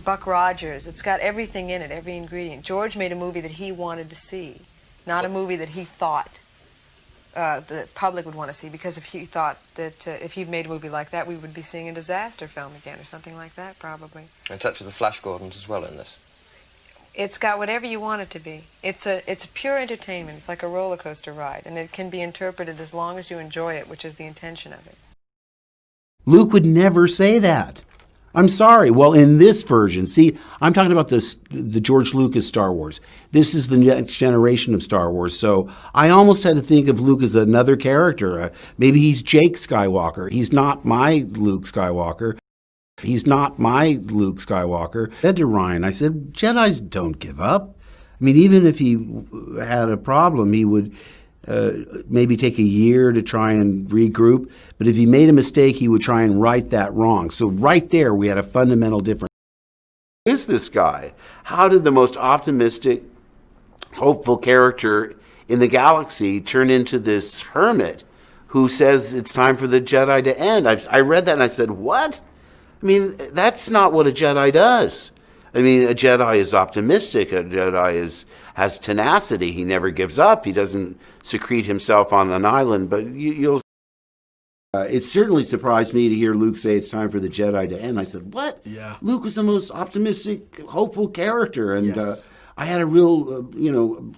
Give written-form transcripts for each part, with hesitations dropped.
Buck Rogers. It's got everything in it, every ingredient. George made a movie that he wanted to see, not a movie that he thought the public would want to see, because if he thought that if he'd made a movie like that, we would be seeing a disaster film again or something like that, probably. A touch of the Flash Gordons as well in this. It's got whatever you want it to be. It's a pure entertainment. It's like a roller coaster ride, and it can be interpreted as long as you enjoy it, which is the intention of it. Luke would never say that. I'm sorry. Well, in this version, see, I'm talking about the George Lucas Star Wars. This is the next generation of Star Wars. So I almost had to think of Luke as another character. Maybe he's Jake Skywalker. He's not my Luke Skywalker. He's not my Luke Skywalker. I said to Ryan, I said, Jedis don't give up. I mean, even if he had a problem, he would maybe take a year to try and regroup. But if he made a mistake, he would try and right that wrong. So right there, we had a fundamental difference. Who is this guy? How did the most optimistic, hopeful character in the galaxy turn into this hermit who says it's time for the Jedi to end? I read that and I said, what? I mean, that's not what a Jedi does. I mean, a Jedi is optimistic. A Jedi has tenacity. He never gives up. He doesn't secrete himself on an island. But you'll. It certainly surprised me to hear Luke say it's time for the Jedi to end. I said, what? Yeah. Luke was the most optimistic, hopeful character. And yes. I had a real,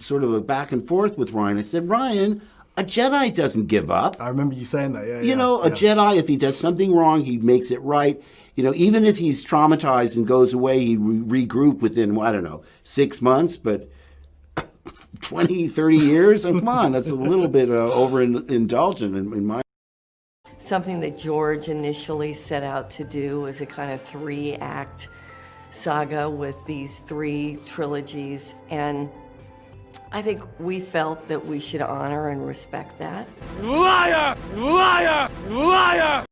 sort of a back and forth with Ryan. I said, Ryan, a Jedi doesn't give up. I remember you saying that, yeah. A Jedi, if he does something wrong, he makes it right. Even if he's traumatized and goes away, he regroup within, 6 months, but 20, 30 years? And come on, that's a little bit overindulgent in my... Something that George initially set out to do was a kind of 3-act saga with these 3 trilogies, and I think we felt that we should honor and respect that. Liar! Liar! Liar!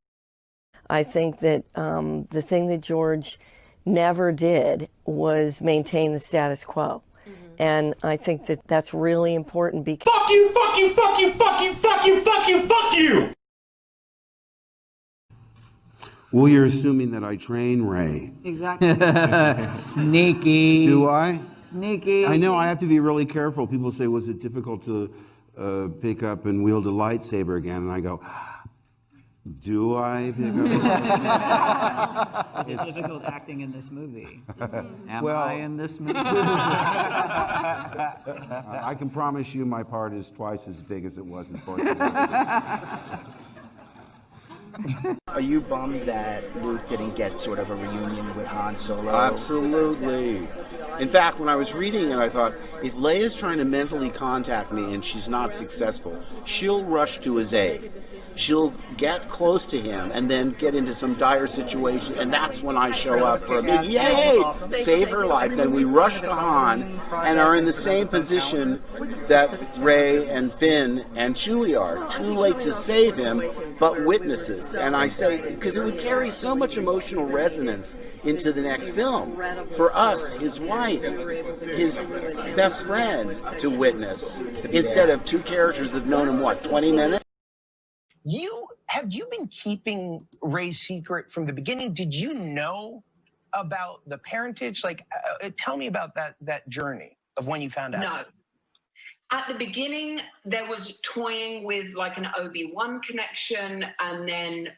I think that the thing that George never did was maintain the status quo. Mm-hmm. And I think that that's really important because... Fuck you, fuck you, fuck you, fuck you, fuck you, fuck you, fuck you! Well, you're assuming that I train Ray. Exactly. Sneaky. Do I? Sneaky. I know, I have to be really careful. People say, was it difficult to pick up and wield a lightsaber again? And I go... Do I pick up? Is it difficult acting in this movie? Am Well, I in this movie? I can promise you my part is twice as big as it was in Fortune. Are you bummed that Luke didn't get sort of a reunion with Han Solo? Absolutely. In fact, when I was reading it, I thought, if Leia's trying to mentally contact me and she's not successful, she'll rush to his aid. She'll get close to him and then get into some dire situation, and that's when I show up for a big yay, save her life. Then we rush to Han and are in the same position that Rey and Finn and Chewie are. Too late to save him, but witnesses. And I say, because it would carry so much emotional resonance into the next film. For us, his wife, his best friend to witness, instead of 2 characters that have known him, 20 minutes? Have you been keeping Rey's secret from the beginning? Did you know about the parentage? Tell me about that journey of when you found out. No. At the beginning, there was toying with an Obi-Wan connection, and then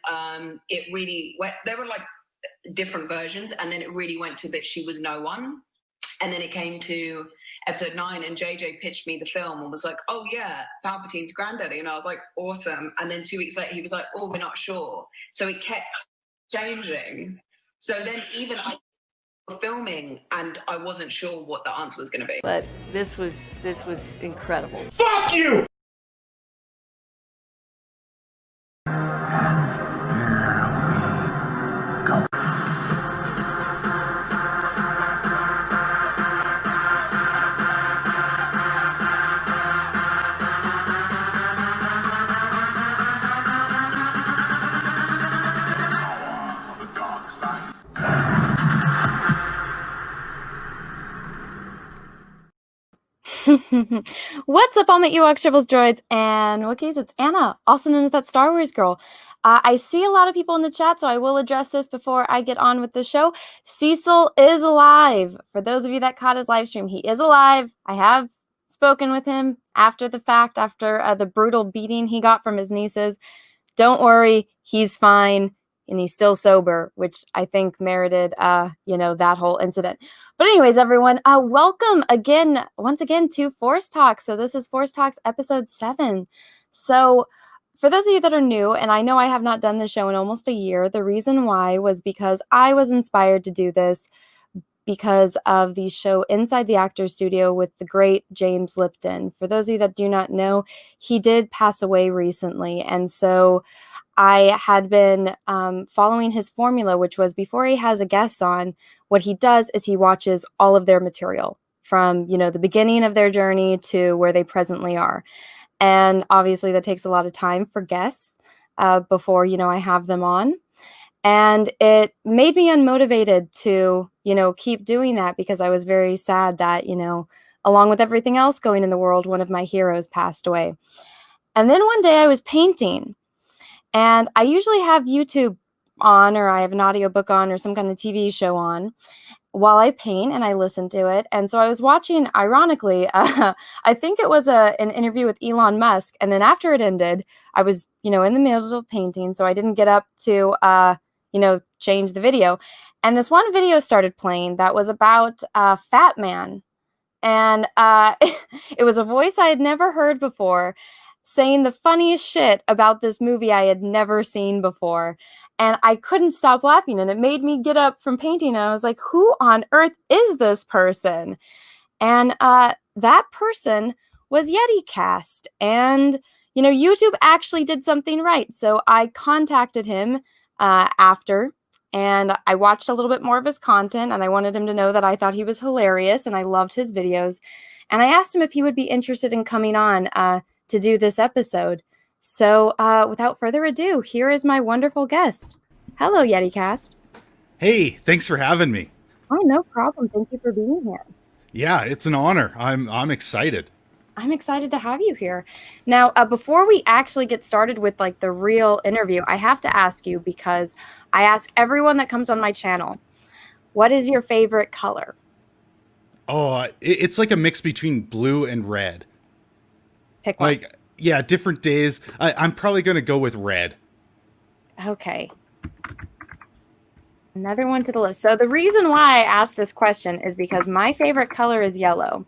it really went, there were different versions, and then it really went to that she was no one. And then it came to episode 9, and JJ pitched me the film and was like, oh yeah, Palpatine's granddaddy. And I was like, awesome. And then 2 weeks later, he was like, oh, we're not sure. So it kept changing. So then even I filming, and I wasn't sure what the answer was going to be. But this was incredible. Fuck you! What's up, all my Ewoks, Tribbles, Droids, and Wookiees? It's Anna, also known as that Star Wars girl. I see a lot of people in the chat, so I will address this before I get on with the show. Cecil is alive. For those of you that caught his live stream, he is alive. I have spoken with him after the fact, after the brutal beating he got from his nieces. Don't worry, he's fine. And he's still sober, which I think merited, that whole incident. But anyways, everyone, welcome once again to Force Talks. So this is Force Talks episode 7. So for those of you that are new, and I know I have not done this show in almost a year, the reason why was because I was inspired to do this because of the show Inside the Actors Studio with the great James Lipton. For those of you that do not know, he did pass away recently. And so I had been following his formula, which was before he has a guest on, what he does is he watches all of their material from, the beginning of their journey to where they presently are. And obviously that takes a lot of time for guests before, I have them on. And it made me unmotivated to, keep doing that because I was very sad that, along with everything else going in the world, one of my heroes passed away. And then one day I was painting. And I usually have YouTube on, or I have an audiobook on, or some kind of TV show on while I paint and I listen to it. And so I was watching, ironically, I think it was an interview with Elon Musk. And then after it ended, I was, in the middle of painting. So I didn't get up to, change the video. And this one video started playing that was about Fatman. And it was a voice I had never heard before, saying the funniest shit about this movie I had never seen before. And I couldn't stop laughing, and it made me get up from painting, and I was like, who on earth is this person? And that person was Yeticast. And, YouTube actually did something right. So I contacted him after, and I watched a little bit more of his content, and I wanted him to know that I thought he was hilarious, and I loved his videos. And I asked him if he would be interested in coming on to do this episode. So without further ado, here is my wonderful guest. Hello, Yeticast. Hey, thanks for having me. Oh, no problem. Thank you for being here. Yeah, it's an honor. I'm excited. I'm excited to have you here. Now, before we actually get started with the real interview, I have to ask you, because I ask everyone that comes on my channel, what is your favorite color? Oh, it's like a mix between blue and red. Pick one. Different days. I'm probably going to go with red. Okay. Another one to the list. So the reason why I asked this question is because my favorite color is yellow.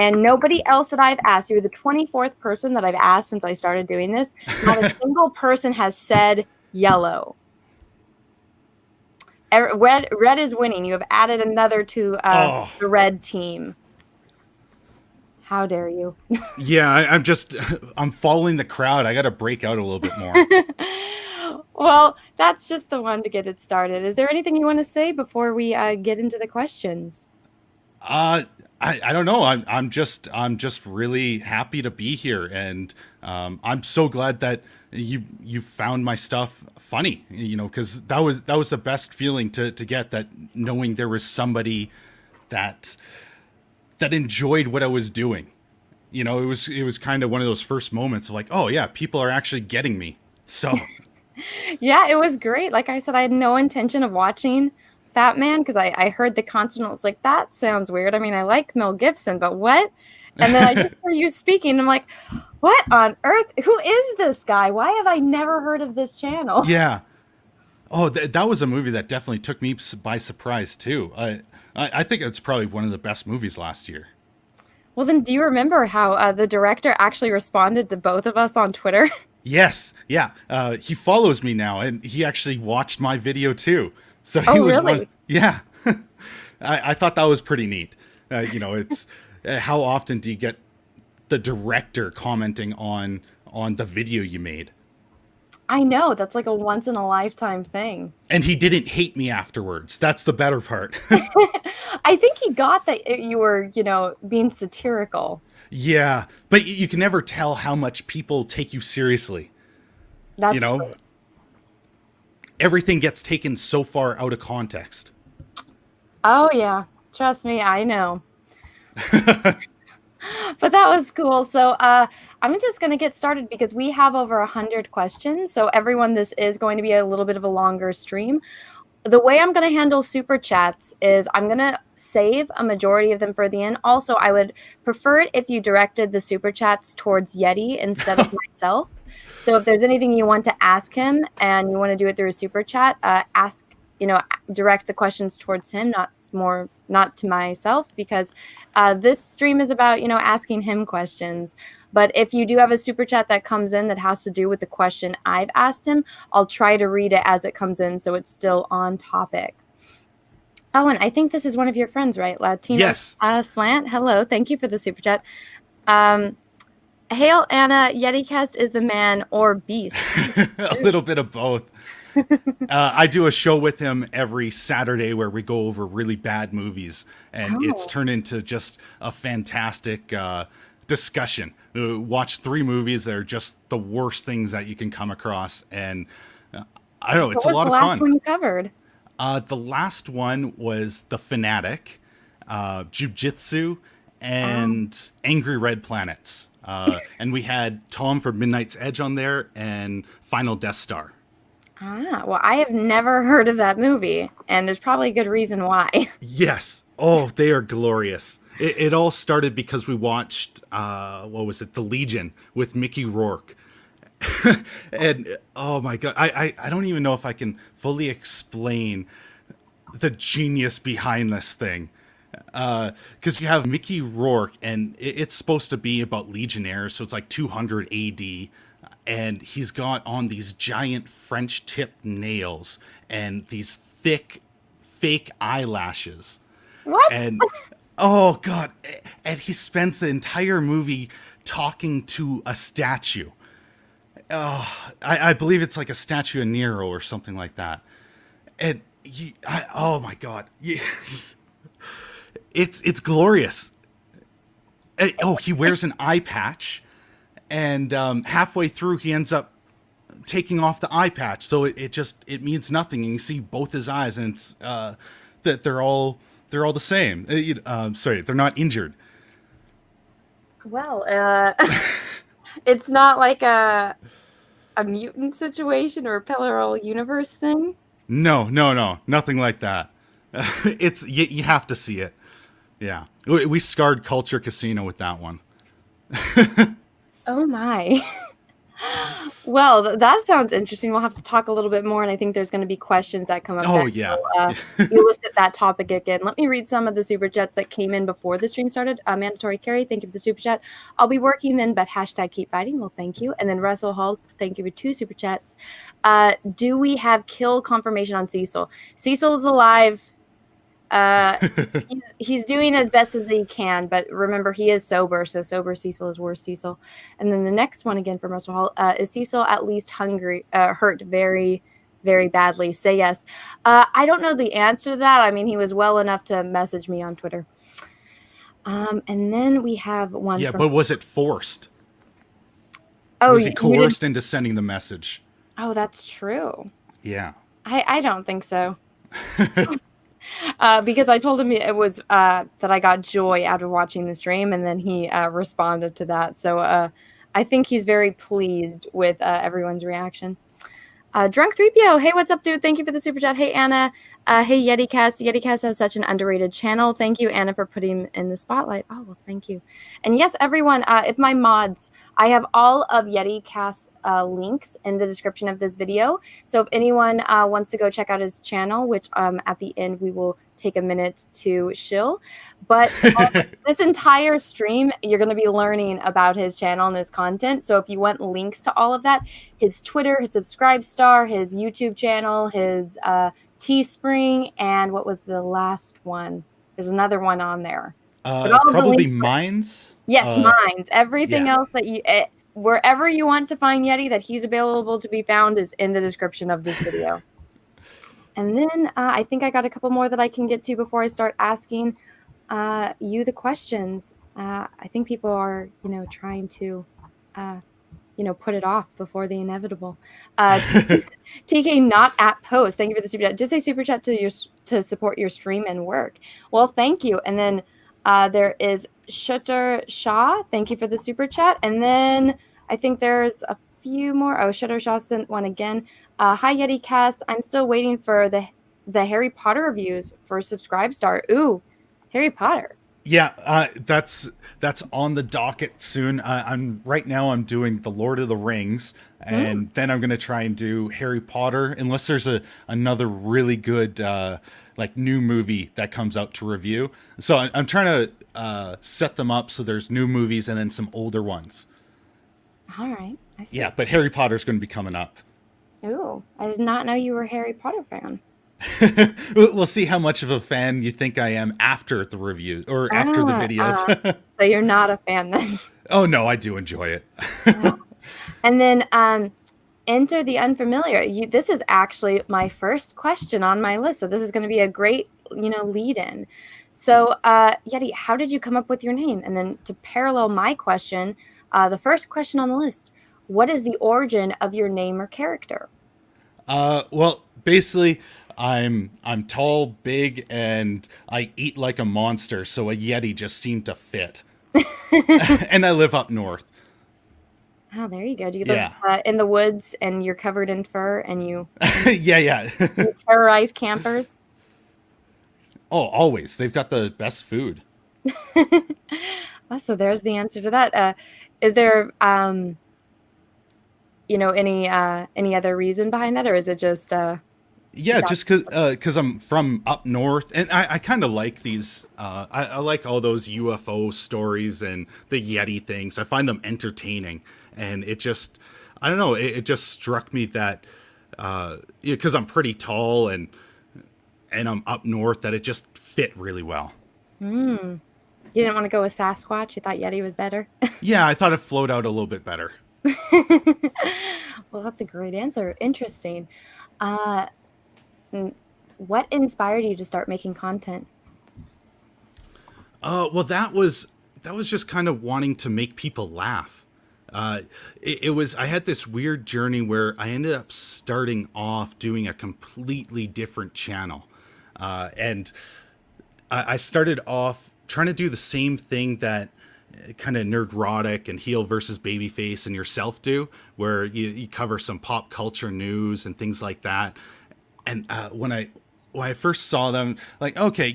And nobody else that I've asked, you're the 24th person that I've asked since I started doing this, not a single person has said yellow. Red is winning. You have added another to the red team. How dare you? Yeah, I'm following the crowd. I got to break out a little bit more. Well, that's just the one to get it started. Is there anything you want to say before we get into the questions? I don't know. I'm just really happy to be here, and I'm so glad that you found my stuff funny. Because that was the best feeling to get, that knowing there was somebody that enjoyed what I was doing. It was kind of one of those first moments of oh yeah, people are actually getting me. So yeah, it was great. Like I said, I had no intention of watching Fatman because I heard the content. I was like, that sounds weird. I mean, I like Mel Gibson, but what? And then I just heard you speaking. I'm like, what on earth? Who is this guy? Why have I never heard of this channel? Yeah. Oh, that was a movie that definitely took me by surprise too. I think it's probably one of the best movies last year. Well, then do you remember how the director actually responded to both of us on Twitter? Yes. Yeah. He follows me now, and he actually watched my video too. So he was really? Yeah. I thought that was pretty neat. It's how often do you get the director commenting on the video you made? I know, that's like a once in a lifetime thing. And he didn't hate me afterwards. That's the better part. I think he got that you were, being satirical. Yeah, but you can never tell how much people take you seriously. That's true. Everything gets taken so far out of context. Oh yeah, trust me, I know. But that was cool. So I'm just going to get started because we have over 100 questions. So everyone, this is going to be a little bit of a longer stream. The way I'm going to handle super chats is I'm going to save a majority of them for the end. Also, I would prefer it if you directed the super chats towards Yeti instead of myself. So if there's anything you want to ask him and you want to do it through a super chat, direct the questions towards him, not to myself, because this stream is about, asking him questions. But if you do have a super chat that comes in that has to do with the question I've asked him, I'll try to read it as it comes in so it's still on topic. Oh, and I think this is one of your friends, right? Latino Yes. Slant. Hello. Thank you for the super chat. Hail, Anna. Yeticast is the man or beast. A little bit of both. I do a show with him every Saturday where we go over really bad movies, and it's turned into just a fantastic discussion. Watch 3 movies that are just the worst things that you can come across, and I don't know, it's a lot of fun. What was the last one you covered? The last one was The Fanatic, Jiu-Jitsu, and Angry Red Planets. And we had Tom from Midnight's Edge on there, and Final Death Star. Well, I have never heard of that movie, and there's probably a good reason why. Yes. Oh, they are glorious. It all started because we watched, The Legion with Mickey Rourke. And, oh my God, I don't even know if I can fully explain the genius behind this thing. Because you have Mickey Rourke, and it's supposed to be about Legionnaires, so it's like 200 AD. And he's got on these giant French tip nails and these thick fake eyelashes. What? And oh God. And he spends the entire movie talking to a statue. I believe it's like a statue of Nero or something like that. And oh my God. It's glorious. He wears an eye patch. And halfway through, he ends up taking off the eye patch, so it means nothing. And you see both his eyes, and it's that they're all the same. Sorry, they're not injured. Well, it's not like a mutant situation or a parallel universe thing. No, nothing like that. It's you have to see it. Yeah, we scarred Culture Casino with that one. Oh my. Well, that sounds interesting. We'll have to talk a little bit more, and I think there's going to be questions that come up. Oh, yeah. So, you listed that topic again. Let me read some of the super chats that came in before the stream started. Mandatory Carrie, thank you for the super chat. I'll be working then, but hashtag keep fighting. Well, thank you. And then Russell Hall, thank you for 2 super chats. Do we have kill confirmation on Cecil? Cecil is alive. He's doing as best as he can, but remember, he is sober, so sober Cecil is worse Cecil. And then the next one again from Russell Hall, is Cecil at least hurt very, very badly? Say yes. I don't know the answer to that. I mean, he was well enough to message me on Twitter. And then we have one. Yeah, but was it forced? Oh, was he coerced into sending the message? Oh, that's true. Yeah. I don't think so. Because I told him it was that I got joy out of watching the stream, and then he responded to that. So I think he's very pleased with everyone's reaction. Drunk 3PO, hey, what's up, dude? Thank you for the super chat. Hey, Anna. Hey, Yeticast. Yeticast has such an underrated channel. Thank you, Anna, for putting him in the spotlight. Oh, well, thank you. And yes, everyone, if my mods, I have all of Yeticast's links in the description of this video. So if anyone wants to go check out his channel, which at the end we will take a minute to shill. But this entire stream, you're going to be learning about his channel and his content. So if you want links to all of that, his Twitter, his Subscribe Star, his YouTube channel, his Teespring, and what was the last one? There's another one on there. Probably Minds. Yes, Minds. Everything else that you, wherever you want to find Yeti, that he's available to be found is in the description of this video. And then I think I got a couple more that I can get to before I start asking you the questions. I think people are, trying to, put it off before the inevitable. TK not at post. Thank you for the super chat. Just say super chat to support your stream and work. Well, thank you. And then There is Shutter Shah. Thank you for the super chat. And then I think there's a few more. Oh, Shutter Shah sent one again. Hi, Yeticast. I'm still waiting for the Harry Potter reviews for Subscribestar. Ooh, Harry Potter. Yeah, that's on the docket soon. I'm doing the Lord of the Rings, and then I'm gonna try and do Harry Potter, unless there's another really good like new movie that comes out to review. So I'm trying to set them up so there's new movies and then some older ones. All right, I see. Yeah, but Harry Potter's going to be coming up. Ooh, I did not know you were a Harry Potter fan. We'll see how much of a fan you think I am after the review or after the videos. So you're not a fan then. Oh no, I do enjoy it. And then enter the unfamiliar. This is actually my first question on my list, so this is going to be a great lead in. So Yeti, how did you come up with your name? And then to parallel my question, the first question on the list, what is the origin of your name or character? Well, basically, I'm tall, big, and I eat like a monster, so a Yeti just seemed to fit. And I live up north. Oh, there you go. Do you live in the woods and you're covered in fur and you yeah. you terrorize campers? Oh, always. They've got the best food. So there's the answer to that. Is there any other reason behind that, or is it just just because I'm from up north, and I kind of like these. I like all those UFO stories and the Yeti things. I find them entertaining, and it just, I don't know, it just struck me that because I'm pretty tall and I'm up north, that it just fit really well. You didn't want to go with Sasquatch? You thought Yeti was better? Yeah, I thought it flowed out a little bit better. Well, that's a great answer. Interesting. What inspired you to start making content? Well, that was just kind of wanting to make people laugh. It was, I had this weird journey where I ended up starting off doing a completely different channel. And I started off trying to do the same thing that kind of Nerdrotic and Heel versus Babyface and yourself do, where you cover some pop culture news and things like that. And when I first saw them, like, okay,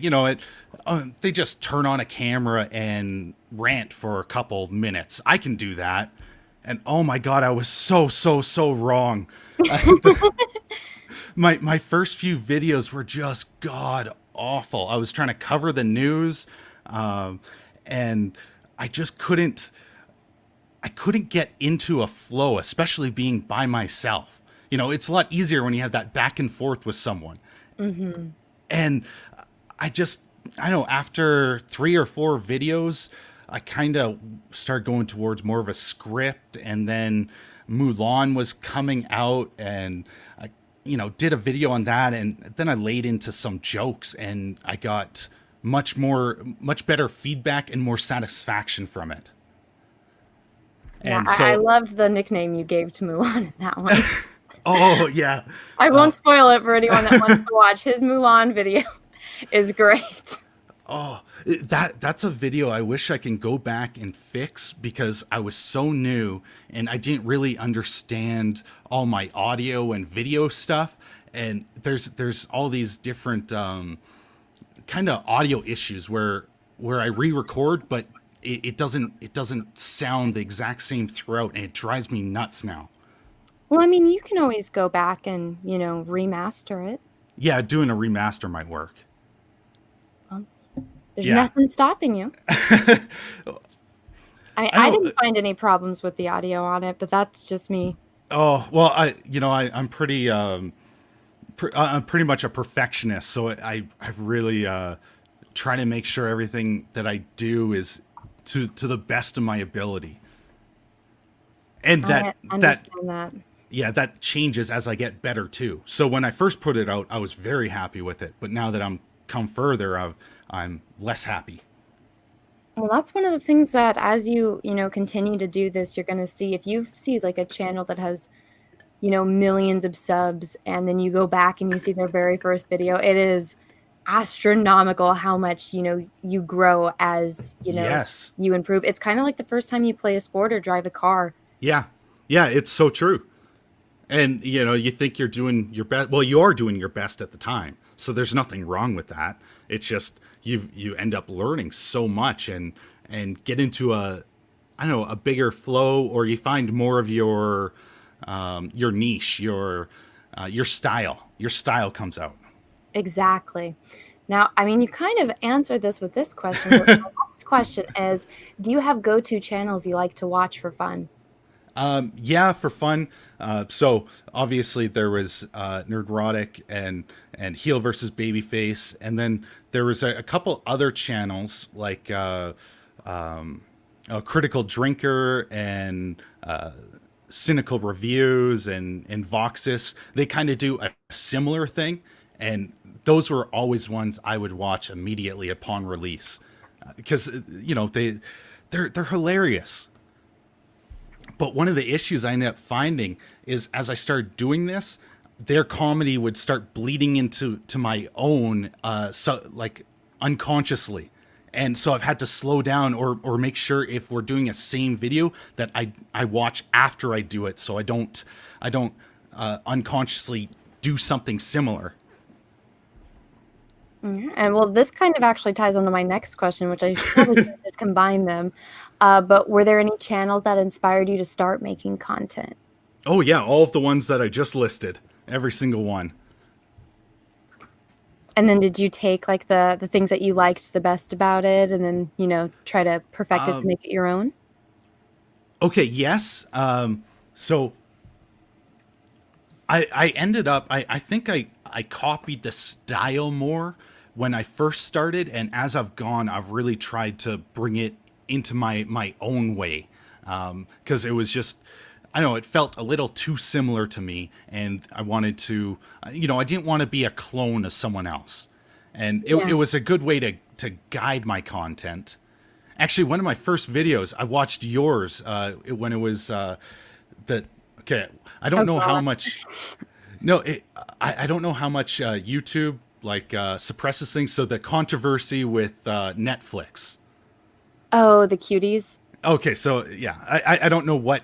they just turn on a camera and rant for a couple minutes. I can do that. And oh my God, I was so wrong. My first few videos were just god awful. I was trying to cover the news, and I just couldn't get into a flow, especially being by myself. It's a lot easier when you have that back and forth with someone. Mm-hmm. And I don't know, after 3 or 4 videos, I kind of started going towards more of a script, and then Mulan was coming out, and I, did a video on that, and then I laid into some jokes, and I got much better feedback and more satisfaction from it. Yeah, and so, I loved the nickname you gave to Mulan in that one. Oh, yeah. I won't spoil it for anyone that wants to watch. His Mulan video is great. Oh, that's a video I wish I can go back and fix, because I was so new and I didn't really understand all my audio and video stuff. And there's all these different kind of audio issues where I re-record, but it doesn't sound the exact same throughout, and it drives me nuts now. Well, I mean, you can always go back and, remaster it. Yeah, doing a remaster might work. Well, there's nothing stopping you. I didn't find any problems with the audio on it, but that's just me. Oh, well, I'm pretty I'm pretty much a perfectionist, so I really try to make sure everything that I do is to the best of my ability. And I understand that. Yeah, that changes as I get better too. So when I first put it out, I was very happy with it, but now that I'm come further, I'm less happy. Well, that's one of the things that as you continue to do this, you're going to see. If you see like a channel that has, millions of subs, and then you go back and you see their very first video, it is astronomical how much, you grow as, Yes. you improve. It's kind of like the first time you play a sport or drive a car. Yeah. Yeah, it's so true. And, you think you're doing your best. Well, you are doing your best at the time. So there's nothing wrong with that. It's just you end up learning so much and get into a bigger flow, or you find more of your niche, your style. Your style comes out. Exactly. Now, I mean, you kind of answered this with this question. But my next question is, do you have go-to channels you like to watch for fun? Yeah, for fun. So obviously there was Nerdrotic and Heel versus Babyface, and then there was a couple other channels like Critical Drinker and Cynical Reviews and Voxus. They kind of do a similar thing, and those were always ones I would watch immediately upon release because they're hilarious. But one of the issues I ended up finding is as I started doing this, their comedy would start bleeding into my own, unconsciously. And so I've had to slow down or make sure if we're doing a same video that I watch after I do it, so I don't unconsciously do something similar. And well, this kind of actually ties on to my next question, which I probably should just combine them. But were there any channels that inspired you to start making content? Oh yeah, all of the ones that I just listed, every single one. And then did you take like the things that you liked the best about it and then, try to perfect it to make it your own? Okay, yes. So I ended up, I think I copied the style more when I first started, and as I've gone, I've really tried to bring it into my own way, because it was just, I don't know, it felt a little too similar to me, and I wanted to, I didn't want to be a clone of someone else, and it was a good way to guide my content. Actually, one of my first videos, I watched yours when it was okay, I don't know how much. No, I don't know how much YouTube suppresses things. So the controversy with Netflix. Oh, the cuties. Okay, so yeah, I don't know what.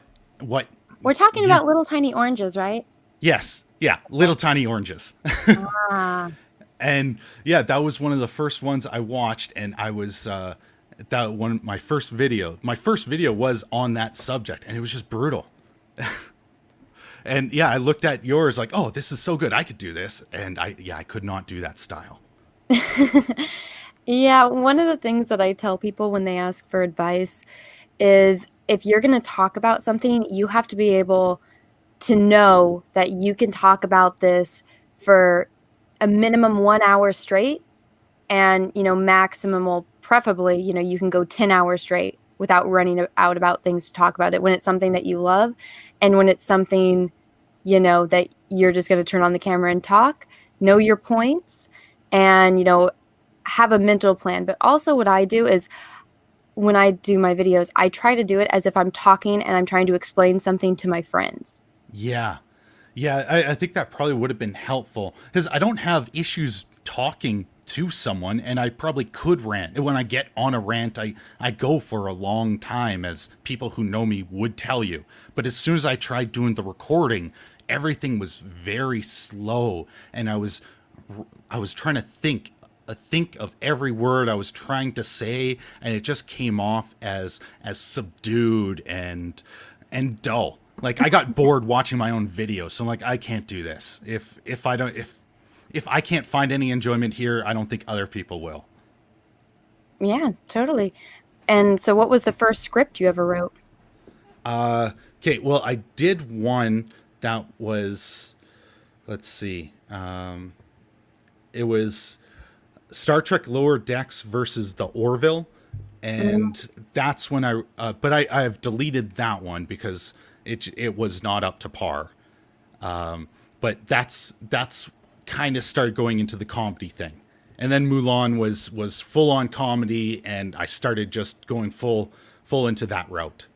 We're talking about little tiny oranges, right? Yes, yeah, little tiny oranges. And yeah, that was one of the first ones I watched, and I was my first video. My first video was on that subject, and it was just brutal. And yeah, I looked at yours like, oh, this is so good. I could do this. And I could not do that style. Yeah, one of the things that I tell people when they ask for advice is if you're going to talk about something, you have to be able to know that you can talk about this for a minimum 1 hour straight. And, maximum, well, preferably, you can go 10 hours straight without running out about things to talk about it when it's something that you love, and when it's something, that you're just going to turn on the camera and talk, know your points, and, have a mental plan. But also what I do is when I do my videos, I try to do it as if I'm talking and I'm trying to explain something to my friends. Yeah. Yeah, I think that probably would have been helpful because I don't have issues talking to someone, and I probably could rant. When I get on a rant, I go for a long time, as people who know me would tell you. But as soon as I tried doing the recording, everything was very slow, and I was trying to think of every word I was trying to say, and it just came off as subdued and dull. Like I got bored watching my own videos, so I'm like, I can't do this. If I can't find any enjoyment here, I don't think other people will. Yeah, totally. And so what was the first script you ever wrote? Okay, well, I did one that was, let's see, it was Star Trek Lower Decks versus the Orville, and that's when but I've deleted that one because it was not up to par. But that's kind of started going into the comedy thing, and then Mulan was full on comedy, and I started just going full into that route.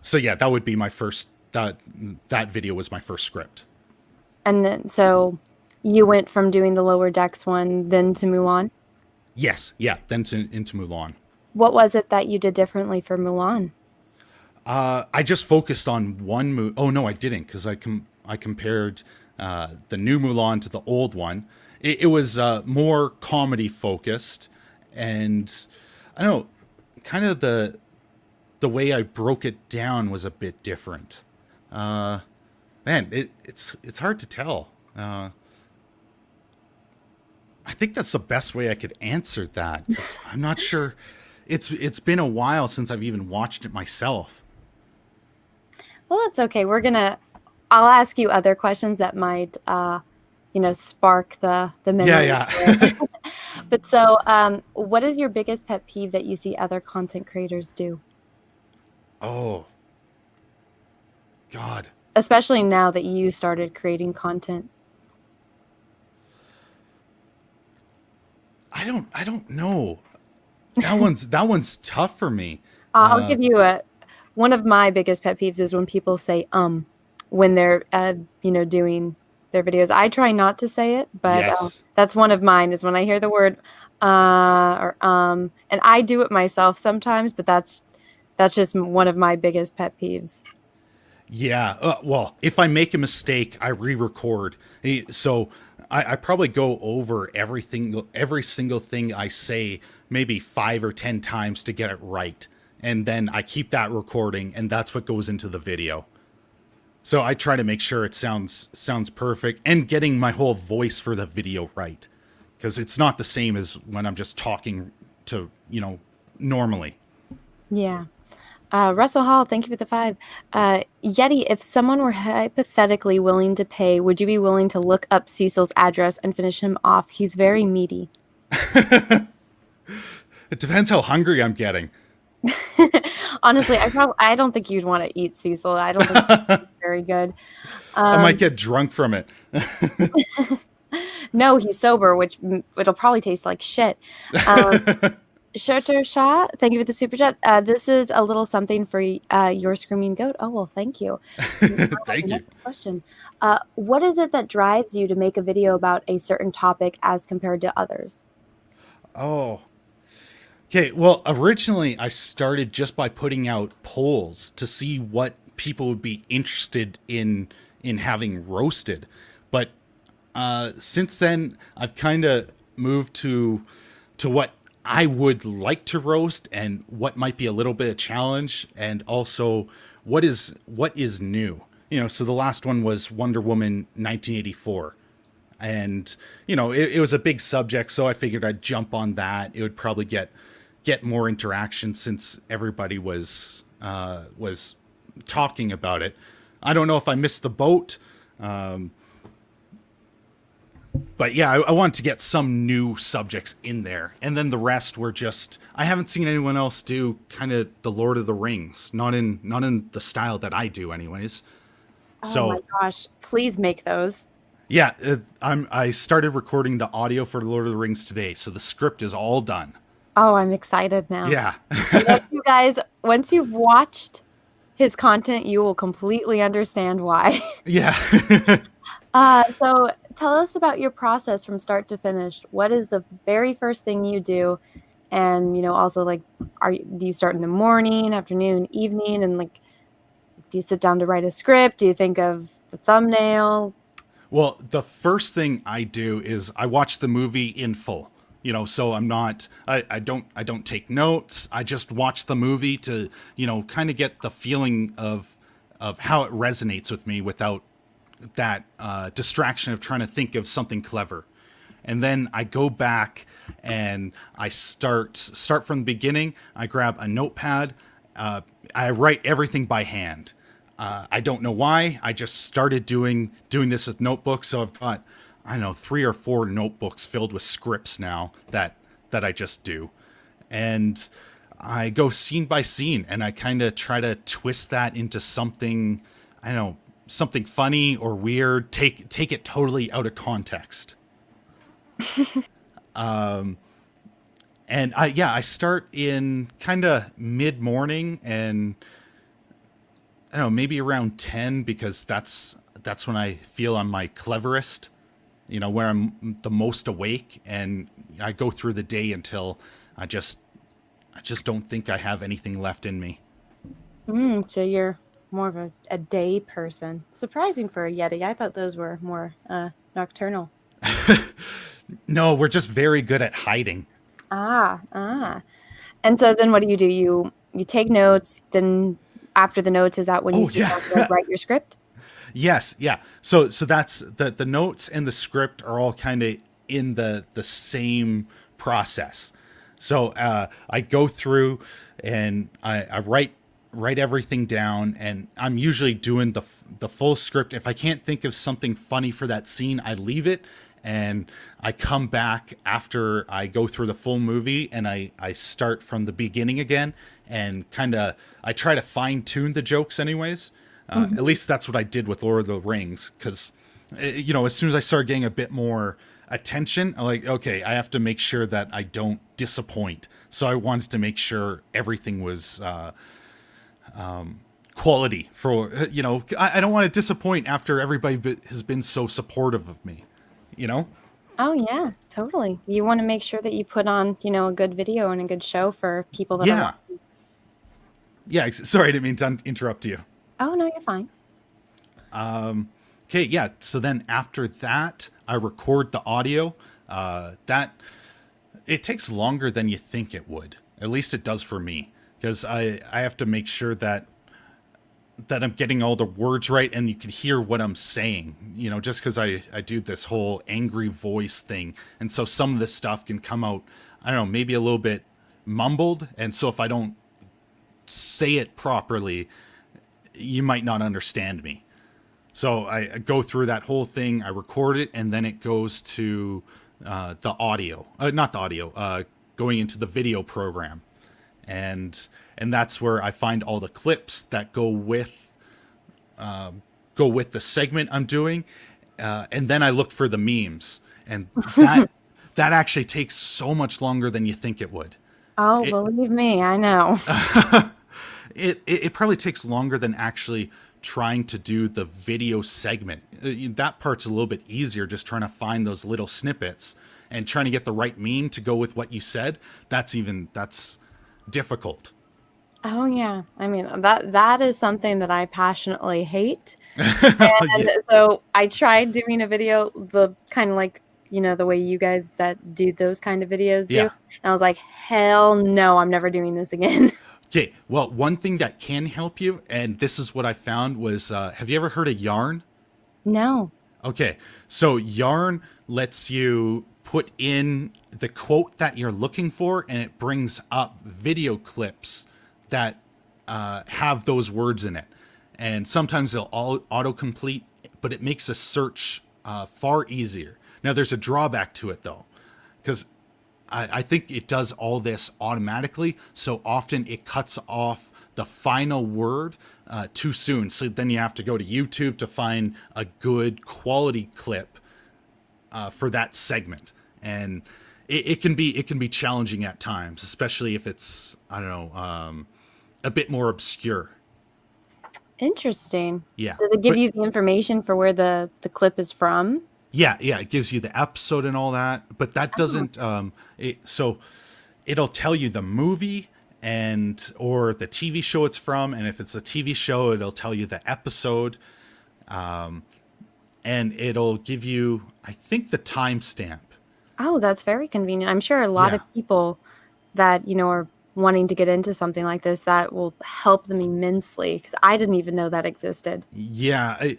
So yeah, that would be my first that video was my first script. And then, so you went from doing the Lower Decks one, then to Mulan? Yes, yeah, then into Mulan. What was it that you did differently for Mulan? I just focused on one movie. Oh no, I didn't, because I compared the new Mulan to the old one. It was more comedy focused, and I don't know, kind of the way I broke it down was a bit different. Man, it's hard to tell. I think that's the best way I could answer that. I'm not sure. It's been a while since I've even watched it myself. Well, that's okay. I'll ask you other questions that might, spark the memory. Yeah. But so, what is your biggest pet peeve that you see other content creators do? Oh, God. Especially now that you started creating content. I don't know. That one's tough for me. I'll give you one of my biggest pet peeves is when people say when they're doing their videos. I try not to say it, but Yes. That's one of mine is when I hear the word or and I do it myself sometimes, but that's just one of my biggest pet peeves. Yeah. Well, if I make a mistake, I re-record. So I probably go over every single thing I say maybe 5 or 10 times to get it right. And then I keep that recording, and that's what goes into the video. So I try to make sure it sounds perfect, and getting my whole voice for the video right. Because it's not the same as when I'm just talking to, normally. Yeah. Russell Hall, thank you for the 5. Yeti, if someone were hypothetically willing to pay, would you be willing to look up Cecil's address and finish him off? He's very meaty. It depends how hungry I'm getting. Honestly, I don't think you'd want to eat Cecil. I don't think it's very good. I might get drunk from it. No, he's sober, which it'll probably taste like shit. Shirter Shah, thank you for the super chat. This is a little something for your screaming goat. Oh, well, thank you. Thank you. Next question. What is it that drives you to make a video about a certain topic as compared to others? Oh. Okay, well, originally I started just by putting out polls to see what people would be interested in having roasted. But since then, I've kind of moved to what I would like to roast and what might be a little bit of challenge, and also what is new. So the last one was Wonder Woman 1984. And, it was a big subject, so I figured I'd jump on that. It would probably get more interaction since everybody was talking about it. I don't know if I missed the boat. But yeah, I wanted to get some new subjects in there. And then the rest were just, I haven't seen anyone else do kind of the Lord of the Rings. Not in the style that I do anyways. Oh my gosh, please make those. Yeah, I started recording the audio for Lord of the Rings today. So the script is all done. Oh, I'm excited now. Yeah. You guys, once you've watched his content, you will completely understand why. Yeah. So tell us about your process from start to finish. What is the very first thing you do? And, also do you start in the morning, afternoon, evening? And do you sit down to write a script? Do you think of the thumbnail? Well, the first thing I do is I watch the movie in full. So I'm not, I don't take notes. I just watch the movie to, kind of get the feeling of how it resonates with me without that distraction of trying to think of something clever. And then I go back and I start from the beginning. I grab a notepad. I write everything by hand. I don't know why. I just started doing this with notebooks. So I've got, 3 or 4 notebooks filled with scripts now that I just do. And I go scene by scene and I kind of try to twist that into something, something funny or weird, take it totally out of context. And I start in kind of mid-morning, and I don't know, maybe around 10, because that's when I feel I'm my cleverest, where I'm the most awake, and I go through the day until I just don't think I have anything left in me. So you're more of a day person. Surprising for a Yeti. I thought those were more nocturnal. No, we're just very good at hiding. And so then what do? You take notes, then after the notes, is that when you sit down to write your script? Yes, yeah. So that's the notes and the script are all kind of in the same process. So I go through and I write everything down, and I'm usually doing the full script. If I can't think of something funny for that scene, I leave it, and I come back after I go through the full movie, and I start from the beginning again, and I try to fine tune the jokes anyways. At least that's what I did with Lord of the Rings, because as soon as I started getting a bit more attention, I'm like, okay, I have to make sure that I don't disappoint. So I wanted to make sure everything was quality for, I don't want to disappoint after everybody has been so supportive of me, Oh yeah, totally. You want to make sure that you put on, a good video and a good show for people that are watching. Yeah, sorry, I didn't mean to interrupt you. Oh no, you're fine. Okay, yeah. So then after that, I record the audio. That it takes longer than you think it would. At least it does for me, because I have to make sure that I'm getting all the words right, and you can hear what I'm saying. Just because I do this whole angry voice thing, and so some of this stuff can come out, I don't know, maybe a little bit mumbled, and so if I don't say it properly, you might not understand me. So I go through that whole thing, I record it, and then it goes to the audio, not the audio, going into the video program. And that's where I find all the clips that go with the segment I'm doing. And then I look for the memes, and that actually takes so much longer than you think it would. Oh, believe me, I know. It probably takes longer than actually trying to do the video segment. That part's a little bit easier, just trying to find those little snippets and trying to get the right meme to go with what you said. That's difficult. Oh yeah, I mean that is something that I passionately hate. And so I tried doing a video, the kind of like the way you guys that do those kind of videos do, and I was like, hell no, I'm never doing this again. Okay, well, one thing that can help you, and this is what I found, was have you ever heard of Yarn? No. Okay, so Yarn lets you put in the quote that you're looking for, and it brings up video clips that have those words in it. And sometimes they'll autocomplete, but it makes a search far easier. Now, there's a drawback to it, though, because I think it does all this automatically, so often it cuts off the final word too soon. So then you have to go to YouTube to find a good quality clip for that segment. And it can be challenging at times, especially if it's, I don't know, a bit more obscure. Interesting. Yeah. Does it give you the information for where the clip is from? Yeah, it gives you the episode and all that, but that doesn't. So it'll tell you the movie or the TV show it's from, and if it's a TV show, it'll tell you the episode, and it'll give you, I think, the timestamp. Oh, that's very convenient. I'm sure a lot of people that are wanting to get into something like this, that will help them immensely, because I didn't even know that existed. Yeah,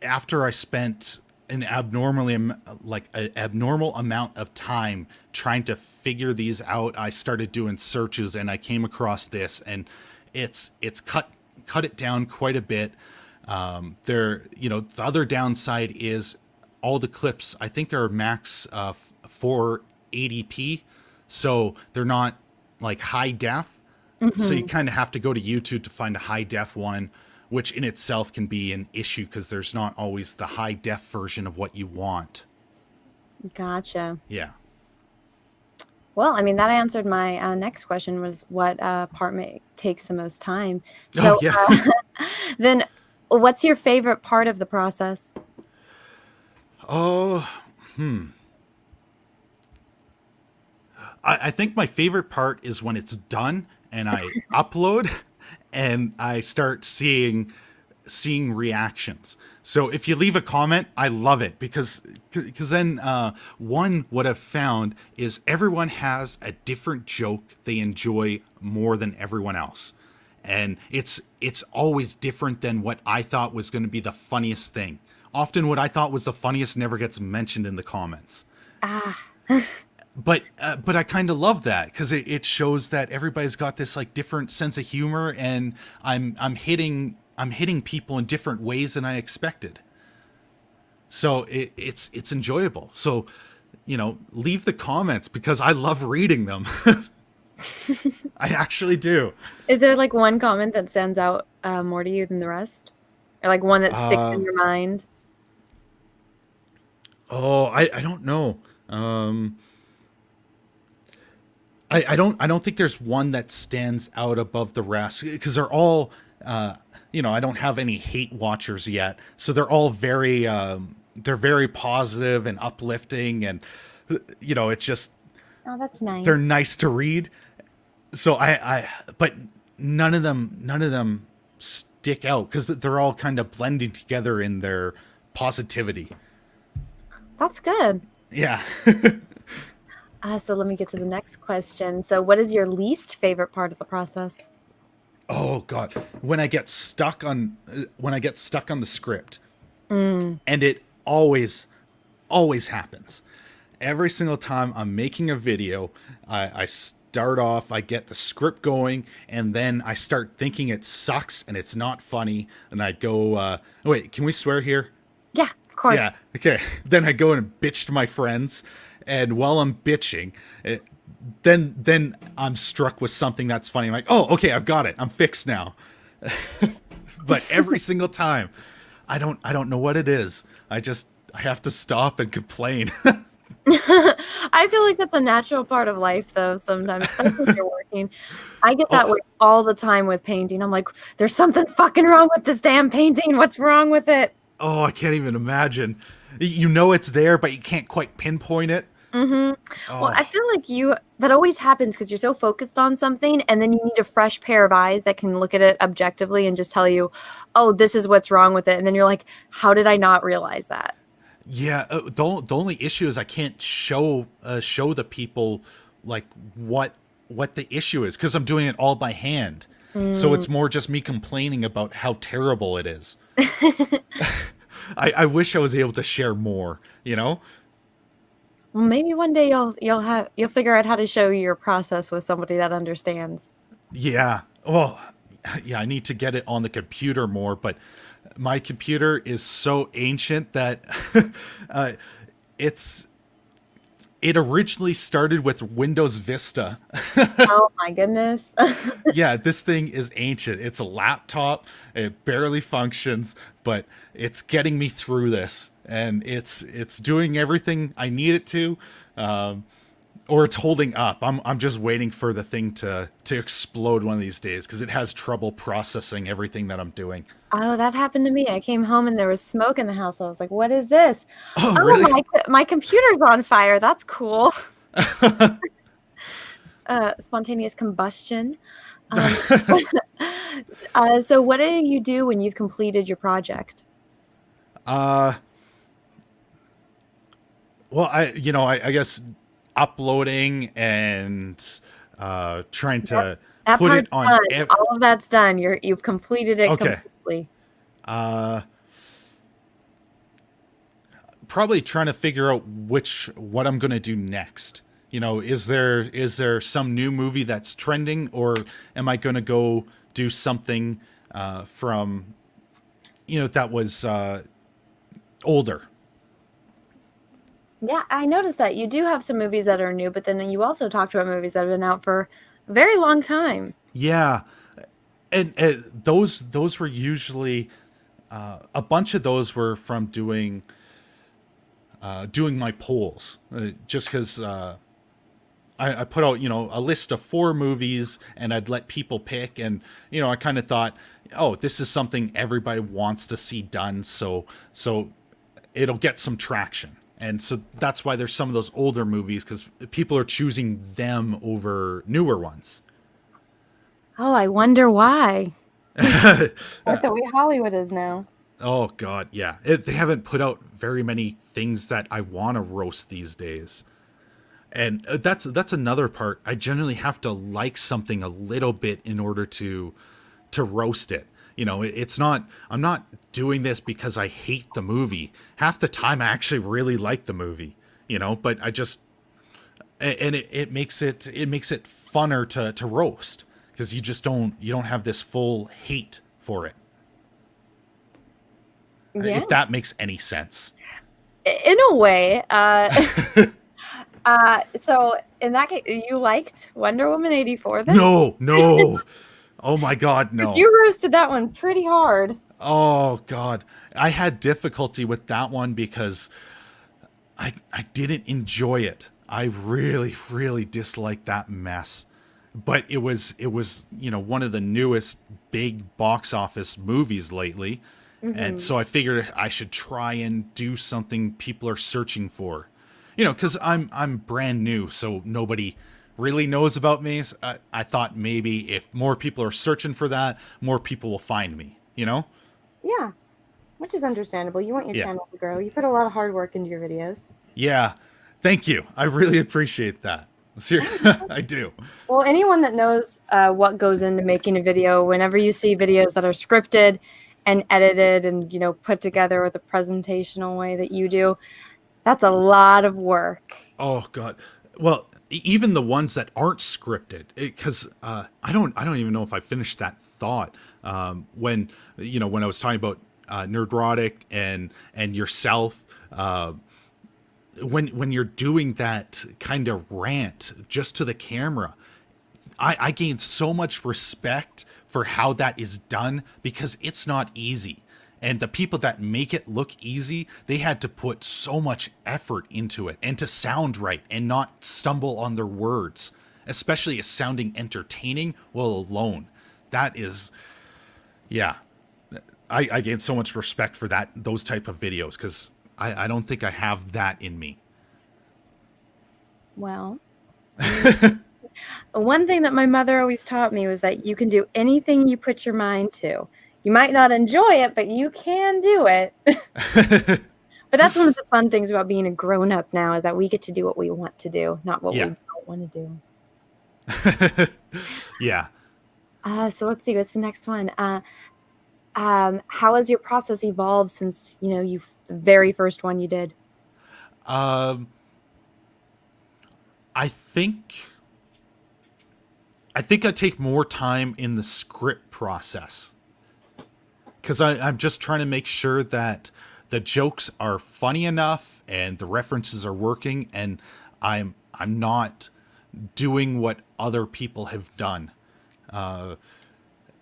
after I spent an abnormal amount of time trying to figure these out, I started doing searches, and I came across this, and it's cut it down quite a bit. The other downside is all the clips, I think, are max 480p, so they're not like high def. So you kind of have to go to YouTube to find a high def one, which in itself can be an issue because there's not always the high def version of what you want. Gotcha. Yeah. Well, I mean, that answered my next question, was what part takes the most time. So, Then what's your favorite part of the process? Oh, I think my favorite part is when it's done and I upload and I start seeing reactions. So if you leave a comment, I love it because then what I've found is everyone has a different joke they enjoy more than everyone else. And it's always different than what I thought was going to be the funniest thing. Often what I thought was the funniest never gets mentioned in the comments. But I kind of love that because it shows that everybody's got this like different sense of humor, and I'm hitting people in different ways than I expected. So it's enjoyable. So, leave the comments because I love reading them. I actually do. Is there like one comment that stands out more to you than the rest, or like one that sticks in your mind? Oh, I don't know. I don't think there's one that stands out above the rest because they're all, I don't have any hate watchers yet. So they're all they're very positive and uplifting, and, it's just, Oh, that's nice. they're nice to read. So but none of them stick out because they're all kind of blending together in their positivity. That's good. Yeah. So let me get to the next question. So what is your least favorite part of the process? Oh God, when I get stuck on the script, and it always happens. Every single time I'm making a video, I start off, I get the script going, and then I start thinking it sucks and it's not funny, and I go, wait, can we swear here? Yeah, of course. Yeah, okay. Then I go and bitch to my friends, and while I'm bitching, then I'm struck with something that's funny. I'm like, oh, okay, I've got it. I'm fixed now. But every single time, I don't know what it is. I have to stop and complain. I feel like that's a natural part of life, though, sometimes, especially when you're working. I get that way all the time with painting. I'm like, there's something fucking wrong with this damn painting. What's wrong with it? Oh, I can't even imagine. You know it's there, but you can't quite pinpoint it. Mm-hmm. Well, I feel like that always happens because you're so focused on something, and then you need a fresh pair of eyes that can look at it objectively and just tell you, oh, this is what's wrong with it. And then you're like, how did I not realize that? Yeah, the only issue is I can't show the people like what the issue is because I'm doing it all by hand. So it's more just me complaining about how terrible it is. I wish I was able to share more, Well, maybe one day you'll figure out how to show your process with somebody that understands. Yeah. Well, yeah, I need to get it on the computer more, but my computer is so ancient that it originally started with Windows Vista. Oh my goodness. Yeah, this thing is ancient. It's a laptop. It barely functions, but it's getting me through this, and it's doing everything I need it to, or it's holding up. I'm just waiting for the thing to explode one of these days because it has trouble processing everything that I'm doing. Oh, that happened to me. I came home and there was smoke in the house. I was like, what is this? Oh, really? My computer's on fire. That's cool. Spontaneous combustion. So what do you do when you've completed your project? Well, I guess uploading and trying to put it on. All of that's done. You've completed it completely. Probably trying to figure out what I'm going to do next. Is there some new movie that's trending, or am I going to go do something from that was older? Yeah, I noticed that you do have some movies that are new, but then you also talked about movies that have been out for a very long time. Yeah, and those were usually a bunch of those were from doing my polls, just because I put out, a list of 4 movies, and I'd let people pick, and I kind of thought, oh, this is something everybody wants to see done, so it'll get some traction. And so that's why there's some of those older movies, because people are choosing them over newer ones. Oh, I wonder why. What the way Hollywood is now. Oh God, yeah. They haven't put out very many things that I want to roast these days. And that's another part. I generally have to like something a little bit in order to roast it. It's not, I'm not doing this because I hate the movie. Half the time I actually really like the movie, but I just, and it makes it funner to roast, because you don't have this full hate for it. Yeah. If that makes any sense. In a way. So in that case, you liked Wonder Woman 84 then? No. Oh my God, no. You roasted that one pretty hard. Oh God. I had difficulty with that one because I didn't enjoy it. I really, really disliked that mess. But it was one of the newest big box office movies lately. Mm-hmm. And so I figured I should try and do something people are searching for. Because I'm brand new, so nobody really knows about me. So I thought maybe if more people are searching for that, more people will find me, Yeah, which is understandable. You want your channel to grow. You put a lot of hard work into your videos. Yeah, thank you. I really appreciate that. I do. Well, anyone that knows what goes into making a video, whenever you see videos that are scripted and edited and, put together with a presentational way that you do, that's a lot of work. Oh God. Well, even the ones that aren't scripted, because I don't even know if I finished that thought when I was talking about Nerdrotic and yourself. When you're doing that kind of rant just to the camera, I gained so much respect for how that is done, because it's not easy. And the people that make it look easy, they had to put so much effort into it, and to sound right and not stumble on their words, especially as sounding entertaining while alone. That is, yeah. I gained so much respect for those type of videos, because I don't think I have that in me. Well, one thing that my mother always taught me was that you can do anything you put your mind to. You might not enjoy it, but you can do it. But that's one of the fun things about being a grown-up now, is that we get to do what we want to do, not what we don't want to do. Yeah. So let's see. What's the next one? How has your process evolved since, the very first one you did? I think I take more time in the script process, because I'm just trying to make sure that the jokes are funny enough and the references are working, and I'm not doing what other people have done,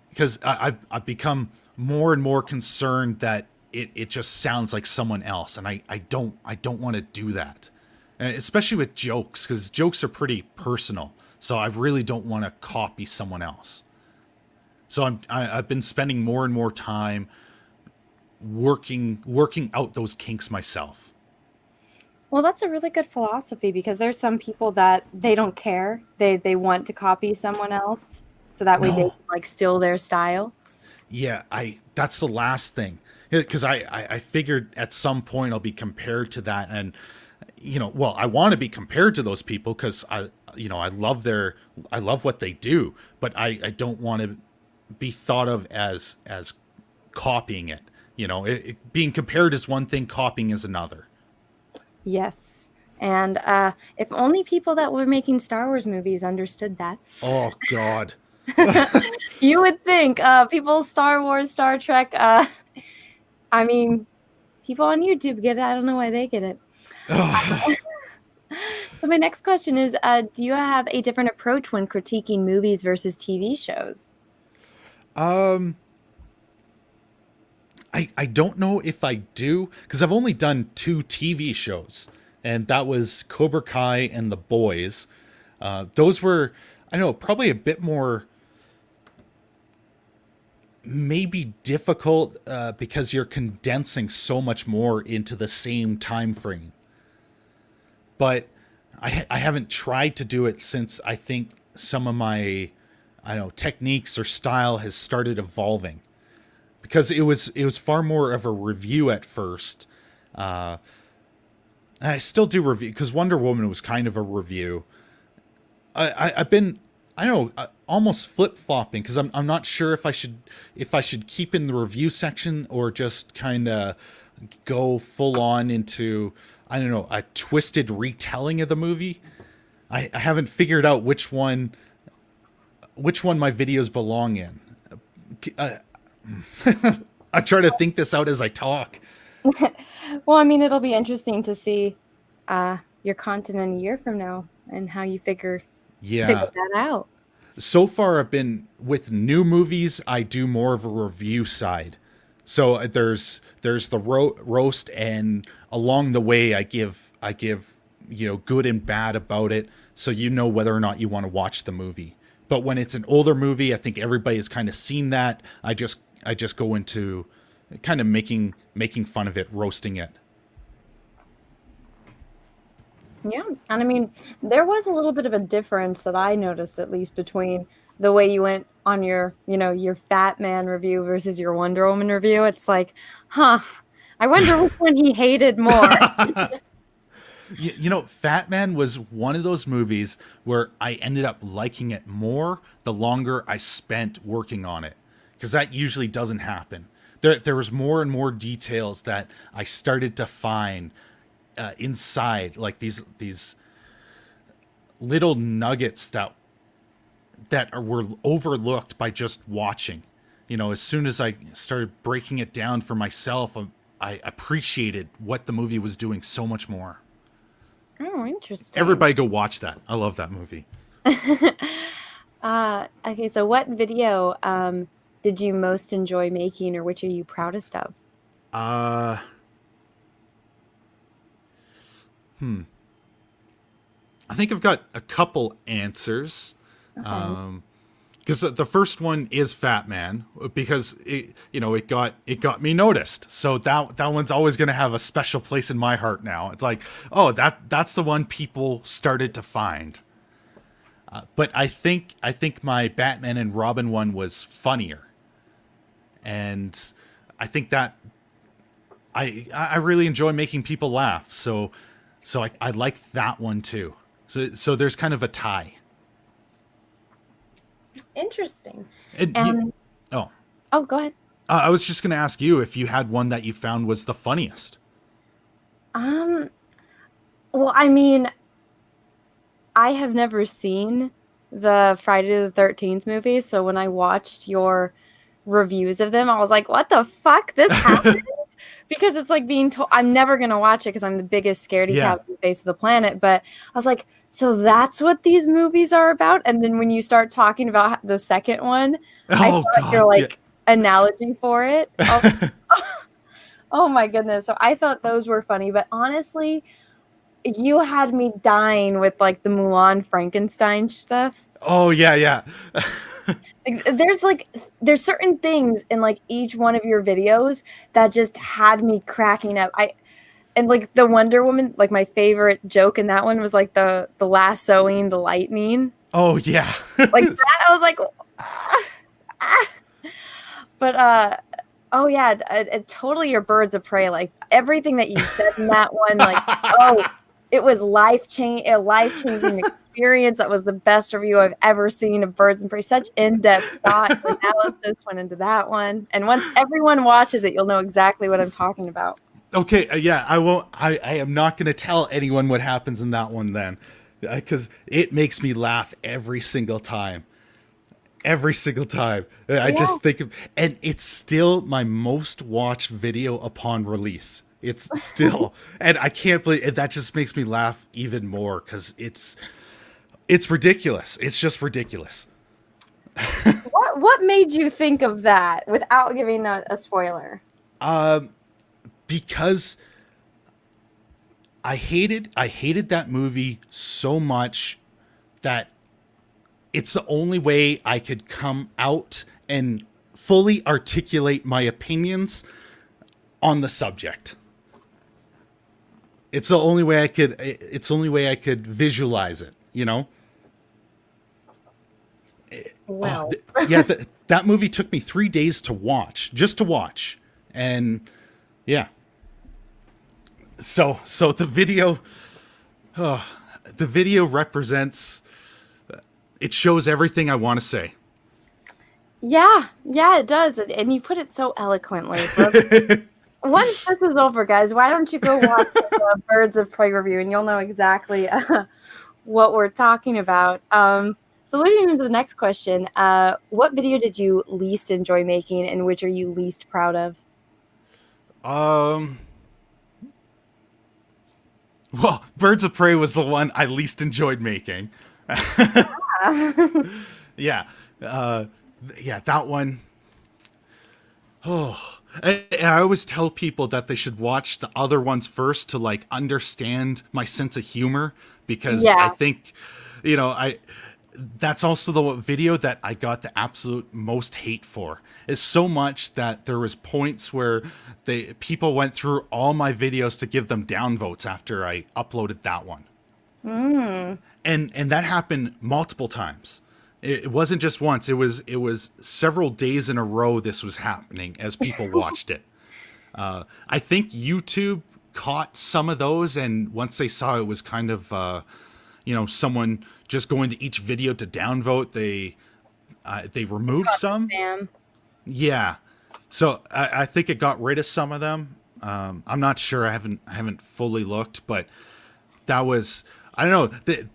because I've become more and more concerned that it just sounds like someone else, and I don't want to do that, and especially with jokes, because jokes are pretty personal, so I really don't want to copy someone else. So I've been spending more and more time working out those kinks myself. Well, that's a really good philosophy, because there's some people that they don't care. They want to copy someone else, so that way they can steal their style. Yeah, that's the last thing, because I figured at some point I'll be compared to that, and I want to be compared to those people, because I love what they do, but I don't want to be thought of as copying it. Being compared is one thing, copying is another. Yes. And if only people that were making Star Wars movies understood that. Oh God. You would think people Star Wars, Star Trek, people on YouTube get it. I don't know why they get it. So my next question is, do you have a different approach when critiquing movies versus TV shows? I don't know if I do, because I've only done 2 TV shows, and that was Cobra Kai and The Boys. Those were, I don't know, probably a bit more maybe difficult because you're condensing so much more into the same time frame. But I haven't tried to do it since I think some of my, I don't know, techniques or style has started evolving. Because it was far more of a review at first. I still do review, because Wonder Woman was kind of a review. I've been, I don't know, almost flip-flopping, because I'm not sure if I should keep in the review section or just kind of go full on into, I don't know, a twisted retelling of the movie. I haven't figured out which one my videos belong in. I try to think this out as I talk. Well, I mean, it'll be interesting to see your content in a year from now and how you figure that out. So far, I've been with new movies. I do more of a review side. So there's the roast, and along the way, I give good and bad about it, so you know whether or not you want to watch the movie. But when it's an older movie, I think everybody has kind of seen that. I just go into kind of making fun of it, roasting it. Yeah, and I mean, there was a little bit of a difference that I noticed, at least, between the way you went on your Fatman review versus your Wonder Woman review. It's like, I wonder which one he hated more. Fatman was one of those movies where I ended up liking it more the longer I spent working on it, because that usually doesn't happen. There was more and more details that I started to find inside, like these little nuggets that were overlooked by just watching. As soon as I started breaking it down for myself, I appreciated what the movie was doing so much more. Oh, interesting. Everybody go watch that. I love that movie. Okay, so what video did you most enjoy making, or which are you proudest of? I think I've got a couple answers. Okay. Because the first one is Fatman, because it got me noticed. So that one's always going to have a special place in my heart now. It's like, oh, that's the one people started to find. But I think my Batman and Robin one was funnier, and I think that I really enjoy making people laugh. So I like that one too. So there's kind of a tie. Interesting. Oh, go ahead. I was just going to ask you if you had one that you found was the funniest. Well, I mean, I have never seen the Friday the 13th movies, so when I watched your reviews of them, I was like, what the fuck? This happens? Because it's like being told, I'm never going to watch it because I'm the biggest scaredy cat on the face of the planet, but I was like, so that's what these movies are about? And then when you start talking about the second one, I thought your analogy for it. I was like, oh my goodness. So I thought those were funny, but honestly, you had me dying with the Mulan Frankenstein stuff. Oh yeah. There's certain things in each one of your videos that just had me cracking up. And the Wonder Woman, my favorite joke in that one was the lassoing the lightning. Oh yeah. That I was like, But oh yeah, totally your birds of prey. Everything that you said in that one, it was a life-changing experience. That was the best review I've ever seen of Birds of Prey. Such in-depth thought and analysis went into that one. And once everyone watches it, you'll know exactly what I'm talking about. Okay, yeah, I won't. I am not going to tell anyone what happens in that one then, because it makes me laugh every single time. Every single time. I just think of, and it's still my most watched video upon release. It's still, and I can't believe it. That just makes me laugh even more because it's ridiculous. It's just ridiculous. What made you think of that without giving a spoiler? Because I hated that movie so much that it's the only way I could come out and fully articulate my opinions on the subject. It's the only way I could visualize it, you know? Well, That movie took me 3 days to watch, just to watch. And yeah. So the video represents, it shows everything I want to say. yeah, it does. And you put it so eloquently. So once this is over, guys, why don't you go watch the Birds of Prey review and you'll know exactly what we're talking about. So leading into the next question, what video did you least enjoy making and which are you least proud of? Well, Birds of Prey was the one I least enjoyed making. Yeah. That one. Oh, and I always tell people that they should watch the other ones first to like understand my sense of humor, because I think, that's also the video that I got the absolute most hate for. Is so much that there was points where people went through all my videos to give them downvotes after I uploaded that one. And that happened multiple times. It wasn't just once. It was several days in a row this was happening as people watched it. I think YouTube caught some of those, and once they saw it was kind of someone just going to each video to downvote, they removed some. Spam. Yeah. So I think it got rid of some of them. I'm not sure. I haven't fully looked, but that was, I don't know.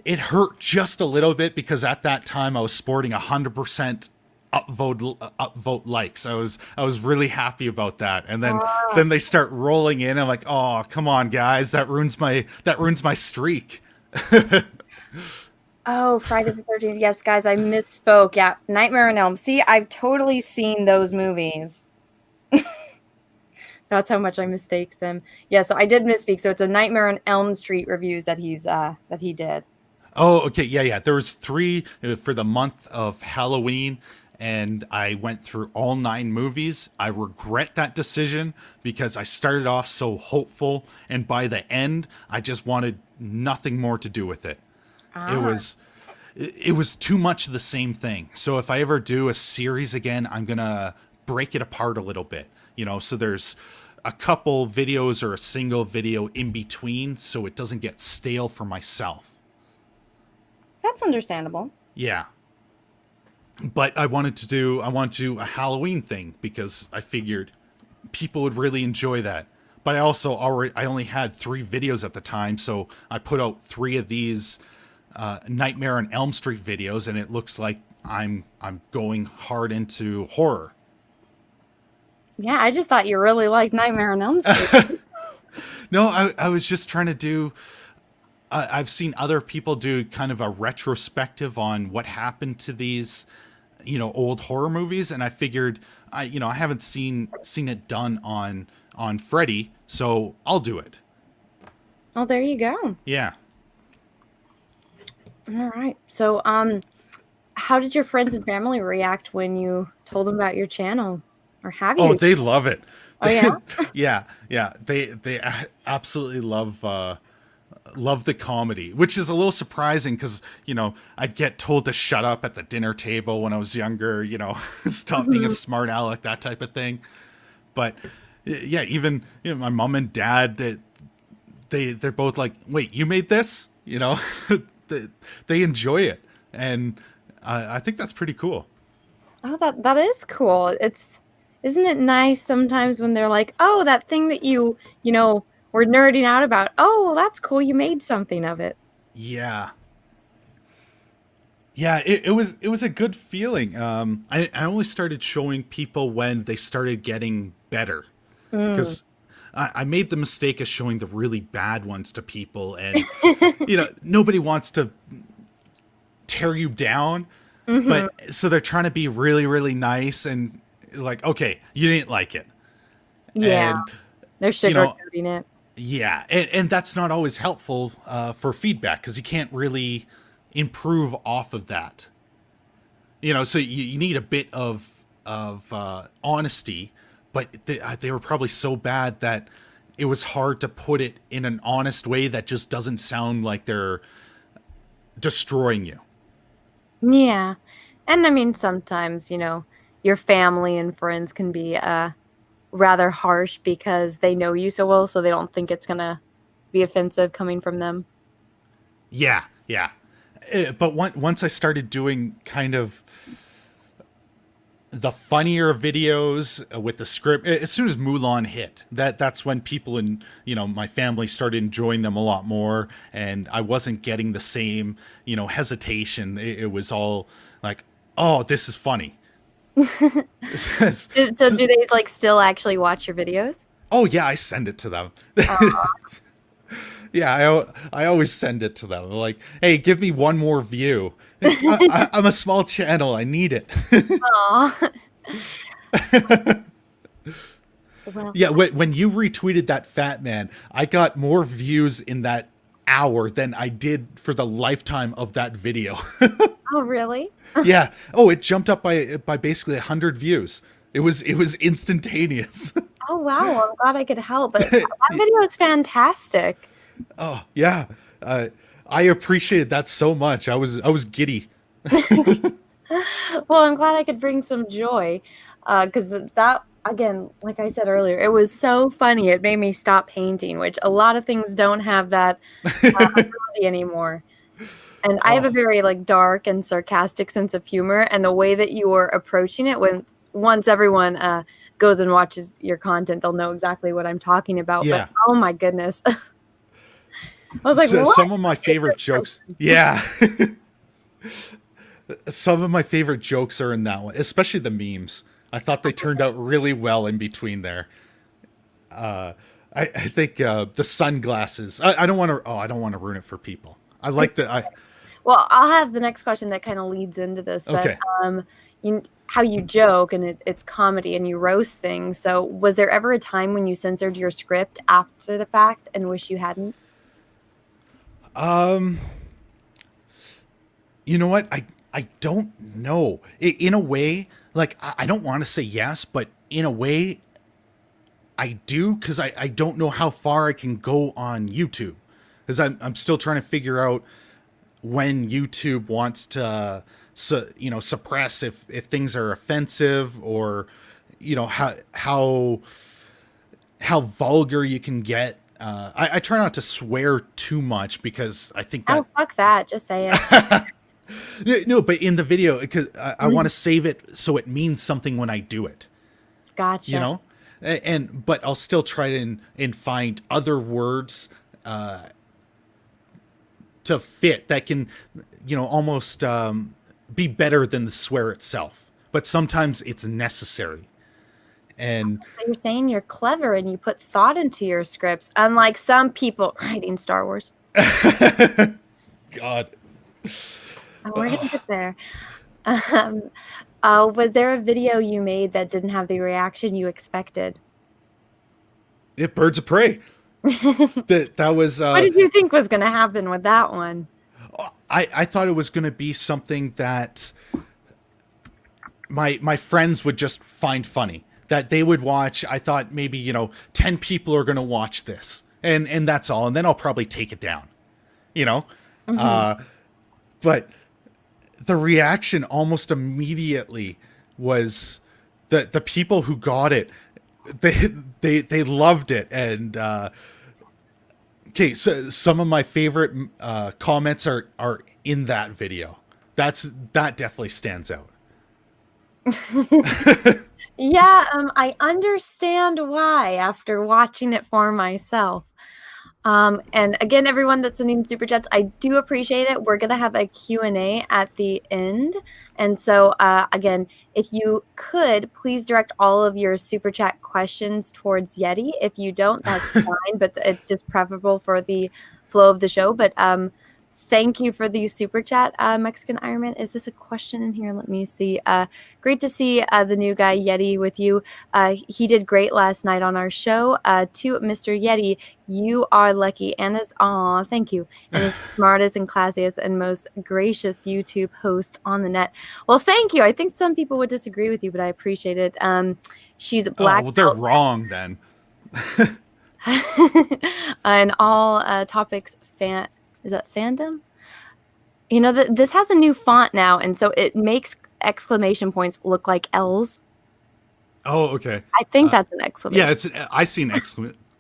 It hurt just a little bit because at that time I was sporting 100% upvote likes. I was really happy about that. And then they start rolling in. I'm like, oh, come on, guys. That ruins my streak. Oh, Friday the 13th. Yes, guys, I misspoke. Yeah, Nightmare on Elm. See, I've totally seen those movies. That's how much I mistaked them. Yeah, so I did misspeak. So it's a Nightmare on Elm Street reviews that he did. Oh, okay. Yeah. There was 3 for the month of Halloween, and I went through all 9 movies. I regret that decision because I started off so hopeful, and by the end, I just wanted nothing more to do with it. It was too much of the same thing. So if I ever do a series again, I'm gonna break it apart a little bit. So there's a couple videos or a single video in between, so it doesn't get stale for myself. That's understandable. Yeah. But I wanted to do a Halloween thing because I figured people would really enjoy that. But I only had 3 videos at the time, so I put out 3 of these Nightmare on Elm Street videos, and it looks like I'm going hard into horror. Yeah, I just thought you really liked Nightmare on Elm Street. No, I was just trying to do. I've seen other people do kind of a retrospective on what happened to these, old horror movies, and I figured, I haven't seen it done on Freddy, so I'll do it. Oh, there you go. Yeah. All right. So, how did your friends and family react when you told them about your channel? Or have you? Oh, they love it. Oh, yeah? Yeah. They absolutely love the comedy, which is a little surprising because, I'd get told to shut up at the dinner table when I was younger, stop being a smart aleck, that type of thing. But yeah, even my mom and dad, they're both like, wait, you made this? They enjoy it. And I think that's pretty cool. Oh, that is cool. Isn't it nice sometimes when they're like, oh, that thing that you were nerding out about. Oh, that's cool. You made something of it. Yeah. Yeah, it was a good feeling. I only started showing people when they started getting better. Because I made the mistake of showing the really bad ones to people. And, nobody wants to tear you down. But so they're trying to be really, really nice and like, okay, you didn't like it. Yeah. And, they're sugarcoating it. Yeah. And that's not always helpful for feedback because you can't really improve off of that. You know, so you need a bit of honesty, but they were probably so bad that it was hard to put it in an honest way that just doesn't sound like they're destroying you. Yeah. And I mean, sometimes, you know, your family and friends can be rather harsh because they know you so well, so they don't think it's going to be offensive coming from them. Yeah. But once I started doing kind of the funnier videos with the script, as soon as Mulan hit, that's when people in, you know, my family started enjoying them a lot more, and I wasn't getting the same, you know, hesitation. It was all like, oh, this is funny. So do they like still actually watch your videos? Oh yeah, I send it to them. Yeah, I always send it to them. Like, hey, give me one more view. I'm a small channel. I need it. Aw. Well, Yeah, when you retweeted that Fatman, I got more views in that hour than I did for the lifetime of that video. oh, really? Yeah. Oh, it jumped up by basically 100 views. It was instantaneous. Oh, wow. I'm glad I could help. But that video is fantastic. Oh, yeah. I appreciated that so much. I was giddy. Well, I'm glad I could bring some joy, because that, again, like I said earlier, it was so funny. It made me stop painting, which a lot of things don't have that ability anymore. And I have a very like dark and sarcastic sense of humor, and the way that you were approaching it, once everyone goes and watches your content, they'll know exactly what I'm talking about. Yeah. But oh my goodness. I was like, So, what? some of my favorite jokes. Yeah. Some of my favorite jokes are in that one, especially the memes. I thought they turned out really well in between there. I think the sunglasses. I don't want to. Oh, I don't want to ruin it for people. I like that. Well, I'll have the next question that kind of leads into this. Okay. But, how you joke and it's comedy and you roast things. So was there ever a time when you censored your script after the fact and wish you hadn't? You know what? I don't know. In a way, like, I don't want to say yes, but in a way, I do, because I don't know how far I can go on YouTube. Because I'm still trying to figure out when YouTube wants to, suppress if things are offensive, or, you know, how vulgar you can get. I try not to swear too much because I think that. Oh, fuck that. Just say it. No, but in the video, because I want to save it so it means something when I do it. Gotcha. You know, but I'll still try and find other words to fit that can, almost be better than the swear itself. But sometimes it's necessary. And so you're saying you're clever and you put thought into your scripts, unlike some people writing Star Wars. God. Oh, we're gonna get there. Was there a video you made that didn't have the reaction you expected? Birds of Prey. that was. What did you think was going to happen with that one? I thought it was going to be something that my friends would just find funny, that they would watch. I thought maybe 10 people are going to watch this, and that's all, and then I'll probably take it down. Mm-hmm. But the reaction almost immediately was that the people who got it, they loved it. And okay, so some of my favorite comments are in that video. That definitely stands out. Yeah, I understand why after watching it for myself. And again, everyone that's sending super chats, I do appreciate it. We're going to have a Q&A at the end. And so, again, if you could, please direct all of your super chat questions towards Yeti. If you don't, that's fine, but it's just preferable for the flow of the show. But Thank you for the super chat, Mexican Iron Man. Is this a question in here? Let me see. Great to see the new guy Yeti with you. He did great last night on our show. To Mr. Yeti, you are lucky and thank you. And as smartest and classiest and most gracious YouTube host on the net. Well, thank you. I think some people would disagree with you, but I appreciate it. She's black. Well, they're wrong then. And all topics is that fandom? You know, this has a new font now, and so it makes exclamation points look like L's. Oh, okay. I think that's an exclamation. Yeah, I see an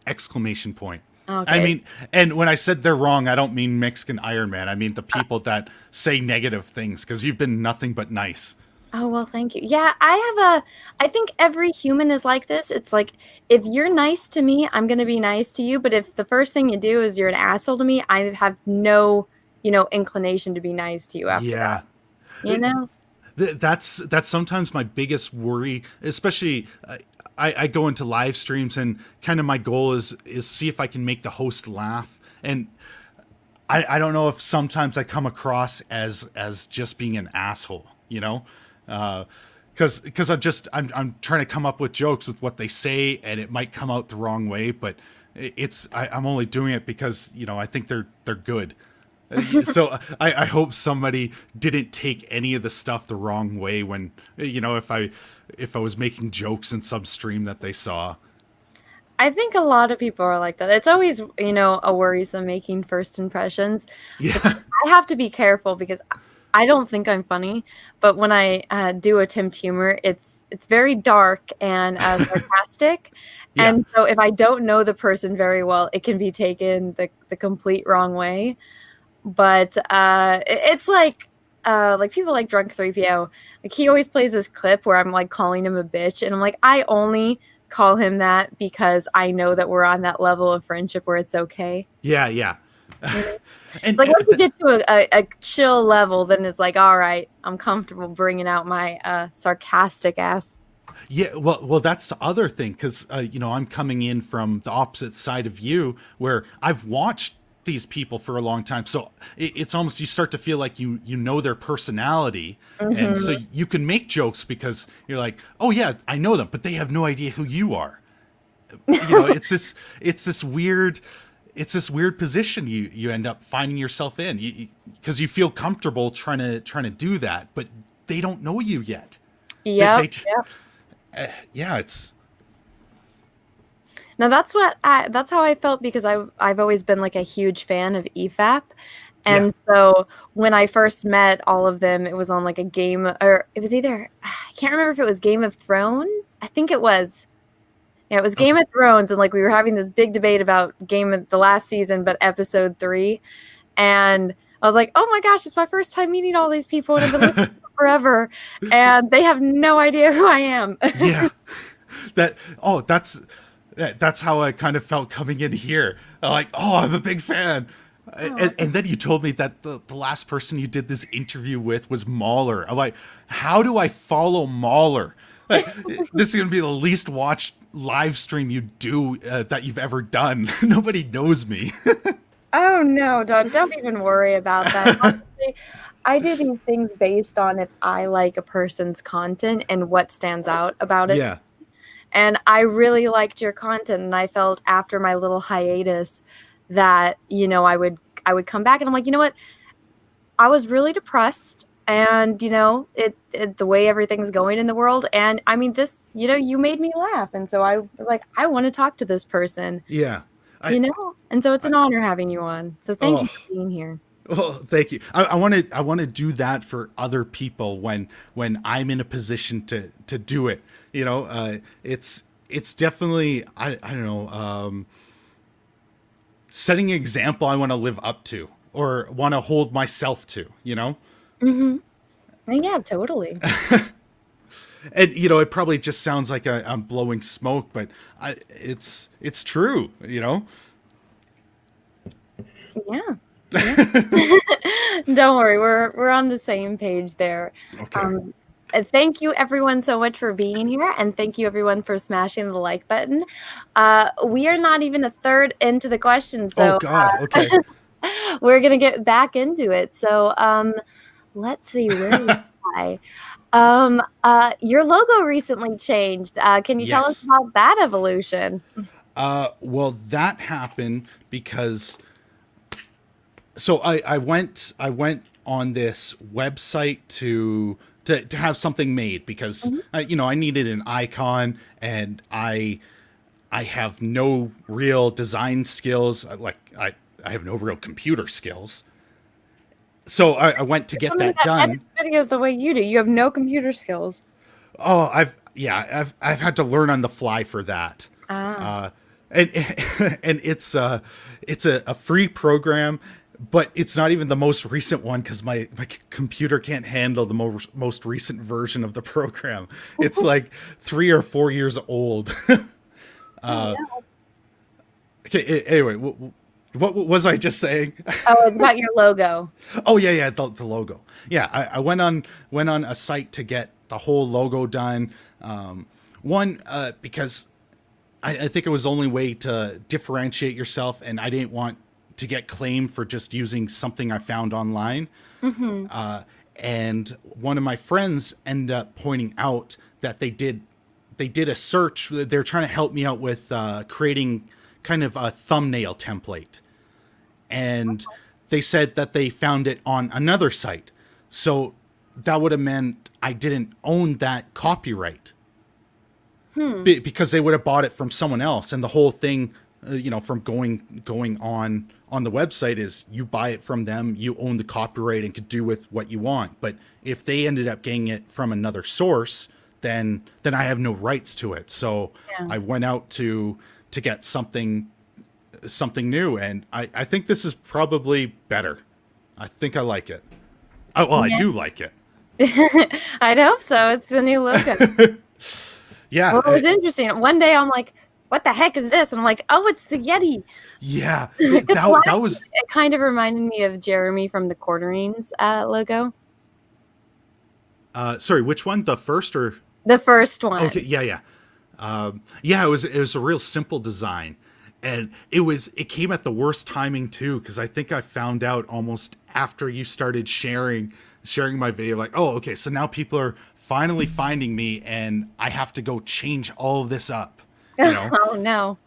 exclamation point. Okay. I mean, and when I said they're wrong, I don't mean Mexican Iron Man. I mean the people that say negative things, because you've been nothing but nice. Oh, well, thank you. Yeah, I think every human is like this. It's like, if you're nice to me, I'm going to be nice to you. But if the first thing you do is you're an asshole to me, I have no, inclination to be nice to you after that. You know? That's sometimes my biggest worry, especially I go into live streams and kind of my goal is see if I can make the host laugh. And I don't know if sometimes I come across as just being an asshole, because I'm trying to come up with jokes with what they say, and it might come out the wrong way, but I'm only doing it because I think they're good. So I hope somebody didn't take any of the stuff the wrong way when if I was making jokes in some stream that they saw. I think a lot of people are like that. It's always a worrisome making first impressions. Yeah, I have to be careful because I don't think I'm funny, but when I do attempt humor, it's very dark and sarcastic. Yeah. And so if I don't know the person very well, it can be taken the complete wrong way. But it's like people like Drunk 3PO. Like, he always plays this clip where I'm like calling him a bitch, and I'm like, I only call him that because I know that we're on that level of friendship where it's okay. Yeah. And like, once you get to a chill level, then it's like, all right, I'm comfortable bringing out my sarcastic ass. Yeah, well, that's the other thing, because I'm coming in from the opposite side of you, where I've watched these people for a long time, so it's almost, you start to feel like you know their personality, and so you can make jokes because you're like, oh yeah, I know them, but they have no idea who you are. It's this weird position you end up finding yourself in, because you feel comfortable trying to do that, but they don't know you yet. Yeah. It's. Now that's how I felt, because I've always been like a huge fan of EFAP. And so when I first met all of them, it was on like a game, or it was either, I can't remember if it was Game of Thrones. I think it was. Yeah, it was Game of Thrones, and like we were having this big debate about the last season, but episode 3. And I was like, oh my gosh, it's my first time meeting all these people, and I've been looking forever, and they have no idea who I am. Yeah. That's how I kind of felt coming in here. I'm like, oh, I'm a big fan. And then you told me that the last person you did this interview with was Mahler. I'm like, how do I follow Mahler? Like, this is going to be the least watched live stream you do that you've ever done. Nobody knows me. Oh, no, don't even worry about that. Honestly, I do these things based on if I like a person's content and what stands out about it. Yeah. And I really liked your content, and I felt after my little hiatus that, I would come back, and I'm like, you know what? I was really depressed, and, it the way everything's going in the world. And I mean, this, you made me laugh. And so I was like, I want to talk to this person. Yeah. And so it's an honor having you on. So thank you for being here. Well, thank you. I want to do that for other people when I'm in a position to do it. It's definitely, I don't know, setting an example I want to live up to or want to hold myself to, Mm-hmm. Yeah, totally. And, it probably just sounds like I'm blowing smoke, but it's true, Yeah. Don't worry, we're on the same page there. Okay. Thank you everyone so much for being here, and thank you everyone for smashing the like button. We are not even a third into the question, so oh God, okay. We're gonna get back into it. So let's see, where was I? Your logo recently changed. Can you tell us Yes. about that evolution? Well, that happened because I went on this website to have something made because I needed an icon, and I have no real design skills. I have no real computer skills. So I went to get that done. Videos the way you do. You have no computer skills. Oh, I've had to learn on the fly for that. And it's a free program, but it's not even the most recent one because my computer can't handle the most recent version of the program. It's like 3 or 4 years old. Okay. Anyway, what was I just saying? Oh, it's about your logo. Oh yeah, the logo. Yeah, I went on a site to get the whole logo done. Because I think it was the only way to differentiate yourself, and I didn't want to get claimed for just using something I found online. And one of my friends ended up pointing out that they did a search. They're trying to help me out with creating kind of a thumbnail template. And they said that they found it on another site. So that would have meant I didn't own that copyright. Because they would have bought it from someone else. And the whole thing, from going on the website is you buy it from them, you own the copyright and could do with what you want. But if they ended up getting it from another source, then I have no rights to it. So I went out to get something new, and I think this is probably better. I think I like it. Oh, well, I do like it. I'd hope so. It's the new logo. Yeah. Well, it was interesting. One day I'm like, what the heck is this? And I'm like, oh, it's the Yeti. Yeah. That was... It kind of reminded me of Jeremy from the Quarterings logo. Sorry, which one? The first or... The first one. Okay, yeah. It was a real simple design. And it came at the worst timing too, because I think I found out almost after you started sharing my video, like, oh, okay, so now people are finally finding me, and I have to go change all of this up. Oh no.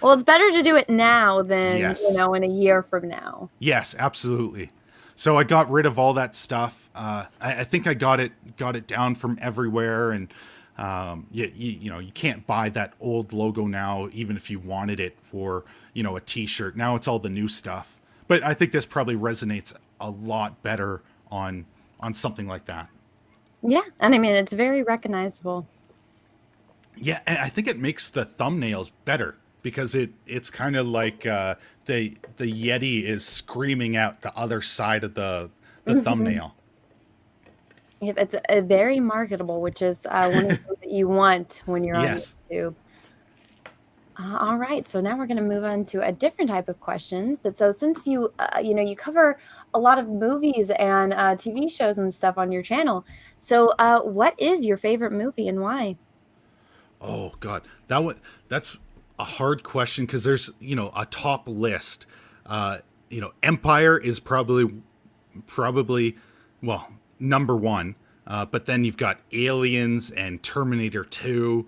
Well, it's better to do it now than Yes. in a year from now. Yes, absolutely. So I got rid of all that stuff. I think I got it down from everywhere, and you can't buy that old logo now, even if you wanted it for a T-shirt. Now it's all the new stuff. But I think this probably resonates a lot better on something like that. Yeah, and I mean it's very recognizable. Yeah, and I think it makes the thumbnails better because it's kind of like the Yeti is screaming out the other side of the thumbnail. Yep, it's very marketable, which is one of the things that you want when you're on YouTube. All right, so now we're going to move on to a different type of questions. But so since you you cover a lot of movies and TV shows and stuff on your channel, so what is your favorite movie and why? Oh God, that's a hard question because there's a top list. Empire is probably well number one, but then you've got Aliens and Terminator 2.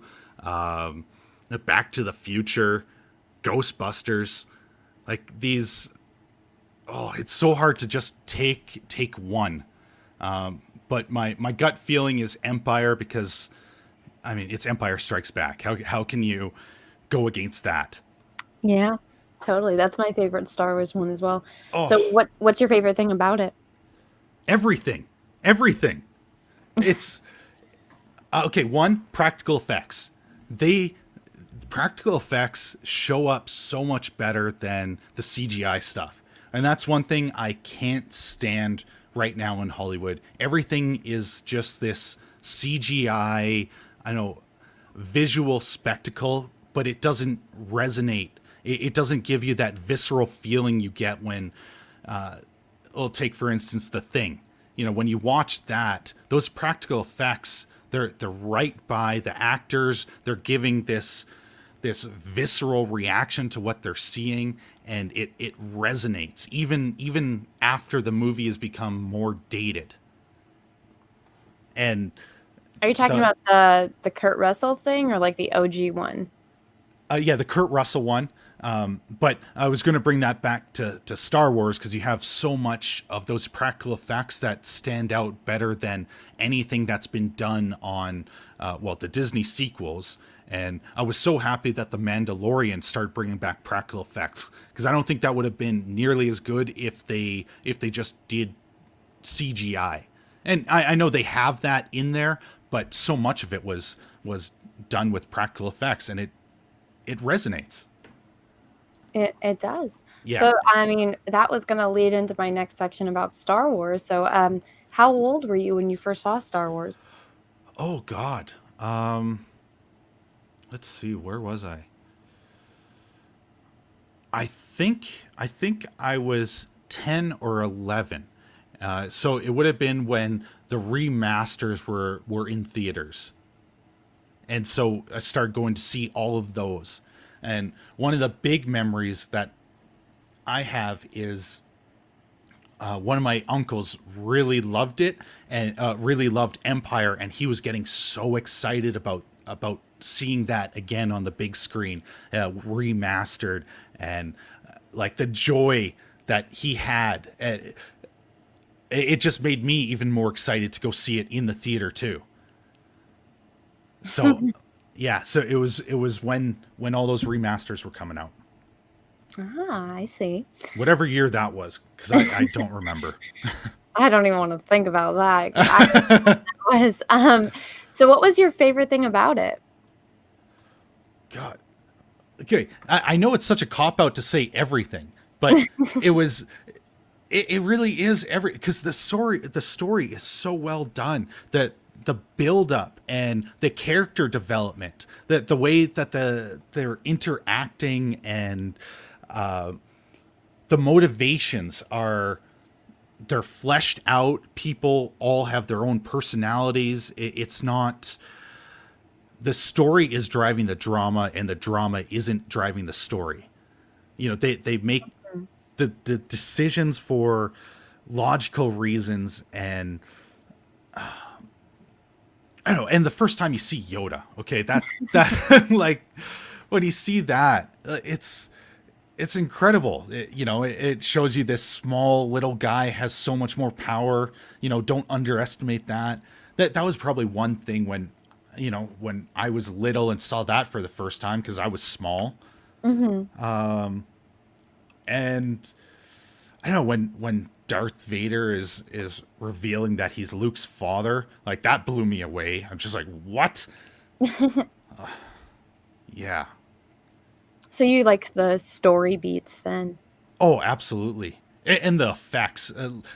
Back to the Future, Ghostbusters, like these. Oh, it's so hard to just take one. But my gut feeling is Empire because, I mean, it's Empire Strikes Back. How can you go against that? Yeah, totally. That's my favorite Star Wars one as well. Oh. So what's your favorite thing about it? Everything. It's okay. One, practical effects. Practical effects show up so much better than the CGI stuff. And that's one thing I can't stand right now in Hollywood. Everything is just this CGI, visual spectacle, but it doesn't resonate. It doesn't give you that visceral feeling you get when, we'll take for instance The Thing. When you watch that, those practical effects, they're right by the actors. They're giving this this visceral reaction to what they're seeing, and it resonates even after the movie has become more dated. And Are you talking about the Kurt Russell thing or like the OG one? Yeah, the Kurt Russell one. But I was going to bring that back to Star Wars, because you have so much of those practical effects that stand out better than anything that's been done on, the Disney sequels. And I was so happy that The Mandalorian started bringing back practical effects, because I don't think that would have been nearly as good if they just did CGI. And I know they have that in there, but so much of it was done with practical effects, and it resonates. It does. Yeah. So, I mean, that was going to lead into my next section about Star Wars. So, how old were you when you first saw Star Wars? Oh, God. Let's see. Where was I? I think I was 10 or 11. So it would have been when the remasters were in theaters. And so I started going to see all of those. And one of the big memories that I have is one of my uncles really loved it and really loved Empire, and he was getting so excited about seeing that again on the big screen, remastered, and like the joy that he had. It just made me even more excited to go see it in the theater too. So yeah, so it was when all those remasters were coming out. Ah, I see. Whatever year that was, because I don't remember. I don't even want to think about that. So what was your favorite thing about it? God. Okay, I know it's such a cop-out to say everything, but it really is because the story is so well done, that the build up and the character development, that the way that they're interacting, and the motivations they're fleshed out. People all have their own personalities. It's not the story is driving the drama, and the drama isn't driving the story. You know, they make the decisions for logical reasons, and I don't know. And the first time you see Yoda, okay, that like when you see that, it's incredible. It shows you this small little guy has so much more power. Don't underestimate that. That was probably one thing when I was little and saw that for the first time, because I was small. Mm-hmm. And I don't know, when Darth Vader is revealing that he's Luke's father, like that blew me away. I'm just like, what? Yeah. So you like the story beats then? Oh, absolutely. And the effects,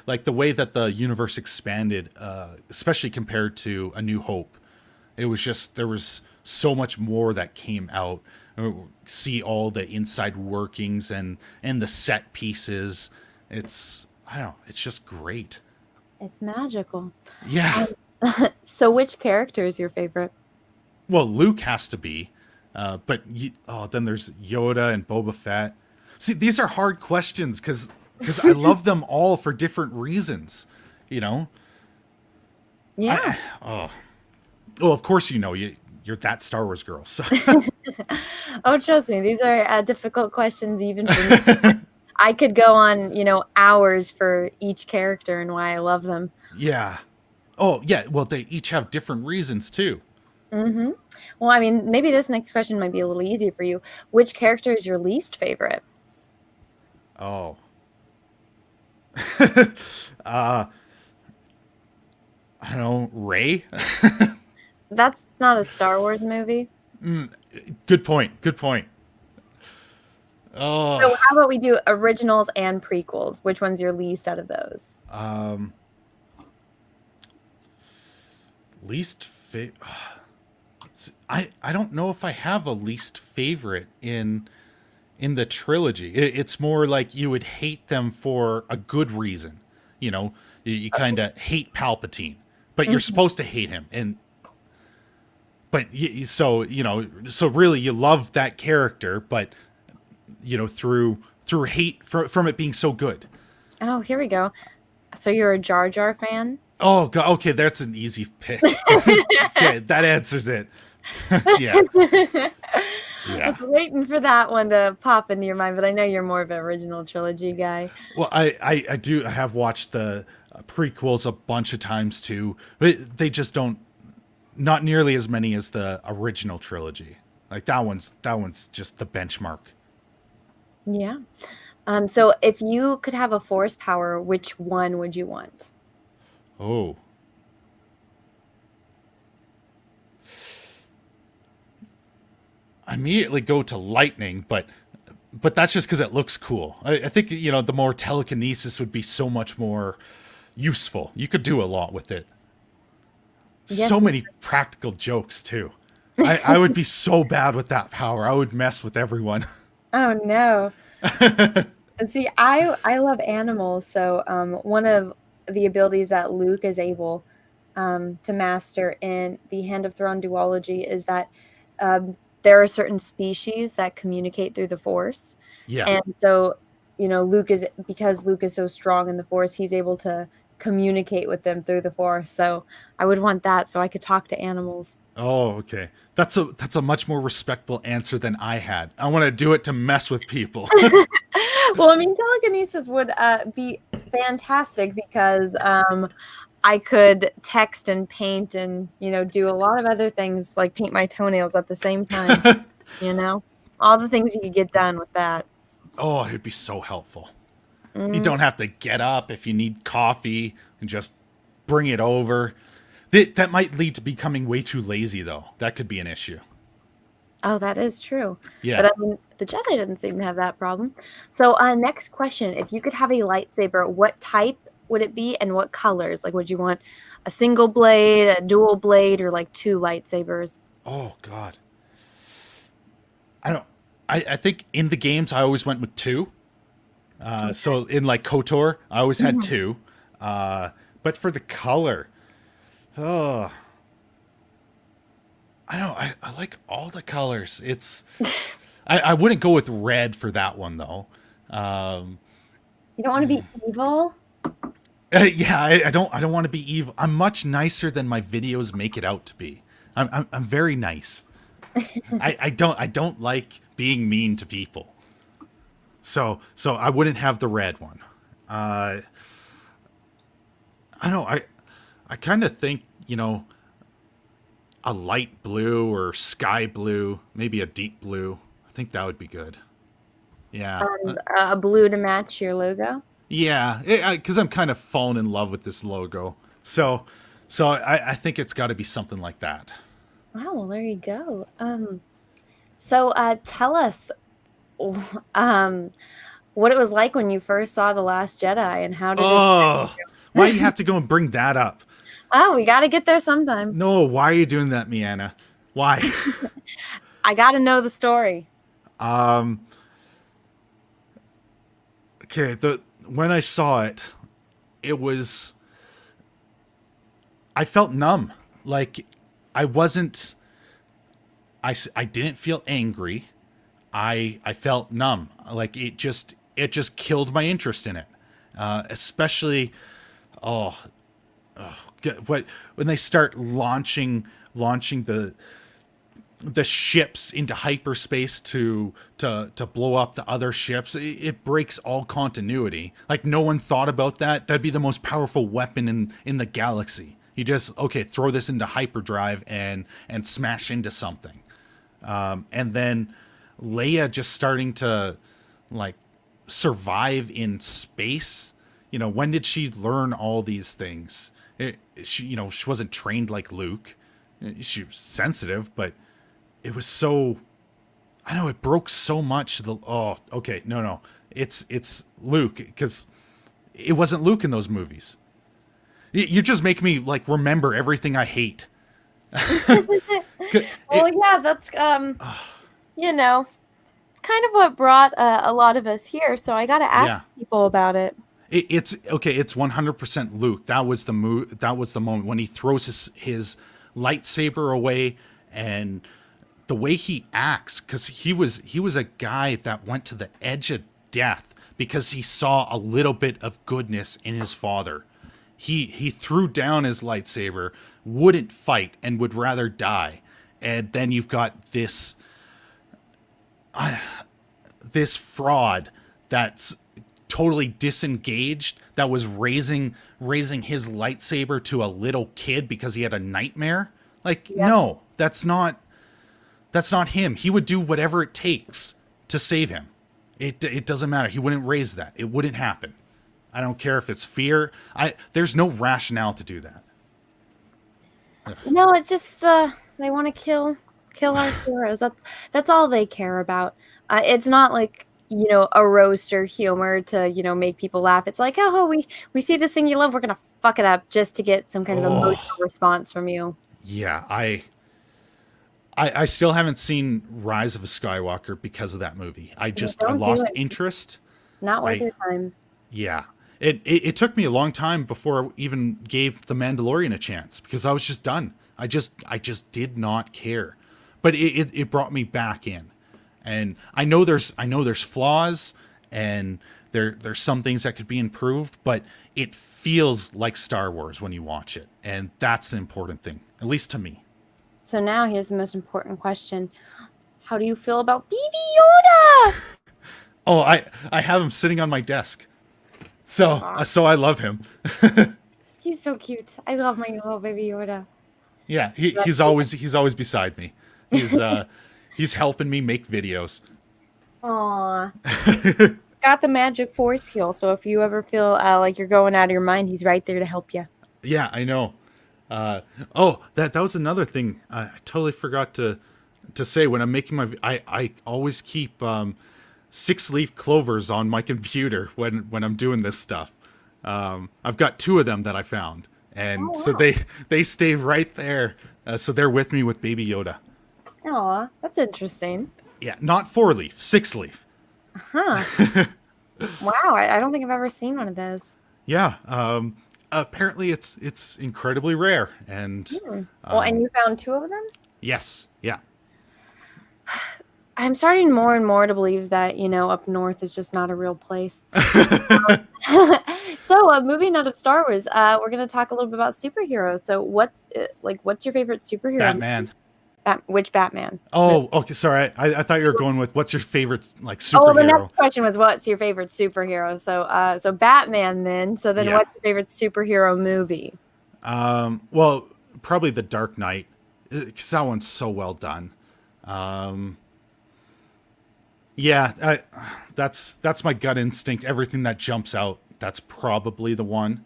like the way that the universe expanded, especially compared to A New Hope. It was just, there was so much more that came out. See all the inside workings and the set pieces. It's just great. It's magical. Yeah. So which character is your favorite? Well, Luke has to be. But then there's Yoda and Boba Fett. See, these are hard questions because I love them all for different reasons, Yeah. Well, of course, you're that Star Wars girl. So. Oh, trust me, these are difficult questions even for me. I could go on, hours for each character and why I love them. Yeah. Oh, yeah. Well, they each have different reasons too. Mm-hmm. Well, I mean, maybe this next question might be a little easier for you. Which character is your least favorite? Oh. I don't know, Rey? That's not a Star Wars movie. Good point. Oh. So how about we do originals and prequels? Which one's your least out of those? Least favorite. I don't know if I have a least favorite in the trilogy. It's more like you would hate them for a good reason. You kind of hate Palpatine, but you're supposed to hate him. And so so really you love that character, but through hate from it being so good. Oh, here we go. So you're a Jar Jar fan? Oh God, okay, that's an easy pick. Okay, that answers it. Yeah. I was waiting for that one to pop into your mind, but I know you're more of an original trilogy guy. Well, I have watched the prequels a bunch of times too, but they just not nearly as many as the original trilogy. Like that one's just the benchmark. Yeah. So if you could have a force power, which one would you want? Oh. I immediately go to lightning, but that's just because it looks cool. I think the more telekinesis would be so much more useful. You could do a lot with it. Yes. So many practical jokes too. I would be so bad with that power. I would mess with everyone. Oh no. And see, I love animals, so one of the abilities that Luke is able to master in the Hand of Thrawn duology is that there are certain species that communicate through the Force. Yeah. And so, because Luke is so strong in the Force, he's able to communicate with them through the Force. So I would want that so I could talk to animals. Oh, okay. That's a much more respectful answer than I had. I want to do it to mess with people. Well, I mean, telekinesis would be fantastic because I could text and paint and, do a lot of other things like paint my toenails at the same time, all the things you could get done with that. Oh, it would be so helpful. You don't have to get up if you need coffee and just bring it over. That might lead to becoming way too lazy, though. That could be an issue. Oh, that is true. Yeah. But I mean, the Jedi didn't seem to have that problem. So next question. If you could have a lightsaber, what type would it be and what colors? Like, would you want a single blade, a dual blade, or like two lightsabers? Oh, God. I think in the games, I always went with two. So in like KOTOR, I always had two. But for the color, I like all the colors. It's I wouldn't go with red for that one though. You don't want to be evil? Yeah, I don't want to be evil. I'm much nicer than my videos make it out to be. I'm very nice. I don't like being mean to people. So I wouldn't have the red one. I kind of think, a light blue or sky blue, maybe a deep blue. I think that would be good. Yeah. A blue to match your logo? Yeah, because I'm kind of fallen in love with this logo. So I think it's got to be something like that. Wow, well, there you go. So tell us what it was like when you first saw The Last Jedi and how did why do you have to go and bring that up? Oh, we got to get there sometime. No, why are you doing that, Mianna? Why? I got to know the story. Okay, when I saw it, I felt numb. Like I didn't feel angry. I felt numb. Like it just killed my interest in it. Especially, when they start launching the ships into hyperspace to blow up the other ships, it breaks all continuity. Like no one thought about that. That'd be the most powerful weapon in the galaxy. You just throw this into hyperdrive and smash into something. And then Leia just starting to like survive in space. When did she learn all these things? She wasn't trained like Luke. She was sensitive, but it was so, it broke so much. No. It's Luke, because it wasn't Luke in those movies. You just make me like remember everything I hate. Well, yeah, that's, it's kind of what brought a lot of us here. So I got to ask people about it. It's 100% Luke. That was the moment when he throws his lightsaber away and the way he acts, because he was a guy that went to the edge of death because he saw a little bit of goodness in his father. He threw down his lightsaber, wouldn't fight, and would rather die. And then you've got this this fraud that's totally disengaged, that was raising his lightsaber to a little kid because he had a nightmare. Like, no, that's not him. He would do whatever it takes to save him. It doesn't matter. He wouldn't raise that. It wouldn't happen. I don't care if it's fear. There's no rationale to do that. No, it's just they want to kill our heroes. That's all they care about. It's not like, a roast or humor to, make people laugh. It's like, oh, we see this thing you love, we're gonna fuck it up just to get some kind of emotional response from you. Yeah, I still haven't seen Rise of a Skywalker because of that movie. I lost interest. Not worth your time. Yeah. It took me a long time before I even gave The Mandalorian a chance because I was just done. I just did not care. But it brought me back in. And I know there's flaws and there's some things that could be improved, but it feels like Star Wars when you watch it. And that's the important thing, at least to me. So now here's the most important question. How do you feel about Baby Yoda? Oh, I have him sitting on my desk. So I love him. He's so cute. I love my little Baby Yoda. Yeah, he's always beside me. He's helping me make videos. Aww. Got the magic force heal, so if you ever feel like you're going out of your mind, he's right there to help you. Yeah, I know. That was another thing I totally forgot to say when I'm making my. I always keep 6-leaf clovers on my computer when I'm doing this stuff. I've got 2 of them that I found, and so they stay right there. So they're with me with Baby Yoda. Aw, that's interesting. Yeah, not 4-leaf, 6-leaf. Huh. Wow, I don't think I've ever seen one of those. Yeah. Apparently it's incredibly rare, and and you found 2 of them? Yes. Yeah. I'm starting more and more to believe that, up north is just not a real place. So, moving out of Star Wars, we're going to talk a little bit about superheroes. So, what's your favorite superhero? Batman. Which Batman? Oh, okay. Sorry, I thought you were going with what's your favorite superhero. Oh, the next question was what's your favorite superhero? So Batman then. So then, what's your favorite superhero movie? Well, probably The Dark Knight, because that one's so well done. Yeah, that's my gut instinct. Everything that jumps out, that's probably the one.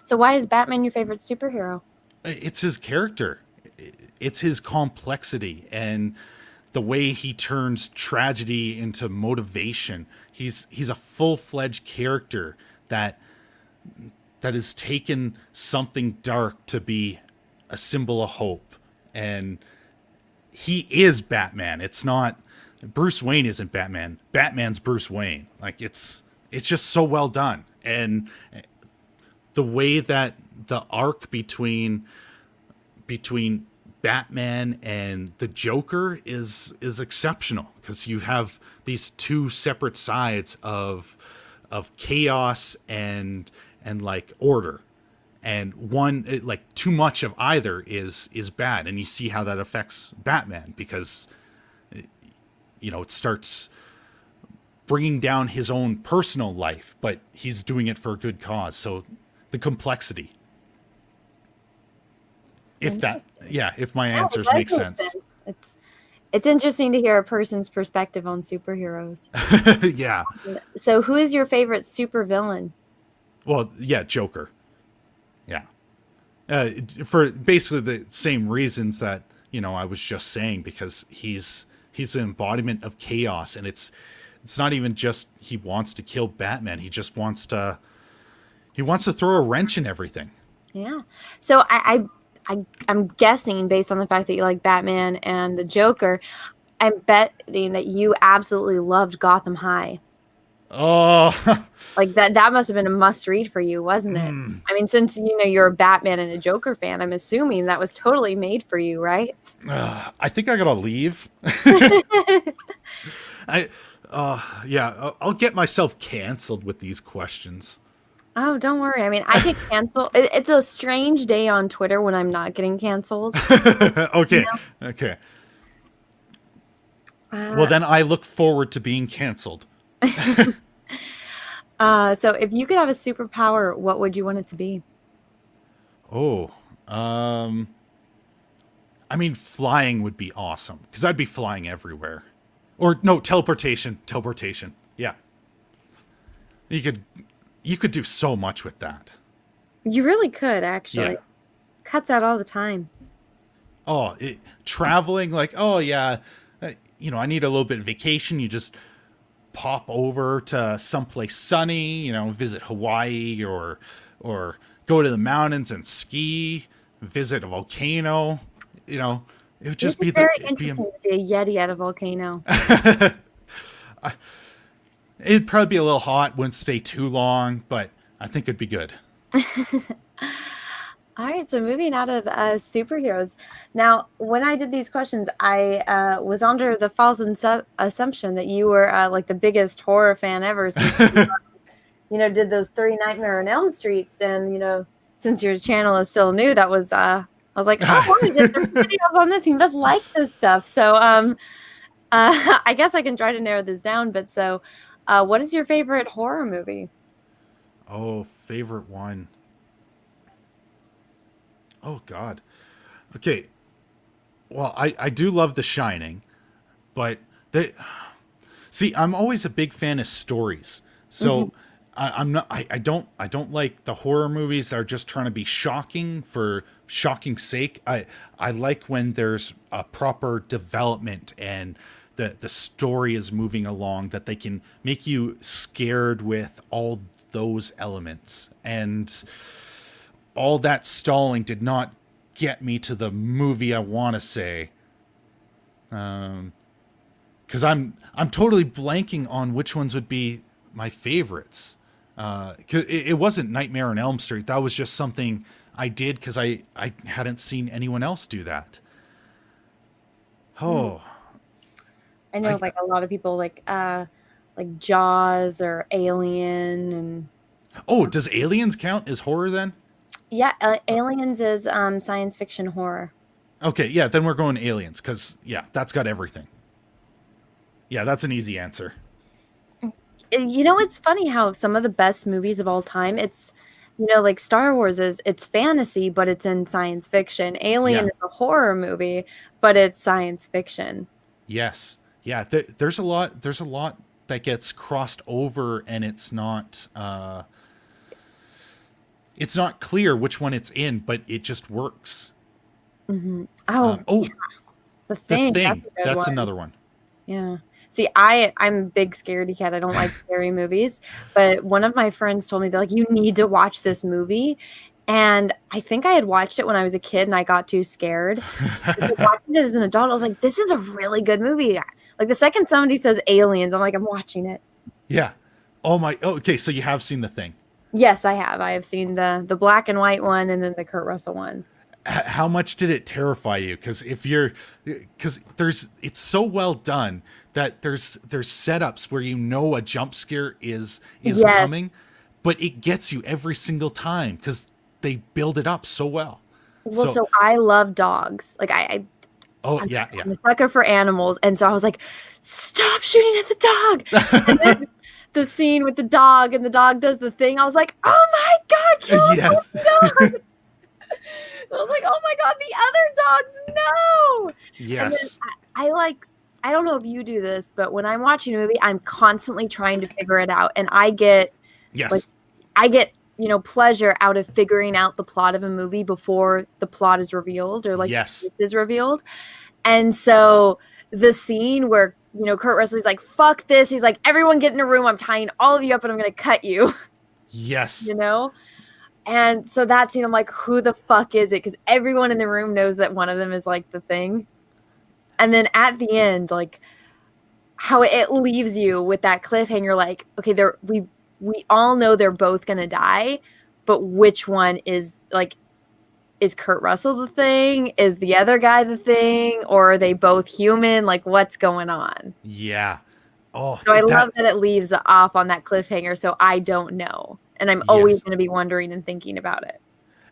So why is Batman your favorite superhero? It's his character. It's his complexity and the way he turns tragedy into motivation. He's a full-fledged character that has taken something dark to be a symbol of hope. And he is Batman. It's not Bruce Wayne isn't Batman. Batman's Bruce Wayne. Like it's just so well done. And the way that the arc between Batman and the Joker is exceptional, because you have these 2 separate sides of chaos and like order, and one too much of either is bad, and you see how that affects Batman, because it starts bringing down his own personal life, but he's doing it for a good cause. So the complexity. If my answers make sense. It's interesting to hear a person's perspective on superheroes. Yeah. So who is your favorite supervillain? Well, yeah, Joker. Yeah. For basically the same reasons that, I was just saying, because he's an embodiment of chaos, and it's not even just he wants to kill Batman. He just wants to throw a wrench in everything. Yeah. So I'm guessing, based on the fact that you like Batman and the Joker, I'm betting that you absolutely loved Gotham High. Oh, Like that must have been a must read for you, wasn't it? I mean, since you're a Batman and a Joker fan, I'm assuming that was totally made for you, right? I think I gotta leave. I'll get myself canceled with these questions. Oh, don't worry. I mean, I get canceled. It's a strange day on Twitter when I'm not getting canceled. Okay. Okay. Well, then I look forward to being canceled. So if you could have a superpower, what would you want it to be? Oh, I mean, flying would be awesome because I'd be flying everywhere. Or no, teleportation. Teleportation. Yeah. You could do so much with that. You really could, actually. Yeah. Cuts out all the time. Oh, traveling, like, oh yeah, I need a little bit of vacation. You just pop over to someplace sunny, visit Hawaii or go to the mountains and ski, visit a volcano. It would just be very interesting to see a Yeti at a volcano. It'd probably be a little hot, wouldn't stay too long, but I think it'd be good. All right, so moving out of superheroes. Now, when I did these questions, I was under the false assumption that you were like the biggest horror fan ever since you did those 3 Nightmare on Elm Streets. And, since your channel is still new, that was, I was like, oh, wow, he did 3 videos on this. He must like this stuff. So I guess I can try to narrow this down. But so what is your favorite horror movie? Oh, favorite one. Oh, God. Okay. Well, I do love The Shining, but I'm always a big fan of stories. So I don't like the horror movies that are just trying to be shocking for shocking's sake. I like when there's a proper development and the story is moving along, that they can make you scared with all those elements. And all that stalling did not get me to the movie I want to say. Because I'm totally blanking on which ones would be my favorites. It wasn't Nightmare on Elm Street. That was just something I did because I hadn't seen anyone else do that. Oh. I know, like a lot of people like Jaws or Alien and. Oh, does Aliens count as horror then? Yeah, Aliens is science fiction horror. Okay, yeah, then we're going Aliens because that's got everything. Yeah, that's an easy answer. It's funny how some of the best movies of all time, it's like Star Wars it's fantasy, but it's in science fiction. Alien is a horror movie, but it's science fiction. Yes. Yeah, there's a lot that gets crossed over, and it's not clear which one it's in, but it just works. Mm-hmm. Yeah. The Thing. That's another one. Yeah. See, I'm a big scaredy cat. I don't like scary movies, but one of my friends told me, they're like, you need to watch this movie. And I think I had watched it when I was a kid and I got too scared. Watching it as an adult, I was like, this is a really good movie. Like the second somebody says Aliens, I'm like, I'm watching it. Yeah. Oh my. Oh, okay. So you have seen The Thing. Yes, I have. I have seen the black and white one and then the Kurt Russell one. How much did it terrify you? Because it's so well done that there's setups where a jump scare is coming, but it gets you every single time because they build it up so well. Well, so I love dogs. Like I'm a sucker for animals, and so I was like, stop shooting at the dog. And then the scene with the dog, and the dog does the thing. I was like, oh my God, kill the dog. I was like, oh my God, the other dogs, no. Yes. I don't know if you do this, but when I'm watching a movie, I'm constantly trying to figure it out. And I get pleasure out of figuring out the plot of a movie before the plot is revealed or this is revealed. And so the scene where, Kurt Russell's like, fuck this. He's like, everyone get in a room. I'm tying all of you up and I'm going to cut you. Yes. And so that scene, I'm like, who the fuck is it? Because everyone in the room knows that one of them is like the Thing. And then at the end, like, how it leaves you with that cliffhanger, like, okay, we all know they're both gonna die, but which one is like, is Kurt Russell the thing? Is the other guy the thing? Or are they both human? Like, what's going on? Yeah. Oh, so I love that it leaves off on that cliffhanger, so I don't know, and I'm always going to be wondering and thinking about it.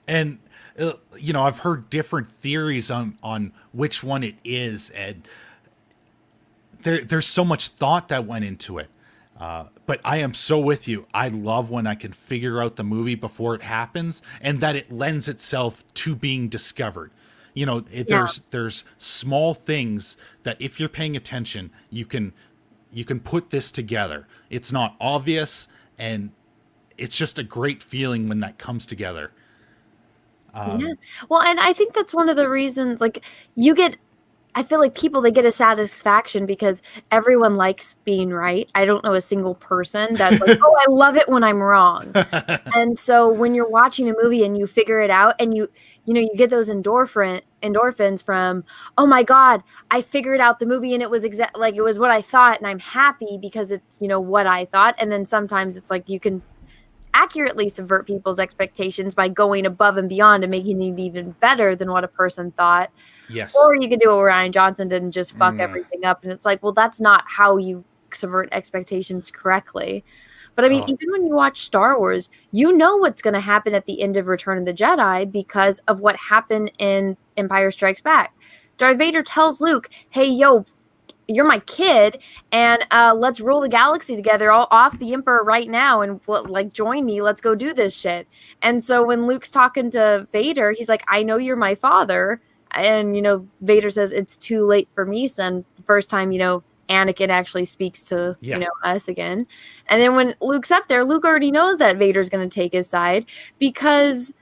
And I've heard different theories on which one it is, and there's so much thought that went into it. But I am so with you. I love when I can figure out the movie before it happens, and that it lends itself to being discovered. There's small things that if you're paying attention, you can put this together. It's not obvious, and it's just a great feeling when that comes together. Yeah. Well, and I think that's one of the reasons, like, I feel like people, they get a satisfaction because everyone likes being right. I don't know a single person that's like, oh, I love it when I'm wrong. And so when you're watching a movie and you figure it out, and you get those endorphins from, oh my God, I figured out the movie and it was it was what I thought, and I'm happy because it's, what I thought. And then sometimes it's like you can accurately subvert people's expectations by going above and beyond and making it even better than what a person thought. Yes. Or you could do what Ryan Johnson did and just fuck everything up. And it's like, well, that's not how you subvert expectations correctly. But I mean, even when you watch Star Wars, you know what's going to happen at the end of Return of the Jedi because of what happened in Empire Strikes Back. Darth Vader tells Luke, hey, yo, you're my kid, and let's rule the galaxy together, all off the Emperor right now, and like, join me, let's go do this shit. And so when Luke's talking to Vader, he's like, I know you're my father. And, Vader says, it's too late for me, son. The first time, Anakin actually speaks to, us again. And then when Luke's up there, Luke already knows that Vader's going to take his side because,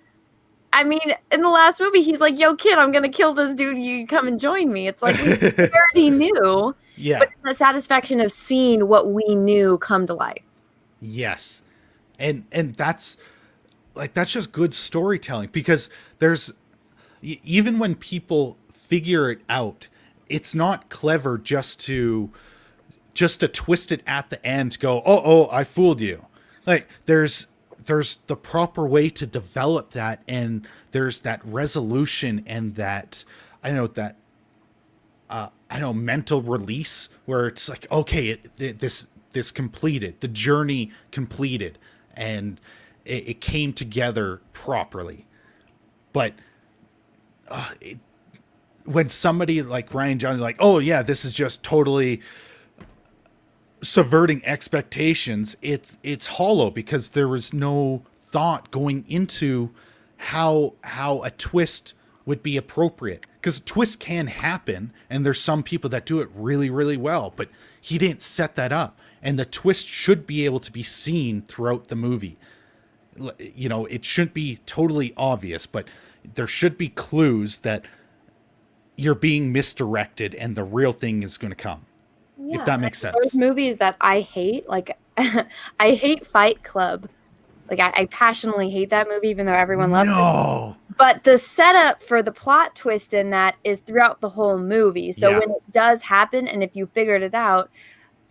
I mean, in the last movie, he's like, yo, kid, I'm going to kill this dude. You come and join me. It's like, we already knew. Yeah. But the satisfaction of seeing what we knew come to life. Yes. And that's just good storytelling, because there's, even when people figure it out, it's not clever just to twist it at the end to go, oh, I fooled you. Like, there's the proper way to develop that, and there's that resolution and that, mental release where it's like, okay, this completed, the journey completed, and it came together properly. But when somebody like Ryan Johnson's like, oh yeah, this is just totally subverting expectations, it's hollow, because there was no thought going into how a twist would be appropriate. Because a twist can happen, and there's some people that do it really, really well, but he didn't set that up. And the twist should be able to be seen throughout the movie. It shouldn't be totally obvious, but there should be clues that you're being misdirected and the real thing is going to come. Yeah, if that makes sense. There's movies that I hate, like I hate Fight Club. Like, I passionately hate that movie, even though everyone loves it. But the setup for the plot twist in that is throughout the whole movie. So when it does happen, and if you figured it out,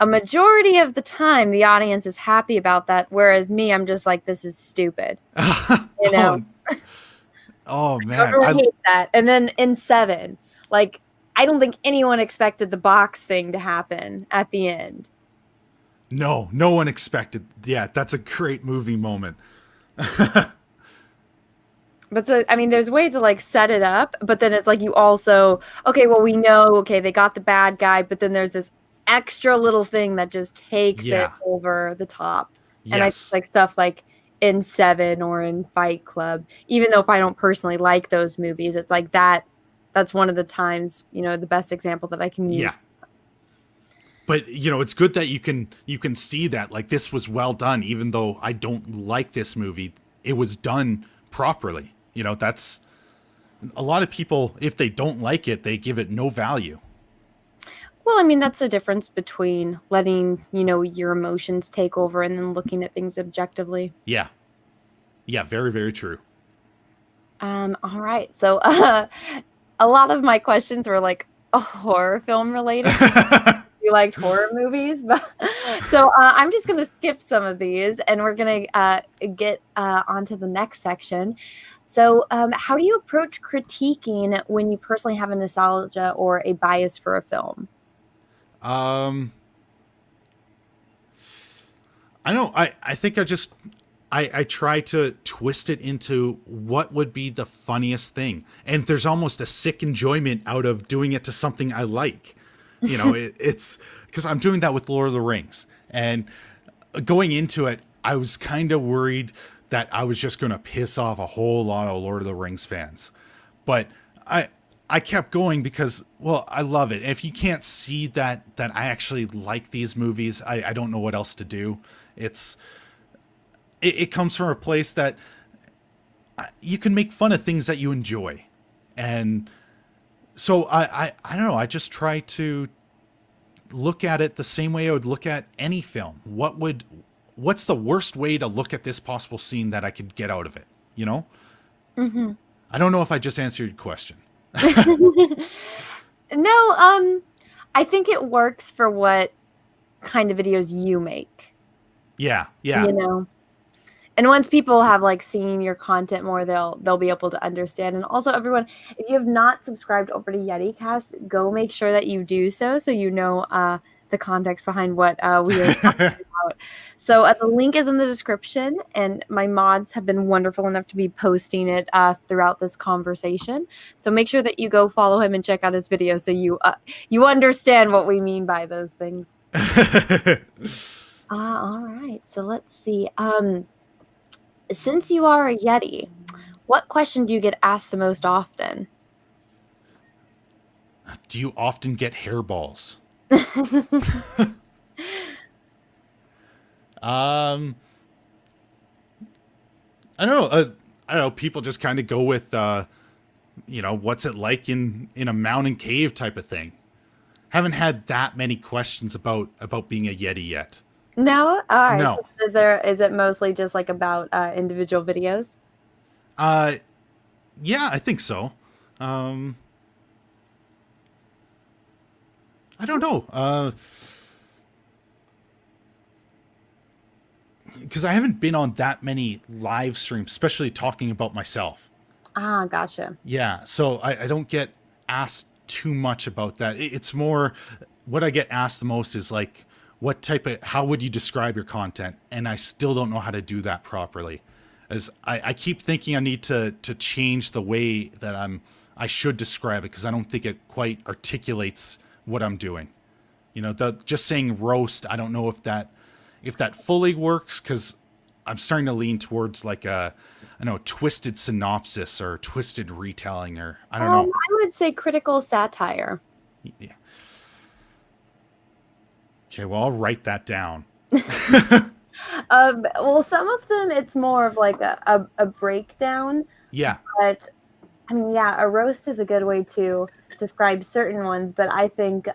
a majority of the time the audience is happy about that. Whereas me, I'm just like, this is stupid. Oh man, I hate that. And then in 7, like, I don't think anyone expected the box thing to happen at the end. No one expected. Yeah, that's a great movie moment. But so, I mean, there's a way to like set it up, but then it's like you also, okay, well, we know, okay, they got the bad guy, but then there's this extra little thing that just takes it over the top. Yes. And I just like stuff like in 7 or in Fight Club, even though if I don't personally like those movies, it's like that's one of the times, the best example that I can use. Yeah. But, it's good that you can see that, like, this was well done, even though I don't like this movie. It was done properly. That's a lot of people, if they don't like it, they give it no value. Well, I mean, that's the difference between letting, your emotions take over and then looking at things objectively. Yeah. Yeah, very, very true. All right. So a lot of my questions were like horror film related. you liked horror movies. But so I'm just going to skip some of these, and we're going to get onto the next section. So how do you approach critiquing when you personally have a nostalgia or a bias for a film? I don't know. I think I try to twist it into what would be the funniest thing. And there's almost a sick enjoyment out of doing it to something I like. You know, it's because I'm doing that with Lord of the Rings. And going into it, I was kind of worried that I was just going to piss off a whole lot of Lord of the Rings fans. But I kept going because, well, I love it. And if you can't see that I actually like these movies, I don't know what else to do. It comes from a place that you can make fun of things that you enjoy. And so I don't know. I just try to look at it the same way I would look at any film. What's the worst way to look at this possible scene that I could get out of it? You know? Mm-hmm. I don't know if I just answered your question. No, I think it works for what kind of videos you make. Yeah. You know? And once people have like seen your content more, they'll be able to understand. And also, everyone, if you have not subscribed over to Yeticast, go make sure that you do so you know the context behind what we are talking about. So the link is in the description, and my mods have been wonderful enough to be posting it throughout this conversation. So make sure that you go follow him and check out his video so you understand what we mean by those things. All right, so let's see. Since you are a Yeti, what question do you get asked the most often? Do you often get hairballs? I don't know. People just kind of go with, what's it like in a mountain cave type of thing. Haven't had that many questions about being a Yeti yet. No? All right. No. So is it mostly just like about individual videos? Yeah, I think so. I don't know. Because I haven't been on that many live streams, especially talking about myself. Ah, gotcha. Yeah, so I don't get asked too much about that. It's more, what I get asked the most is like, how would you describe your content? And I still don't know how to do that properly. As I keep thinking I need to change the way that I should describe it, because I don't think it quite articulates what I'm doing. You know, just saying roast, I don't know if that fully works, because I'm starting to lean towards like twisted synopsis or twisted retelling, or I don't know. I would say critical satire. Yeah. Okay, well, I'll write that down. Well, some of them, it's more of like a breakdown. Yeah. But, I mean, yeah, a roast is a good way to describe certain ones. But I think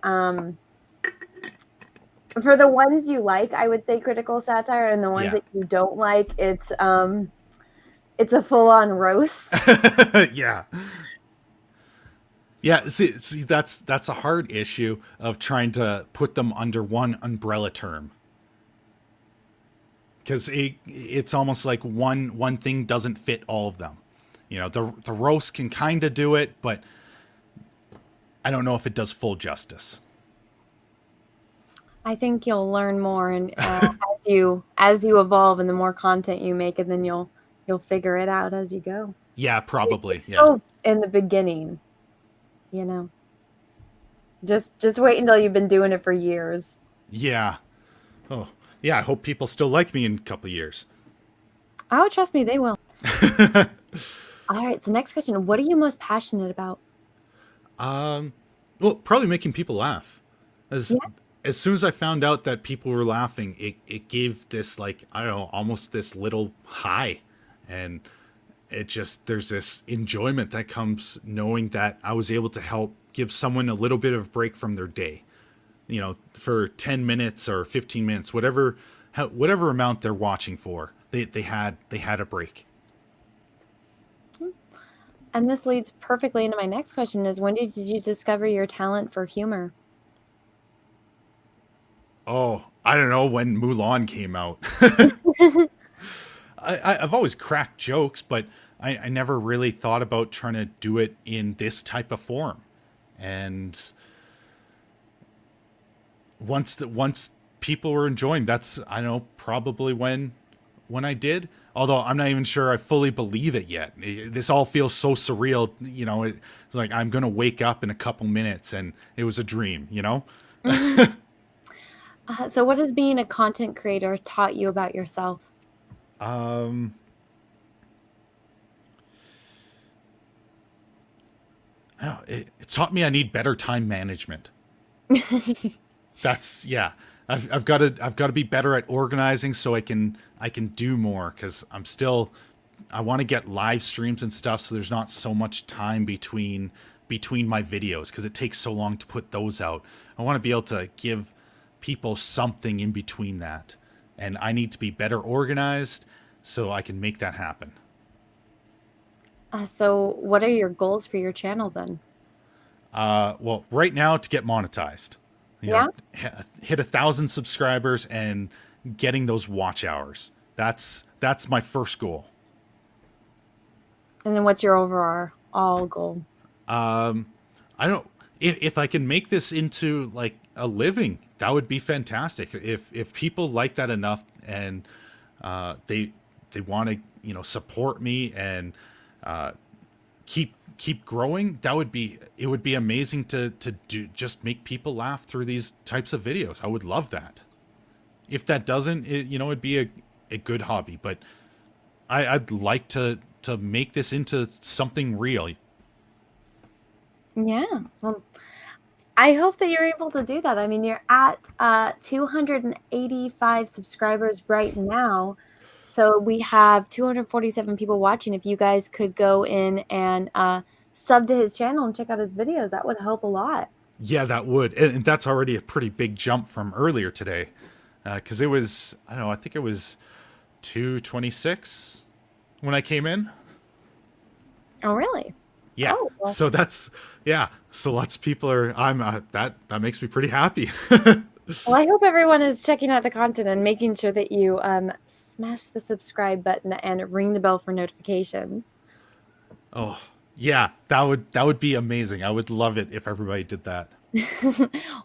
for the ones you like, I would say critical satire. And the ones that you don't like, it's a full-on roast. Yeah. Yeah, see, that's a hard issue of trying to put them under one umbrella term. Because it's almost like one thing doesn't fit all of them. You know, the roast can kind of do it, but I don't know if it does full justice. I think you'll learn more, and as you evolve, and the more content you make, and then you'll figure it out as you go. Yeah, probably. It's still in the beginning, you know. Just wait until you've been doing it for years. Yeah. Oh, yeah. I hope people still like me in a couple of years. Oh, trust me, they will. All right. So next question: what are you most passionate about? Well, probably making people laugh. As soon as I found out that people were laughing, it gave this, like, I don't know, almost this little high, and there's this enjoyment that comes knowing that I was able to help give someone a little bit of break from their day, you know, for 10 minutes or 15 minutes, whatever amount they're watching for, they had a break. And this leads perfectly into my next question: is when did you discover your talent for humor? Oh, I don't know, when Mulan came out. I've always cracked jokes, but I never really thought about trying to do it in this type of form. And once people were enjoying, that's, I don't know, probably when I did. Although I'm not even sure I fully believe it yet. This all feels so surreal. It's like I'm gonna wake up in a couple minutes and it was a dream. So what has being a content creator taught you about yourself? I don't know, it taught me I need better time management. That's, yeah. I've got to be better at organizing so I can do more, because I want to get live streams and stuff, so there's not so much time between my videos, because it takes so long to put those out. I want to be able to give people something in between that, and I need to be better organized so I can make that happen. So what are your goals for your channel then? Well, right now, to get monetized. Hit 1,000 subscribers and getting those watch hours. That's my first goal. And then what's your overall goal? I don't. If I can make this into like a living, that would be fantastic. If people like that enough and they want to support me and keep growing, it would be amazing to do, just make people laugh through these types of videos. I would love that. If that doesn't, it'd be a good hobby, but I'd like to make this into something real. Yeah. Well, I hope that you're able to do that. I mean, you're at 285 subscribers right now. So we have 247 people watching. If you guys could go in and sub to his channel and check out his videos, that would help a lot. Yeah, that would. And that's already a pretty big jump from earlier today. Because it was, I don't know, I think it was 226 when I came in. Oh, really? Yeah. Oh, well. So that's, yeah. So lots of people are, that makes me pretty happy. Well, I hope everyone is checking out the content and making sure that you smash the subscribe button and ring the bell for notifications. Oh, yeah, that would be amazing. I would love it if everybody did that.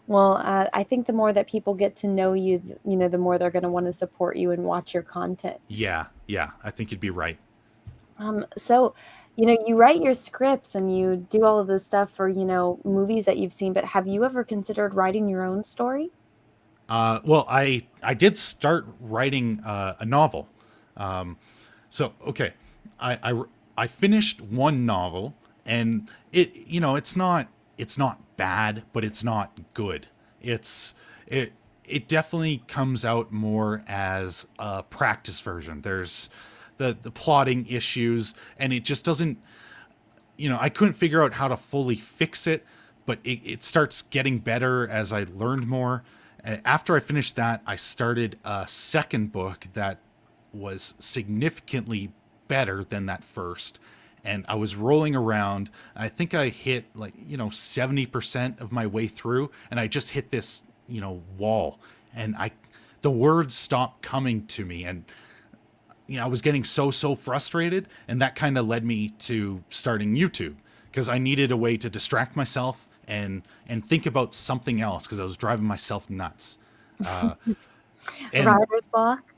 Well, I think the more that people get to know you, the more they're going to want to support you and watch your content. Yeah, I think you'd be right. So, you write your scripts and you do all of this stuff for, movies that you've seen, but have you ever considered writing your own story? Well, I did start writing a novel. So, okay, I finished one novel, and it's not bad, but it's not good. It definitely comes out more as a practice version. There's the plotting issues, and it just doesn't, I couldn't figure out how to fully fix it, but it starts getting better as I learned more. After I finished that, I started a second book that was significantly better than that first. And I was rolling around. I think I hit 70% of my way through, and I just hit this, wall. And the words stopped coming to me, and I was getting so frustrated, and that kind of led me to starting YouTube, because I needed a way to distract myself and think about something else, because I was driving myself nuts. Writer's block?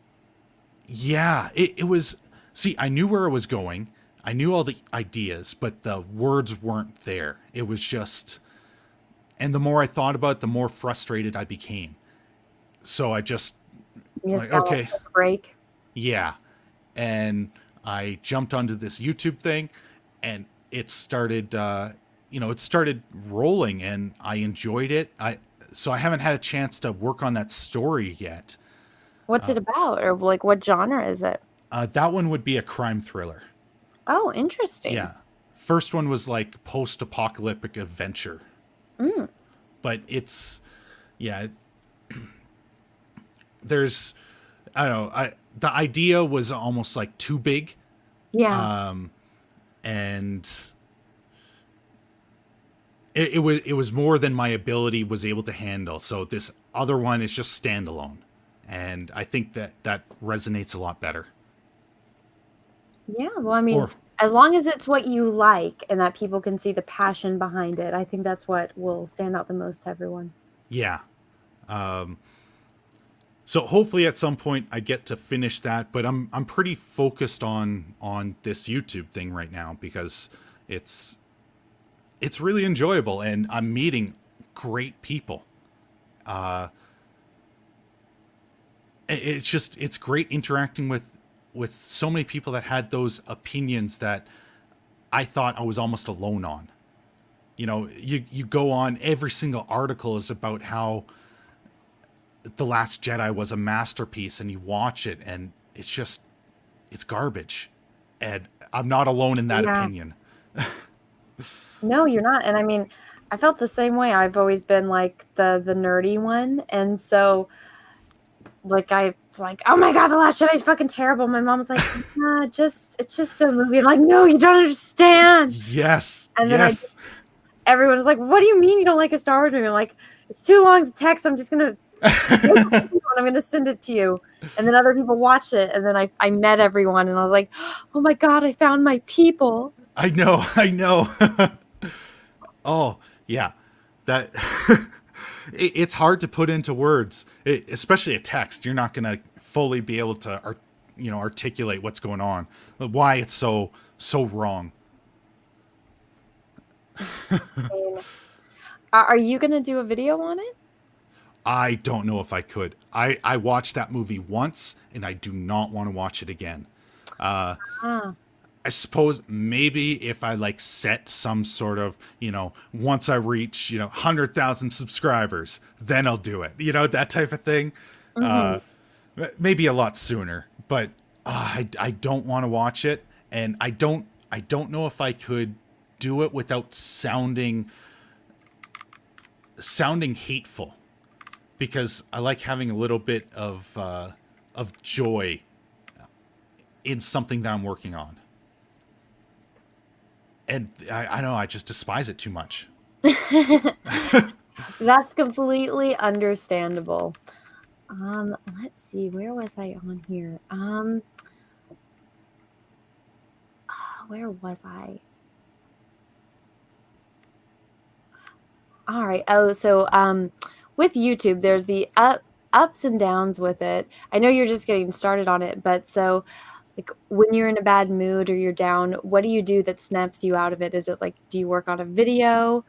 Yeah, it was. See, I knew where I was going. I knew all the ideas, but the words weren't there. It was just, and the more I thought about it, the more frustrated I became. So I just, okay, take a break. Yeah, and I jumped onto this YouTube thing, and it started. It started rolling, and I enjoyed it. So I haven't had a chance to work on that story yet. What's it about, or what genre is it? That one would be a crime thriller. Oh, interesting. Yeah. First one was like post-apocalyptic adventure. But it's, yeah. There's, I don't know. The idea was almost like too big. Yeah. And it was more than my ability was able to handle. So this other one is just standalone, and I think that resonates a lot better. Yeah, well, I mean, as long as it's what you like and that people can see the passion behind it, I think that's what will stand out the most to everyone. Yeah. So hopefully at some point I get to finish that, but I'm pretty focused on this YouTube thing right now because it's really enjoyable and I'm meeting great people. It's great interacting with so many people that had those opinions that I thought I was almost alone on. You know, you go on, every single article is about how The Last Jedi was a masterpiece, and you watch it and it's garbage. And I'm not alone in that opinion. No, you're not. And I mean, I felt the same way. I've always been like the nerdy one. And so like I was like, oh my God, The Last Jedi is fucking terrible. My mom was like, nah, it's just a movie. I'm like, no, you don't understand. Yes. And then everyone was like, what do you mean you don't like a Star Wars movie? I'm like, it's too long to text. I'm just going to I'm going to send it to you. And then other people watch it. And then I met everyone and I was like, oh my God, I found my people. I know. Oh, yeah. That it's hard to put into words, especially a text. You're not going to fully be able to, articulate what's going on, why it's so wrong. Are you going to do a video on it? I don't know if I could. I watched that movie once and I do not want to watch it again. I suppose maybe if I like set some sort of, once I reach, 100,000 subscribers, then I'll do it. That type of thing. Mm-hmm. Maybe a lot sooner, but I don't want to watch it. And I don't know if I could do it without sounding hateful, because I like having a little bit of joy in something that I'm working on. And I know I just despise it too much. That's completely understandable. Let's see, where was I on here? Where was I? All right. Oh, so with YouTube, there's the ups and downs with it. I know you're just getting started on it, but so like when you're in a bad mood or you're down, what do you do that snaps you out of it? Is it like, do you work on a video?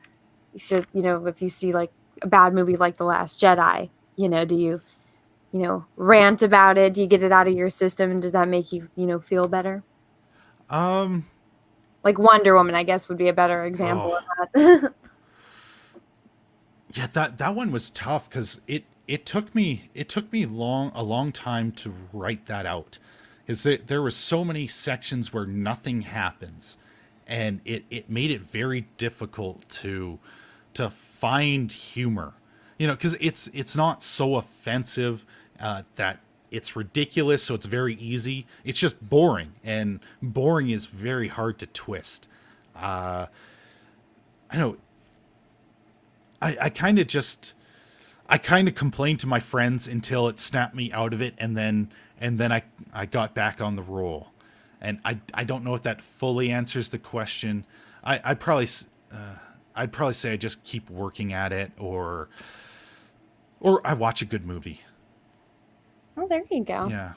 So, if you see like a bad movie like The Last Jedi, do you, rant about it? Do you get it out of your system? And does that make you, feel better? Like Wonder Woman, I guess, would be a better example of that. Yeah, that one was tough because it took me a long time to write that out. There were so many sections where nothing happens, and it made it very difficult to find humor, because it's not so offensive that it's ridiculous, so it's very easy. It's just boring, and boring is very hard to twist. I know. I kind of complained to my friends until it snapped me out of it, and then I got back on the roll. And I don't know if that fully answers the question. I'd probably say I just keep working at it, or I watch a good movie. Oh, there you go. Yeah.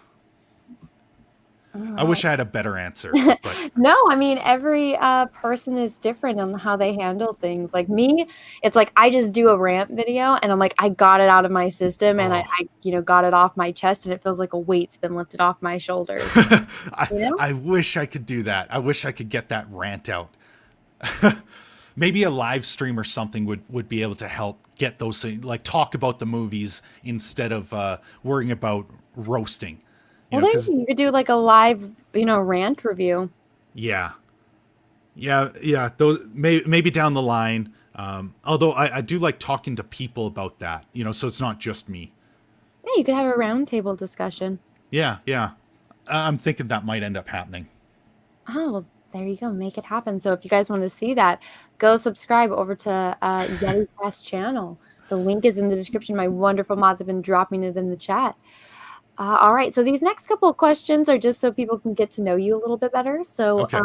I wish I had a better answer. But. No, I mean, every person is different on how they handle things. Like me, it's like I just do a rant video and I'm like, I got it out of my system and I got it off my chest and it feels like a weight's been lifted off my shoulders. I wish I could do that. I wish I could get that rant out. Maybe a live stream or something would be able to help get those things, like talk about the movies instead of worrying about roasting. You could do like a live, rant review. Yeah. Those maybe down the line. Although I do like talking to people about that, so it's not just me. Yeah, you could have a roundtable discussion. Yeah. I'm thinking that might end up happening. Oh, well, There you go. Make it happen. So if you guys want to see that, go subscribe over to Yeticast channel. The link is in the description. My wonderful mods have been dropping it in the chat. All right. So these next couple of questions are just so people can get to know you a little bit better. So, Okay.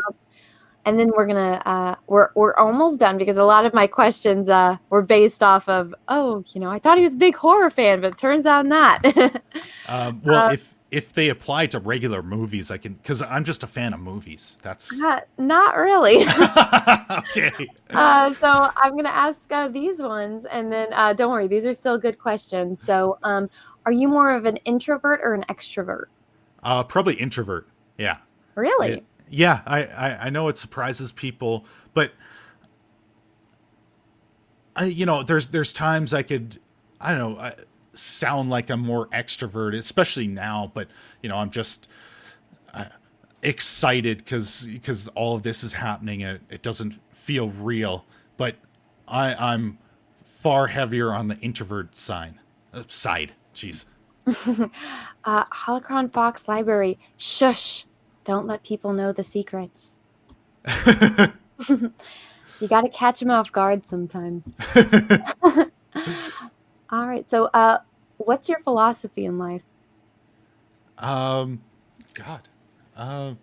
and then we're gonna we're almost done because a lot of my questions were based off of I thought he was a big horror fan, but it turns out not. Well, if they apply to regular movies, I can, because I'm just a fan of movies. That's not really. okay. So I'm gonna ask these ones, and then don't worry, these are still good questions. So, are you more of an introvert or an extrovert? Probably introvert. Yeah. Really? Yeah. I know it surprises people, but there's times I could, I don't know, sound like I'm more extrovert, especially now, but I'm just excited because all of this is happening and it doesn't feel real, but I'm far heavier on the introvert side. Jeez. Holocron Fox Library. Shush. Don't let people know the secrets. You got to catch them off guard sometimes. All right. So, what's your philosophy in life? God. I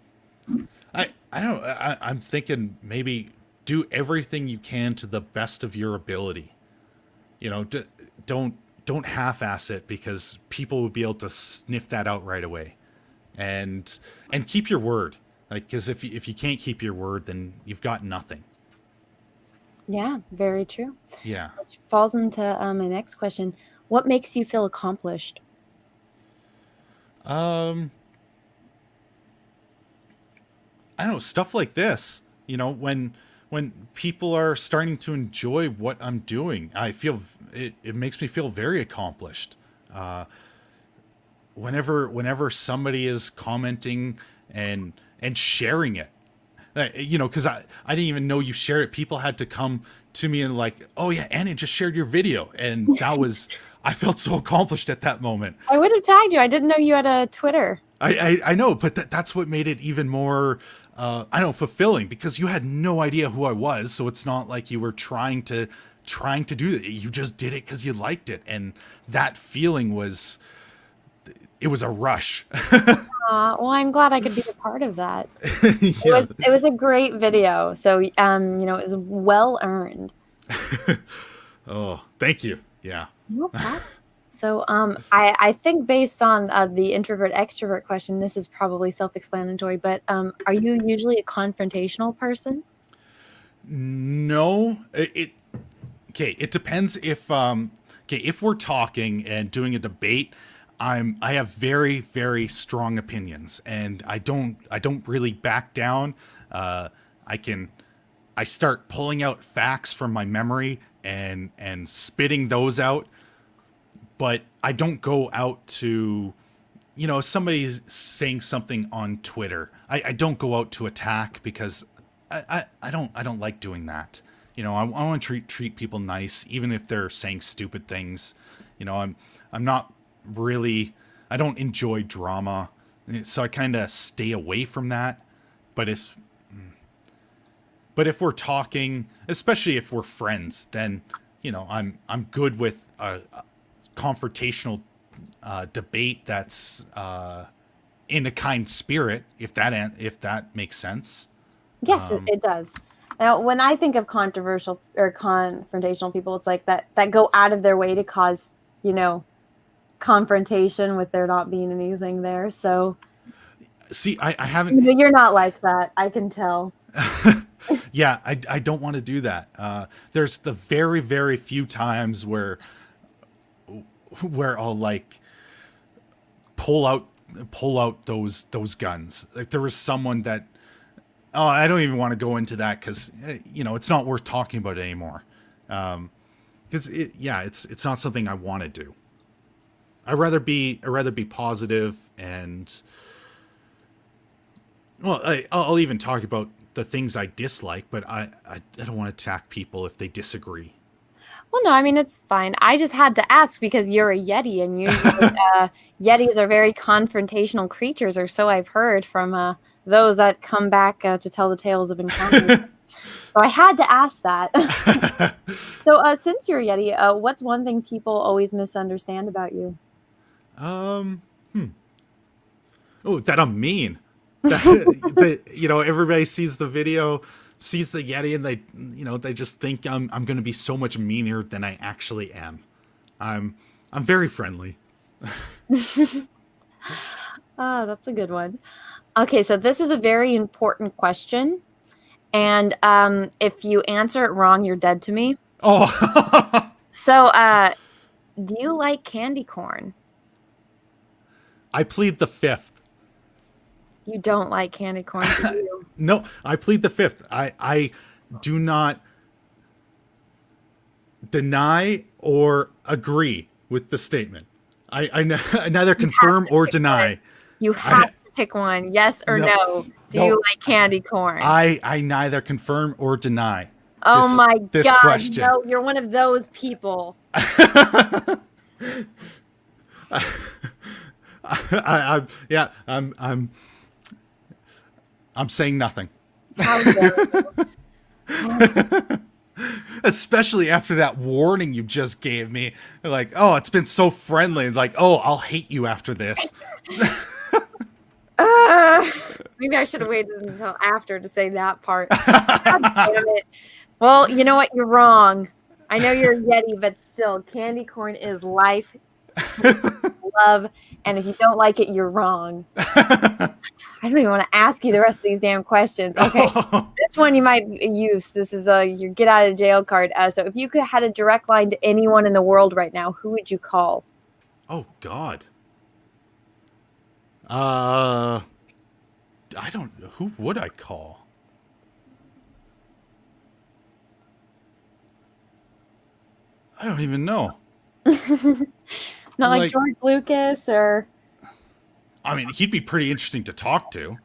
don't know. I'm thinking maybe do everything you can to the best of your ability. Don't half-ass it, because people will be able to sniff that out right away. And keep your word. Because if you can't keep your word, then you've got nothing. Yeah, very true. Yeah. Which falls into my next question. What makes you feel accomplished? I don't know, stuff like this. When people are starting to enjoy what I'm doing, I feel it makes me feel very accomplished. Whenever somebody is commenting and sharing it, because I didn't even know you shared it. People had to come to me and like, oh yeah, Anna just shared your video, and that was I felt so accomplished at that moment. I would have tagged you. I didn't know you had a Twitter. I know, but that's what made it even more fulfilling, because you had no idea who I was, so it's not like you were trying to do it. You just did it because you liked it, and that feeling was a rush. Well, I'm glad I could be a part of that. Yeah. It was a great video, so it was well earned. Oh, thank you. Yeah. No problem. So I think based on the introvert extrovert question, this is probably self-explanatory, but are you usually a confrontational person? No, it depends if we're talking and doing a debate, I have very, very strong opinions, and I don't really back down. I start pulling out facts from my memory and spitting those out, but I don't go out to, if somebody's saying something on Twitter, I don't go out to attack, because I don't like doing that. I want to treat people nice, even if they're saying stupid things. I'm not really, I don't enjoy drama, so I kind of stay away from that. But if we're talking, especially if we're friends, then I'm good with a confrontational debate that's in a kind spirit, if that makes sense. Yes, it does. Now, when I think of controversial or confrontational people, it's like that go out of their way to cause, confrontation with there not being anything there. So, see, I haven't. You're not like that. I can tell. Yeah, I don't want to do that. There's the very, very few times where I'll like pull out those guns. Like there was someone that. Oh, I don't even want to go into that, because it's not worth talking about anymore. Because it's not something I want to do. I'd rather be positive, and well, I'll even talk about the things I dislike, but I don't want to attack people if they disagree. Well, no, I mean, it's fine. I just had to ask because you're a Yeti, and usually Yetis are very confrontational creatures, or so I've heard from those that come back to tell the tales of encounters. So I had to ask that. So since you're a Yeti, what's one thing people always misunderstand about you? Oh, that I'm mean. That, everybody sees the video, sees the Yeti, and they just think I'm going to be so much meaner than I actually am. I'm very friendly. Oh, that's a good one. Okay, so this is a very important question. And if you answer it wrong, you're dead to me. Oh. So, do you like candy corn? I plead the fifth. You don't like candy corn, do you? No, I plead the fifth. I do not deny or agree with the statement. I neither confirm or deny. You have to pick one, yes or no. Do you like candy corn? I neither confirm or deny. Oh my this God! question. No, you're one of those people. I'm saying nothing. How dare you? Especially after that warning you just gave me. Like, oh, it's been so friendly. It's like, oh, I'll hate you after this. Maybe I should have waited until after to say that part. God damn it. Well, you know what? You're wrong. I know you're a Yeti, but still, candy corn is life, love, and if you don't like it, you're wrong. I don't even want to ask you the rest of these damn questions. Okay, this one you might use. This is your get out of jail card. So if you had a direct line to anyone in the world right now, who would you call? Oh, God. I don't know. Who would I call? I don't even know. Not like George Lucas or... I mean, he'd be pretty interesting to talk to.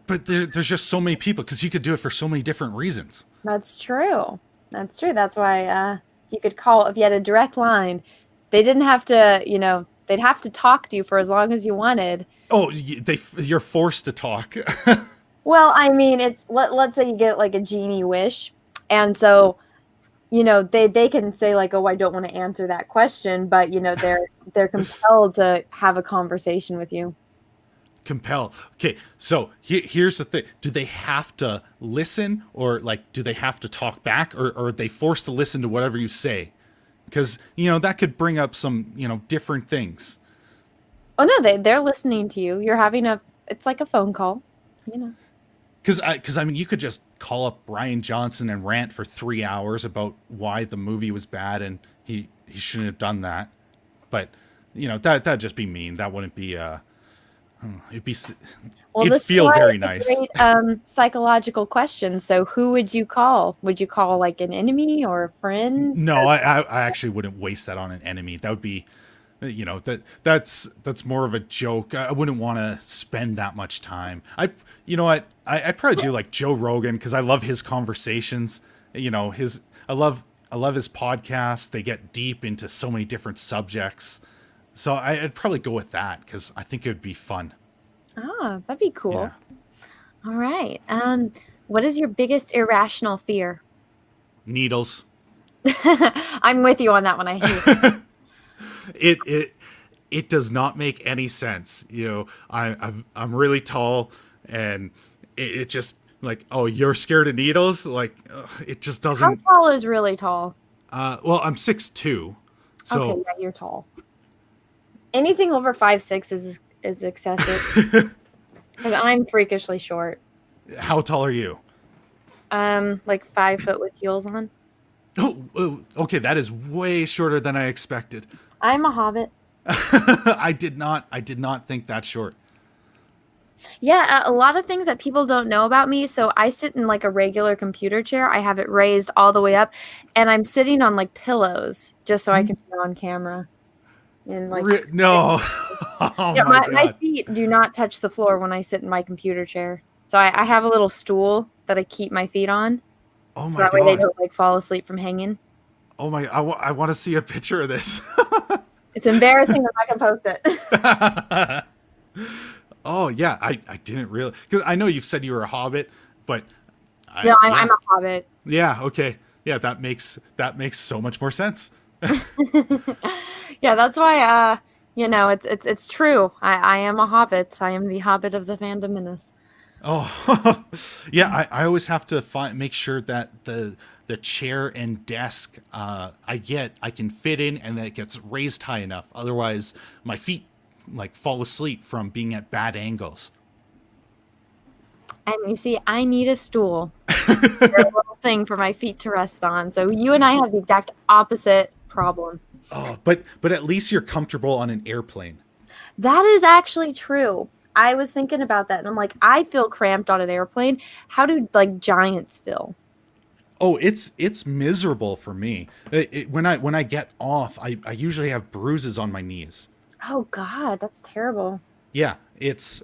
But there's just so many people, because you could do it for so many different reasons. That's true. That's true. That's why you could call, if you had a direct line, they didn't have to, they'd have to talk to you for as long as you wanted. Oh, you're forced to talk. Well, I mean, it's let's say you get like a genie wish, and so, they can say like, oh, I don't want to answer that question, but they're compelled to have a conversation with you. Compel. Okay, so here's the thing: do they have to listen, or do they have to talk back, or are they forced to listen to whatever you say? Because that could bring up some different things. Oh no, they're listening to you. You're having it's like a phone call, Because I mean, you could just call up Brian Johnson and rant for 3 hours about why the movie was bad and he shouldn't have done that. But that'd just be mean. That wouldn't be it'd feel very nice. Great psychological question. So who would you call? Would you call like an enemy or a friend? No, I actually wouldn't waste that on an enemy. That would be, that's more of a joke. I wouldn't want to spend that much time. I'd probably do like Joe Rogan, because I love his conversations. I love his podcast. They get deep into so many different subjects. So I'd probably go with that, because I think it would be fun. Oh, that'd be cool. Yeah. All right. What is your biggest irrational fear? Needles. I'm with you on that one. I hate it. It does not make any sense. I'm really tall, and it just like, oh, you're scared of needles? Like, it just doesn't. How tall is really tall? Well, I'm 6'2", so okay, yeah, you're tall. Anything over 5'6" is excessive. Because I'm freakishly short. How tall are you? Like 5 foot with heels on. Oh, okay, that is way shorter than I expected. I'm a hobbit. I did not think that short. Yeah, a lot of things that people don't know about me. So I sit in like a regular computer chair. I have it raised all the way up, and I'm sitting on like pillows just so I can be on camera. And like no, oh yeah, my feet do not touch the floor when I sit in my computer chair. So I have a little stool that I keep my feet on. Oh my so that way they don't like fall asleep from hanging. Oh my! I want to see a picture of this. It's embarrassing if I can post it. Oh yeah, I didn't really, because I know you've said you were a hobbit, but No, yeah. I'm a hobbit. Yeah, okay. Yeah, that makes so much more sense. Yeah, that's why it's true. I am a hobbit. I am the hobbit of the fandom menace. Oh, yeah. I always have to make sure that the chair and desk I can fit in, and that it gets raised high enough. Otherwise, my feet like fall asleep from being at bad angles. And you see, I need a stool, a little thing for my feet to rest on. So you and I have the exact opposite problem. Oh, but at least you're comfortable on an airplane. That is actually true. I was thinking about that, and I'm like, I feel cramped on an airplane. How do like giants feel? Oh, it's miserable for me. When I get off, I usually have bruises on my knees. Oh God, that's terrible. Yeah, it's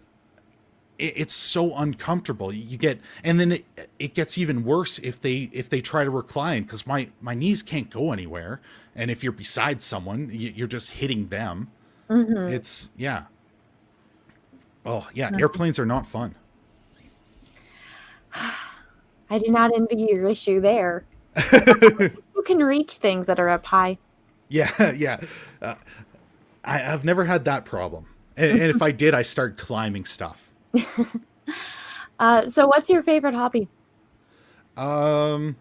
so uncomfortable. You get, and then it gets even worse if they try to recline, because my knees can't go anywhere, and if you're beside someone, you're just hitting them. Mm-hmm. It's yeah. Oh yeah, airplanes are not fun. I do not envy your issue there. You can reach things that are up high. Yeah, yeah. I've never had that problem, and if I did, I start climbing stuff. So what's your favorite hobby? You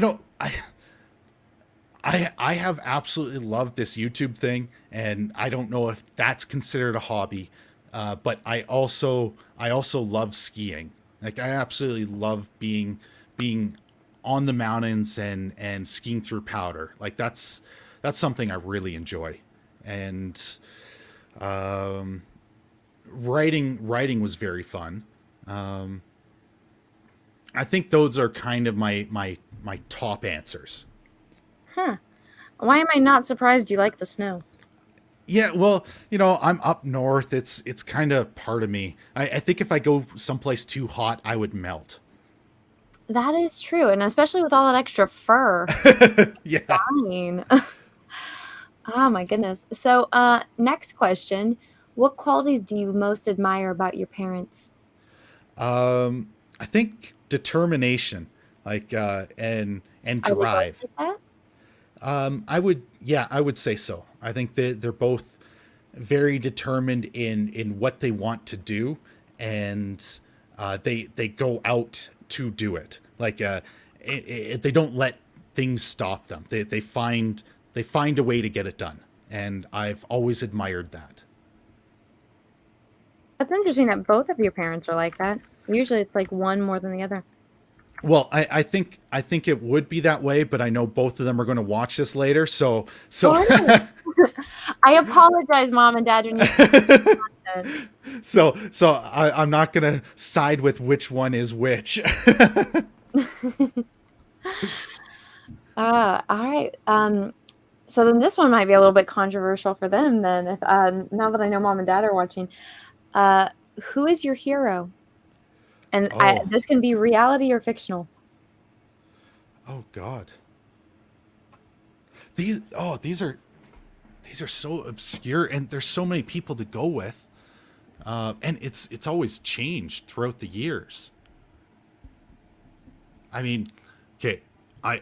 know, I have absolutely loved this YouTube thing, and I don't know if that's considered a hobby, but I also love skiing. Like, I absolutely love being on the mountains and skiing through powder. Like, that's something I really enjoy. And writing was very fun. I think those are kind of my top answers. Huh. Why am I not surprised you like the snow? Yeah, well, I'm up north. It's kind of part of me. I think if I go someplace too hot, I would melt. That is true, and especially with all that extra fur. Yeah. Fine. Oh my goodness. So, next question. What qualities do you most admire about your parents? I think determination, like and drive. I would say so. I think that they're both very determined in what they want to do, and they go out to do it. Like they don't let things stop them. They find a way to get it done, and I've always admired that. That's interesting that both of your parents are like that. Usually it's like one more than the other. Well, I think it would be that way, but I know both of them are going to watch this later, so. Oh, I apologize, Mom and Dad. When you so I'm not going to side with which one is which. All right. So then this one might be a little bit controversial for them. Then, if now that I know Mom and Dad are watching, who is your hero? And this can be reality or fictional. Oh God. These are so obscure, and there's so many people to go with, and it's always changed throughout the years. I mean, okay, I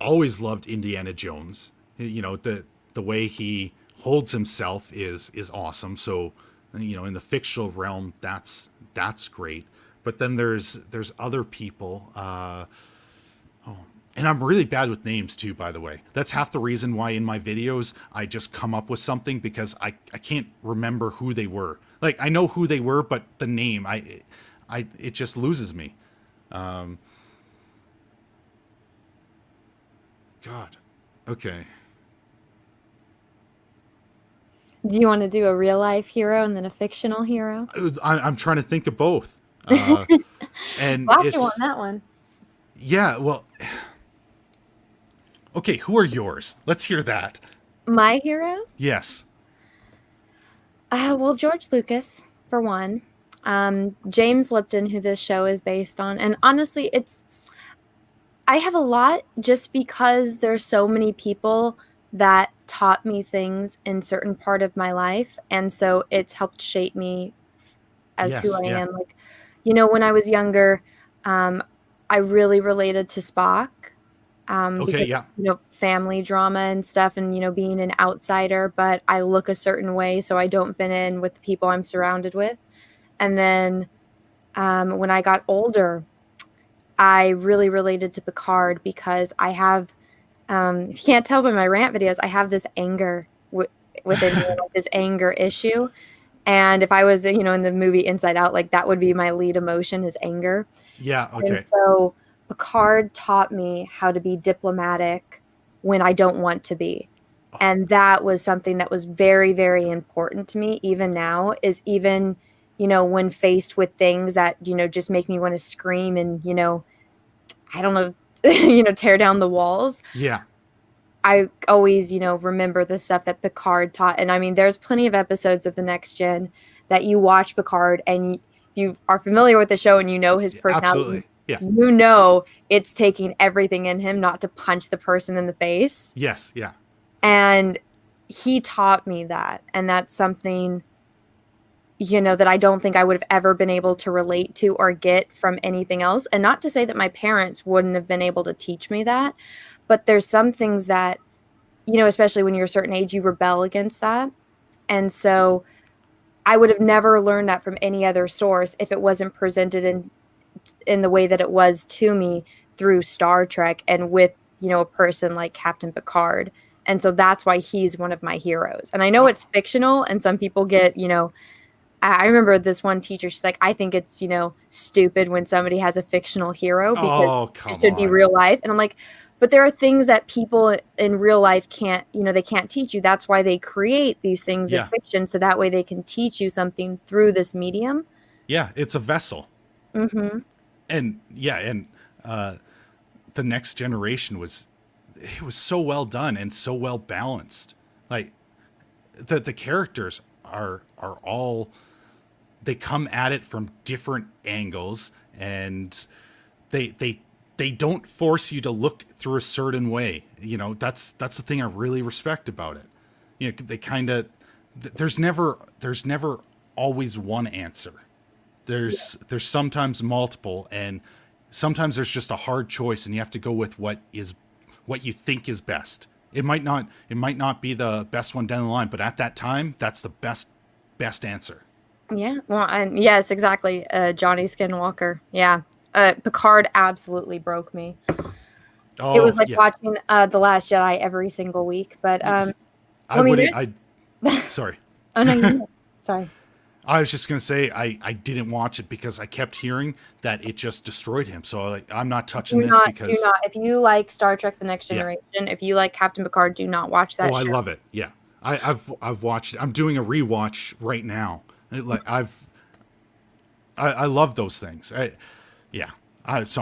always loved Indiana Jones. The way he holds himself is awesome. So, in the fictional realm, that's great. But then there's other people. And I'm really bad with names too, by the way. That's half the reason why in my videos I just come up with something, because I can't remember who they were. Like, I know who they were, but the name it just loses me. God. Okay. Do you want to do a real life hero and then a fictional hero? I'm trying to think of both. And Glad you want that one. Yeah, well, okay, who are yours? Let's hear that. My heroes? Yes. Well, George Lucas, for one. James Lipton, who this show is based on. And honestly, I have a lot just because there's so many people that taught me things in certain part of my life. And so it's helped shape me as who I am. Like, when I was younger, I really related to Spock. Because, family drama and stuff and, being an outsider, but I look a certain way, so I don't fit in with the people I'm surrounded with. And then when I got older, I really related to Picard because I have, if you can't tell by my rant videos, I have this anger within me, like this anger issue. And if I was, in the movie Inside Out, like that would be my lead emotion is anger. Yeah. Okay. And so Picard taught me how to be diplomatic when I don't want to be. And that was something that was very, very important to me even now is even, when faced with things that, just make me want to scream and, I don't know, tear down the walls. Yeah. I always, remember the stuff that Picard taught. And I mean, there's plenty of episodes of The Next Gen that you watch Picard and you are familiar with the show and his personality. Absolutely. Yeah. It's taking everything in him not to punch the person in the face. Yes. Yeah. And he taught me that. And that's something, that I don't think I would have ever been able to relate to or get from anything else. And not to say that my parents wouldn't have been able to teach me that. But there's some things that, especially when you're a certain age, you rebel against that. And so I would have never learned that from any other source if it wasn't presented in the way that it was to me through Star Trek and with, a person like Captain Picard. And so that's why he's one of my heroes. And I know it's fictional and some people get, I remember this one teacher, she's like, I think it's, stupid when somebody has a fictional hero because it should be real life. And I'm like, but there are things that people in real life can't, they can't teach you. That's why they create these things in fiction. So that way they can teach you something through this medium. Yeah. It's a vessel. Mm-hmm. And The Next Generation was so well done and so well balanced. Like the characters are all, they come at it from different angles and they don't force you to look through a certain way. That's the thing I really respect about it. They kind of, there's never always one answer. There's sometimes multiple, and sometimes there's just a hard choice and you have to go with what you think is best. It might not be the best one down the line, but at that time, that's the best answer. Yeah. Well, and yes, exactly. Johnny Skinwalker. Yeah. Picard absolutely broke me. It was like watching The Last Jedi every single week. But sorry. Oh no, sorry. I was just gonna say I didn't watch it because I kept hearing that it just destroyed him. So I'm not touching this because do not. If you like Star Trek: The Next Generation, if you like Captain Picard, do not watch that. Oh, I love it. Yeah, I've watched it. I'm doing a rewatch right now. I love those things. So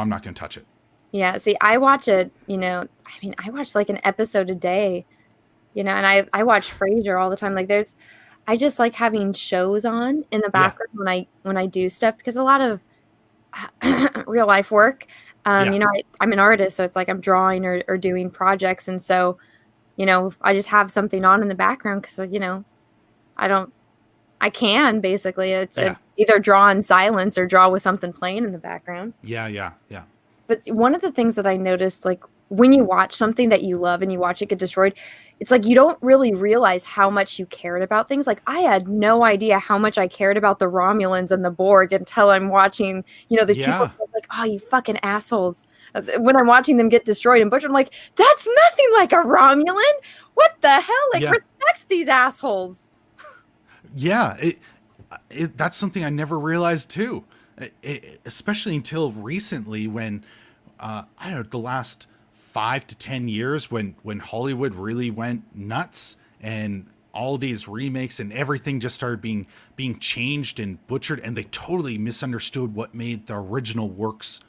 I'm not gonna touch it. Yeah. See, I watch it. I watch like an episode a day. And I watch Frasier all the time. Like I just like having shows on in the background when I do stuff because a lot of real life work. I'm an artist, so it's like I'm drawing or doing projects, and so I just have something on in the background because I can basically it's either draw in silence or draw with something playing in the background. Yeah. But one of the things that I noticed, like when you watch something that you love and you watch it get destroyed, it's like you don't really realize how much you cared about things. Like I had no idea how much I cared about the Romulans and the Borg until I'm watching, these people. I was like, oh, you fucking assholes. When I'm watching them get destroyed and butchered, I'm like, that's nothing like a Romulan. What the hell? Like respect these assholes. Yeah, that's something I never realized too, especially until recently when, I don't know, the last 5 to 10 years when Hollywood really went nuts and all these remakes and everything just started being changed and butchered, and they totally misunderstood what made the original works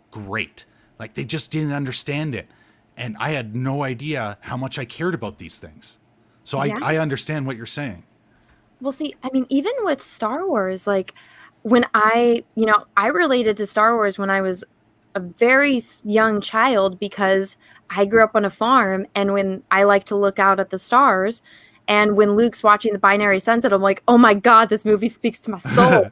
great. Like they just didn't understand it. And I had no idea how much I cared about these things. So I understand what you're saying. Well, see, I mean, even with Star Wars, like when I related to Star Wars when I was a very young child because I grew up on a farm, and when I like to look out at the stars, and when Luke's watching the binary sunset, I'm like, oh my God, this movie speaks to my soul.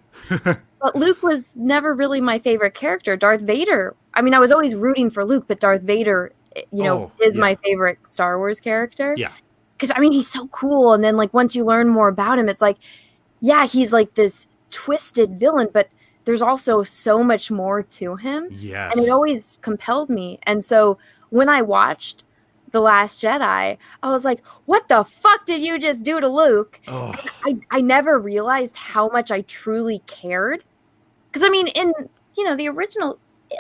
But Luke was never really my favorite character. Darth Vader, I mean, I was always rooting for Luke, but Darth Vader, is my favorite Star Wars character. Yeah. Because, I mean, he's so cool. And then, like, once you learn more about him, it's like, yeah, he's like this twisted villain, but there's also so much more to him. Yes. And it always compelled me. And so when I watched The Last Jedi, I was like, what the fuck did you just do to Luke? Oh. I never realized how much I truly cared. Because, I mean, in, the original,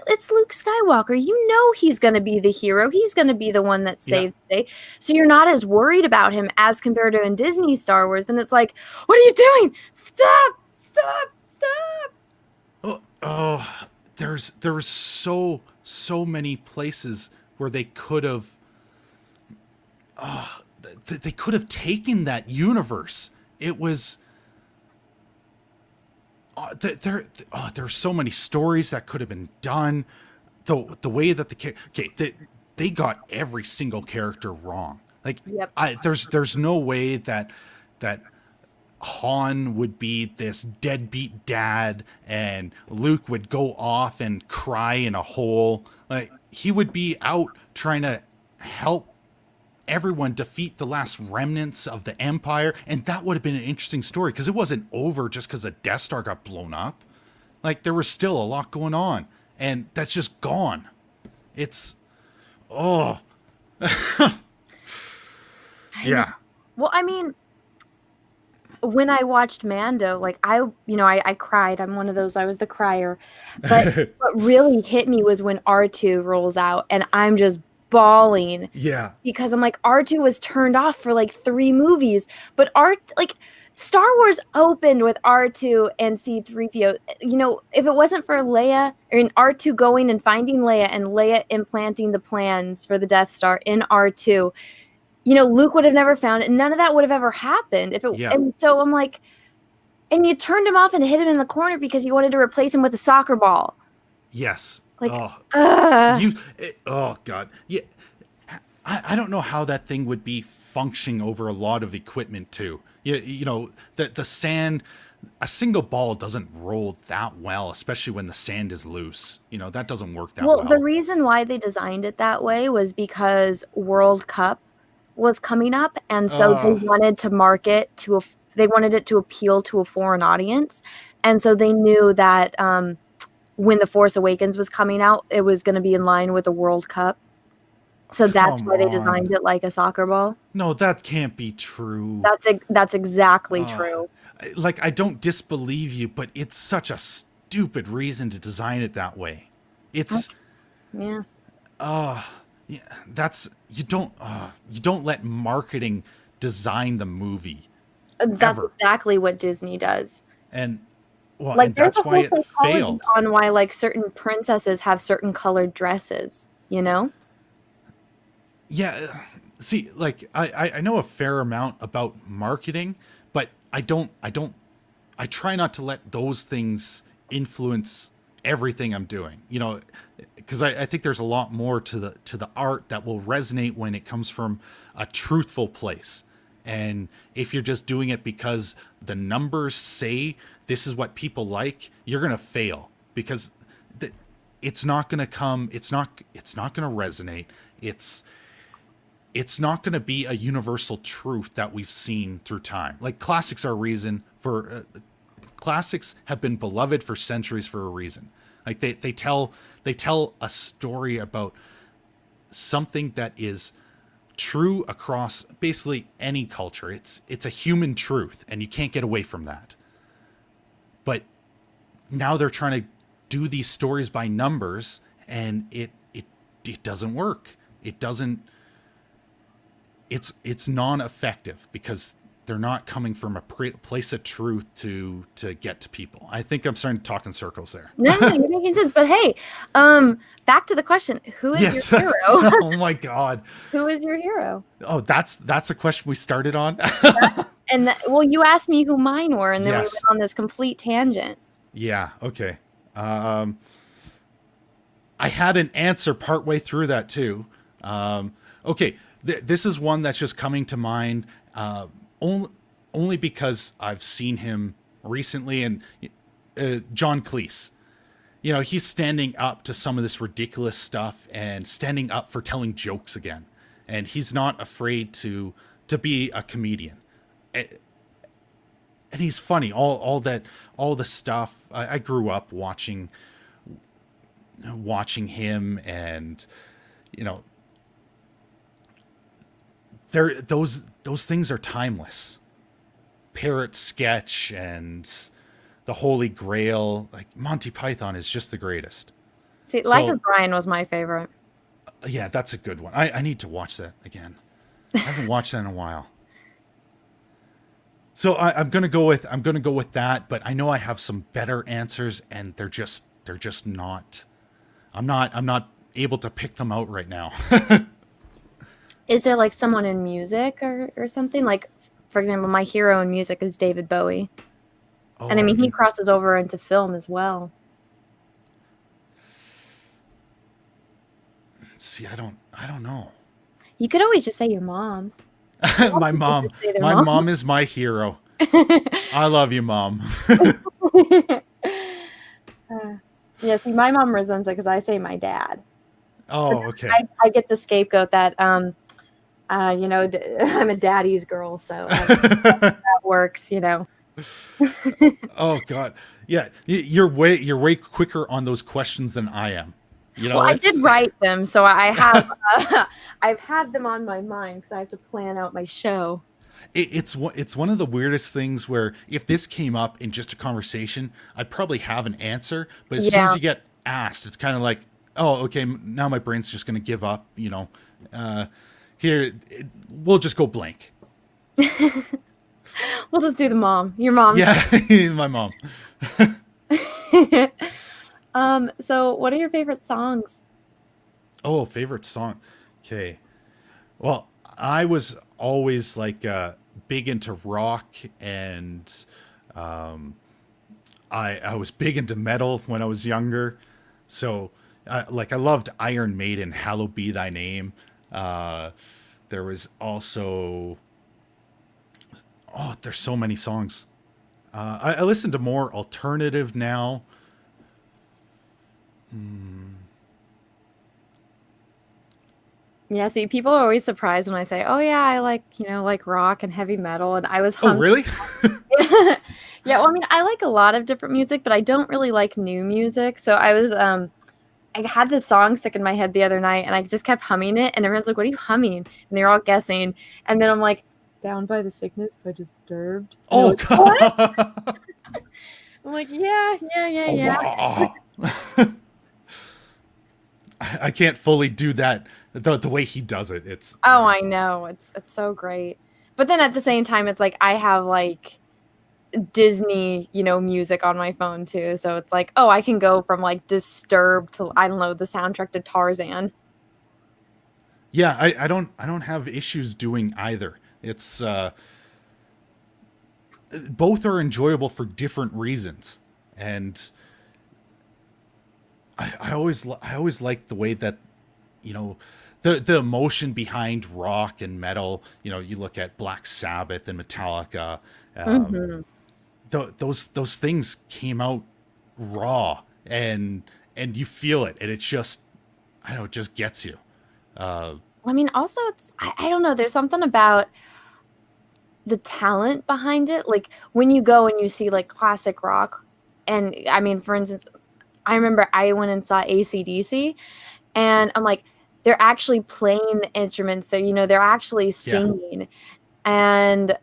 it's Luke Skywalker. You know he's going to be the hero. He's going to be the one that saved the day. So you're not as worried about him as compared to in Disney Star Wars. Then it's like, what are you doing? Stop! There was so many places where they could have taken that universe. It was there's so many stories that could have been done. The way that they got every single character wrong. Like, yep. There's no way that Han would be this deadbeat dad and Luke would go off and cry in a hole. Like, he would be out trying to help everyone defeat the last remnants of the Empire, and that would have been an interesting story because it wasn't over just because the Death Star got blown up. Like, there was still a lot going on, and that's just gone. It's yeah. Well, I mean, when I watched Mando, like, I cried. I'm one of those, I was the crier. But what really hit me was when R2 rolls out, and I'm just bawling. Yeah. Because I'm like, R2 was turned off for like 3 movies, but Star Wars opened with R2 and C-3PO. If it wasn't for Leia, R2 going and finding Leia and Leia implanting the plans for the Death Star in R2, Luke would have never found it. None of that would have ever happened. And so I'm like, and you turned him off and hit him in the corner because you wanted to replace him with a soccer ball. Yes. Like, oh God. Yeah. I don't know how that thing would be functioning over a lot of equipment too. The sand, a single ball doesn't roll that well, especially when the sand is loose. That doesn't work that well. Well, the reason why they designed it that way was because World Cup was coming up, and so they wanted to market they wanted it to appeal to a foreign audience, and so they knew that when The Force Awakens was coming out, it was going to be in line with the World Cup. So that's why they designed it like a soccer ball. No, that can't be true. That's exactly true. Like, I don't disbelieve you, but it's such a stupid reason to design it that way. It's yeah. Yeah, you don't let marketing design the movie. That's ever. Exactly what Disney does. And and that's why it failed. On why like certain princesses have certain colored dresses, Yeah, see, like I know a fair amount about marketing, but I try not to let those things influence everything I'm doing, because I think there's a lot more to the art that will resonate when it comes from a truthful place. And if you're just doing it because the numbers say this is what people like, you're going to fail, because it's not going to come. It's not going to resonate. It's not going to be a universal truth that we've seen through time. Like, classics are a reason for classics have been beloved for centuries for a reason. Like, they tell a story about something that is true across basically any culture. It's a human truth, and you can't get away from that. But now they're trying to do these stories by numbers, and it doesn't work. It doesn't. It's non-effective because they're not coming from a place of truth to get to people. I think I'm starting to talk in circles there. No, you're making sense. But hey, back to the question: who is your hero? Oh my God, who is your hero? Oh, that's a question we started on. And you asked me who mine were, and then we went on this complete tangent. Yeah. Okay. I had an answer partway through that too. Okay, this is one that's just coming to mind only because I've seen him recently, and John Cleese. You know, he's standing up to some of this ridiculous stuff and standing up for telling jokes again. And he's not afraid to be a comedian. And he's funny. All the stuff. I grew up watching him, and you know, those things are timeless. Parrot Sketch and the Holy Grail, like Monty Python is just the greatest. See, Life of Brian was my favorite. Yeah, that's a good one. I need to watch that again. I haven't watched that in a while. So I'm gonna go with that, but I know I have some better answers, and they're just not. I'm not able to pick them out right now. Is there like someone in music or something? Like, for example, my hero in music is David Bowie. Oh, And I mean, he crosses over into film as well. See, I don't know. You could always just say your mom. My mom is my hero. I love you, Mom. Yeah, see, my mom resents it because I say my dad. Oh, okay. I get the scapegoat that, I'm a daddy's girl, so that works, you know. Oh God, yeah, you're way quicker on those questions than I am. You know, well, I did write them, so I have I've had them on my mind because I have to plan out my show. It's one of the weirdest things where if this came up in just a conversation, I'd probably have an answer, but as soon as you get asked, it's kind of like, oh, okay, now my brain's just going to give up. You know, we'll just go blank. We'll just do the mom. Your mom. Yeah, my mom. So what are your favorite songs? Oh, favorite song. Okay. Well, I was always like big into rock, and I was big into metal when I was younger. So I loved Iron Maiden, Hallowed Be Thy Name. There was also there's so many songs. I listen to more alternative now. Yeah, see, people are always surprised when I say, "Oh yeah, I like rock and heavy metal," and I was Oh, really? Yeah, well, I mean, I like a lot of different music, but I don't really like new music. So I was I had this song stuck in my head the other night, and I just kept humming it, and everyone's like, "What are you humming?" And they're all guessing, and then I'm like, "Down by the Sickness by Disturbed." And Oh, like, God. what? I'm like, yeah. I can't fully do that the way he does it. It's Oh, I know. It's so great. But then at the same time, it's like I have like Disney, music on my phone too. So it's like, oh, I can go from like Disturbed to, I don't know, the soundtrack to Tarzan. yeah. I don't have issues doing either. It's both are enjoyable for different reasons, and I always like the way that the emotion behind rock and metal. You look at Black Sabbath and Metallica. Those things came out raw, and you feel it, and it's just, I don't know, it just gets you. Well, I mean, also I don't know, there's something about the talent behind it. Like when you go and you see like classic rock, and I mean, for instance, I remember I went and saw AC/DC, and I'm like, they're actually playing the instruments. They're actually singing, and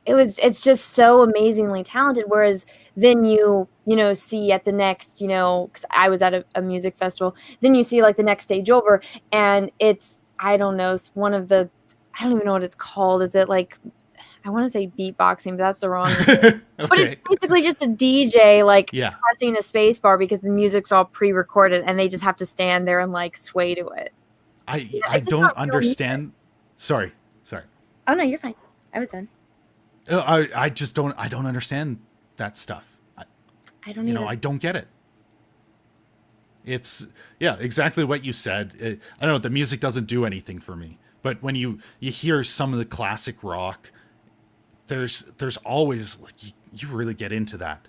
it's just so amazingly talented. Whereas then you see at the next, because I was at a music festival, then you see like the next stage over, and it's, I don't know, it's one of the, I don't even know what it's called. Is it like, I want to say beatboxing, but that's the wrong word. But it's basically just a DJ pressing a space bar because the music's all pre-recorded and they just have to stand there and like sway to it. I don't understand. Sorry. Oh no, you're fine. I was done. I just don't understand that stuff. I don't either. I don't get it. It's exactly what you said. I don't know, the music doesn't do anything for me, but when you hear some of the classic rock, there's always like you really get into that.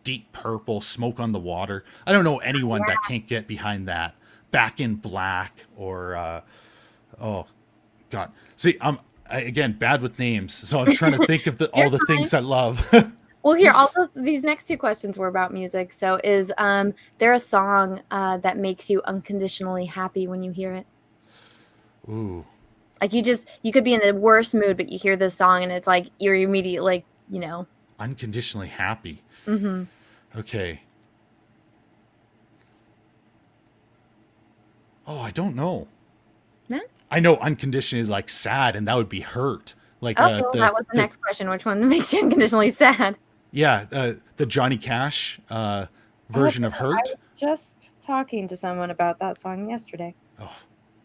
Deep Purple, Smoke on the Water. I don't know anyone that can't get behind that. Back in Black, or oh god. See, again bad with names, so I'm trying to think of all the things I love. Well, here, these next two questions were about music. So is there a song that makes you unconditionally happy when you hear it? Ooh. Like you could be in the worst mood, but you hear this song and it's like you're immediately unconditionally happy. Mm-hmm. Okay. Oh, I don't know. No? I know unconditionally like sad, and that would be hurt. Like that was the next question. Which one makes you unconditionally sad? Yeah, the Johnny Cash version of Hurt. I was just talking to someone about that song yesterday. Oh.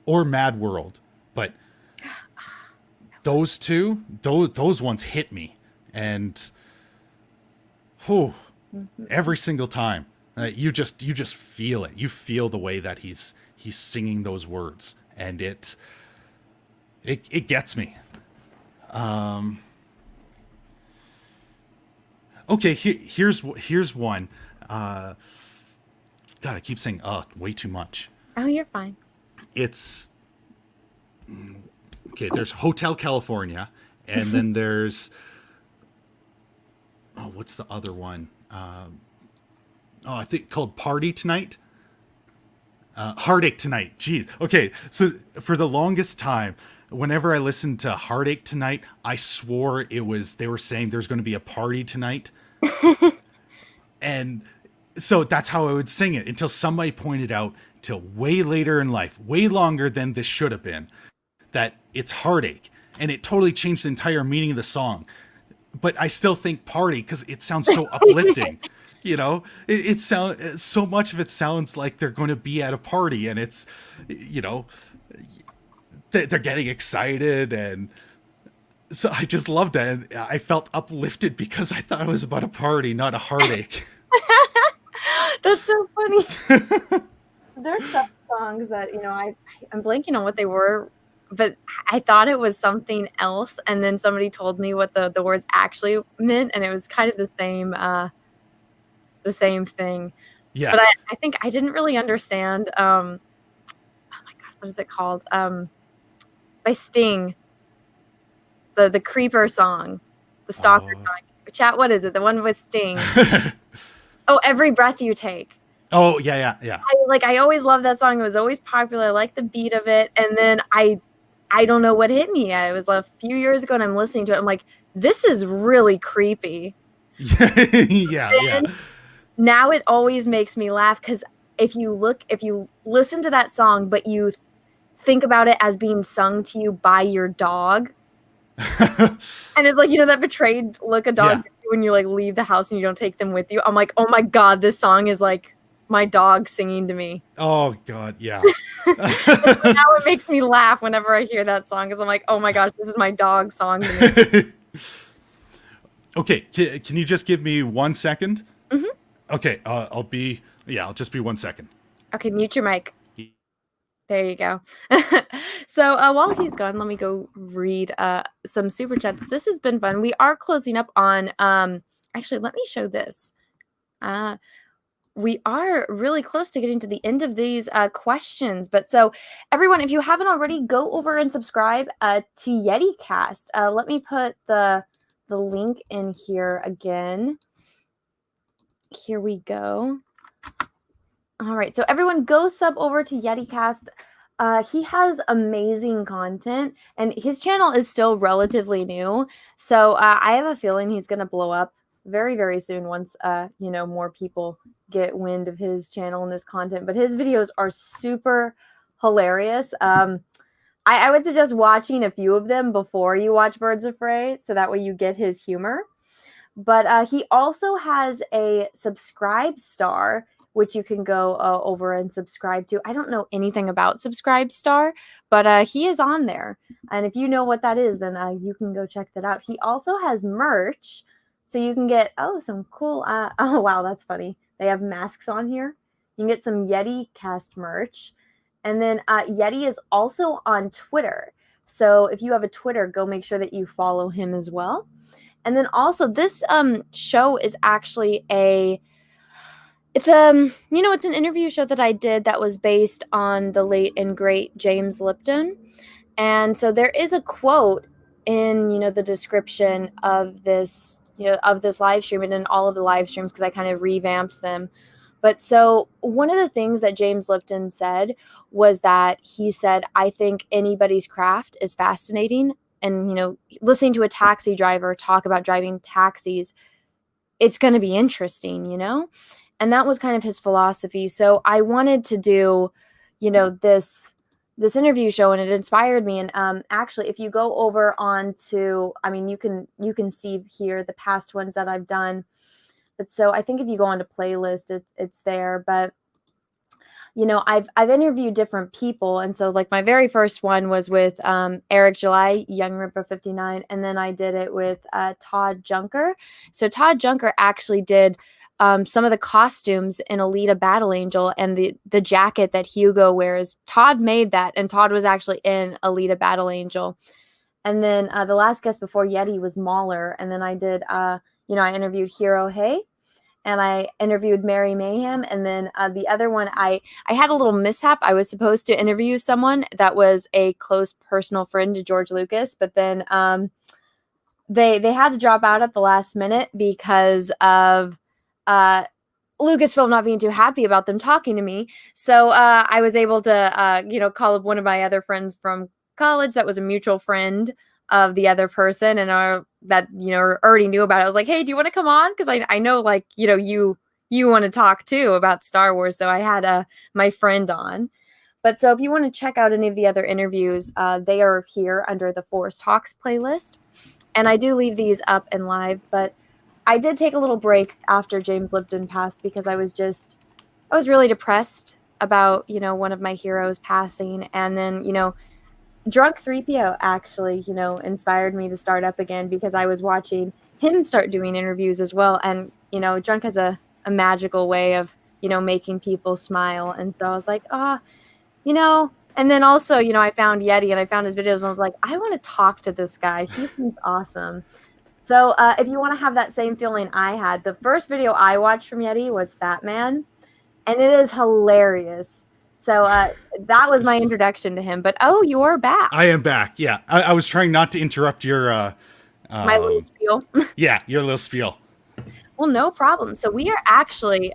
Or Mad World, but those two, those ones hit me, and every single time you just feel it. You feel the way that he's singing those words, and it gets me. Okay, here's one. God, I keep saying way too much. Oh, you're fine. It's okay. There's Hotel California, and then there's what's the other one? I think called Party Tonight. Heartache Tonight. Jeez. Okay, so for the longest time, whenever I listened to Heartache Tonight, I swore they were saying there's going to be a party tonight. And so that's how I would sing it until somebody pointed out till way later in life, way longer than this should have been, that it's heartache. And it totally changed the entire meaning of the song. But I still think party because it sounds so uplifting. It sounds so much of it sounds like they're going to be at a party, and it's, they're getting excited, and so I just loved it. And I felt uplifted because I thought it was about a party, not a heartache. That's so funny. There's some songs that I'm blanking on what they were, but I thought it was something else, and then somebody told me what the words actually meant, and it was kind of the same thing. Yeah. But I think I didn't really understand. Oh my god, what is it called? By Sting, the Creeper song, the Stalker song. Chat, what is it? The one with Sting. Oh, Every Breath You Take. Oh yeah. I always loved that song. It was always popular. I liked the beat of it, and then I don't know what hit me. It was a few years ago, and I'm listening to it. I'm like, this is really creepy. Yeah. Now it always makes me laugh because if you listen to that song, but you think about it as being sung to you by your dog, and it's like that betrayed look a dog gives you when you leave the house and you don't take them with you. I'm like, oh my god, this song is like my dog singing to me. Oh god, yeah. Now it makes me laugh whenever I hear that song because I'm like, oh my gosh, this is my dog song to me. Okay, can you just give me 1 second? Mm-hmm. Okay, I'll just be 1 second. Okay, mute your mic. There you go. So while he's gone, let me go read some super chats. This has been fun. We are closing up on, actually, let me show this. We are really close to getting to the end of these questions. But so everyone, if you haven't already, go over and subscribe to Yeticast. Let me put the link in here again. Here we go. All right, so everyone go sub over to Yeticast. He has amazing content, and his channel is still relatively new. So I have a feeling he's going to blow up very, very soon once, more people get wind of his channel and this content. But his videos are super hilarious. I would suggest watching a few of them before you watch Birds of Prey, so that way you get his humor. But he also has a subscribe star, which you can go over and subscribe to. I don't know anything about Subscribe Star, but he is on there. And if you know what that is, then you can go check that out. He also has merch, so you can get, some cool, oh, wow, that's funny. They have masks on here. You can get some Yeticast merch. And then Yeti is also on Twitter. So if you have a Twitter, go make sure that you follow him as well. And then also this show is actually it's an interview show that I did that was based on the late and great James Lipton. And so there is a quote in, the description of this, of this live stream and in all of the live streams, because I kind of revamped them. But so one of the things that James Lipton said was that he said, I think anybody's craft is fascinating. And, listening to a taxi driver talk about driving taxis, it's going to be interesting, And that was kind of his philosophy. So I wanted to do, this interview show, and it inspired me. And actually, if you go over onto, you can see here the past ones that I've done. But so I think if you go onto playlist, it's there. But I've interviewed different people, and so like my very first one was with Eric July, Young Ripper 59, and then I did it with Todd Junker. So Todd Junker actually did some of the costumes in Alita Battle Angel, and the jacket that Hugo wears. Todd made that, and Todd was actually in Alita Battle Angel. And then the last guest before Yeti was Mahler, and then I did I interviewed Hiro Hey. And I interviewed Mary Mayhem. And then the other one, I had a little mishap. I was supposed to interview someone that was a close personal friend to George Lucas. But then they had to drop out at the last minute because of Lucasfilm not being too happy about them talking to me. So I was able to, call up one of my other friends from college that was a mutual friend of the other person, and that already knew about it. I was like, hey, do you want to come on? Because I know you want to talk too about Star Wars. So I had my friend on. But so if you want to check out any of the other interviews, they are here under the Force Talks playlist. And I do leave these up and live, but I did take a little break after James Lipton passed because I was really depressed about, one of my heroes passing. And then, Drunk 3PO actually, inspired me to start up again because I was watching him start doing interviews as well. And, Drunk has a magical way of, making people smile. And so I was like, and then also, I found Yeti and I found his videos and I was like, I want to talk to this guy. He seems awesome. So if you want to have that same feeling I had, the first video I watched from Yeti was Fatman, and it is hilarious. So that was my introduction to him. But you're back. I am back. Yeah, I was trying not to interrupt your my little spiel. Yeah, your little spiel. Well, no problem. So we are actually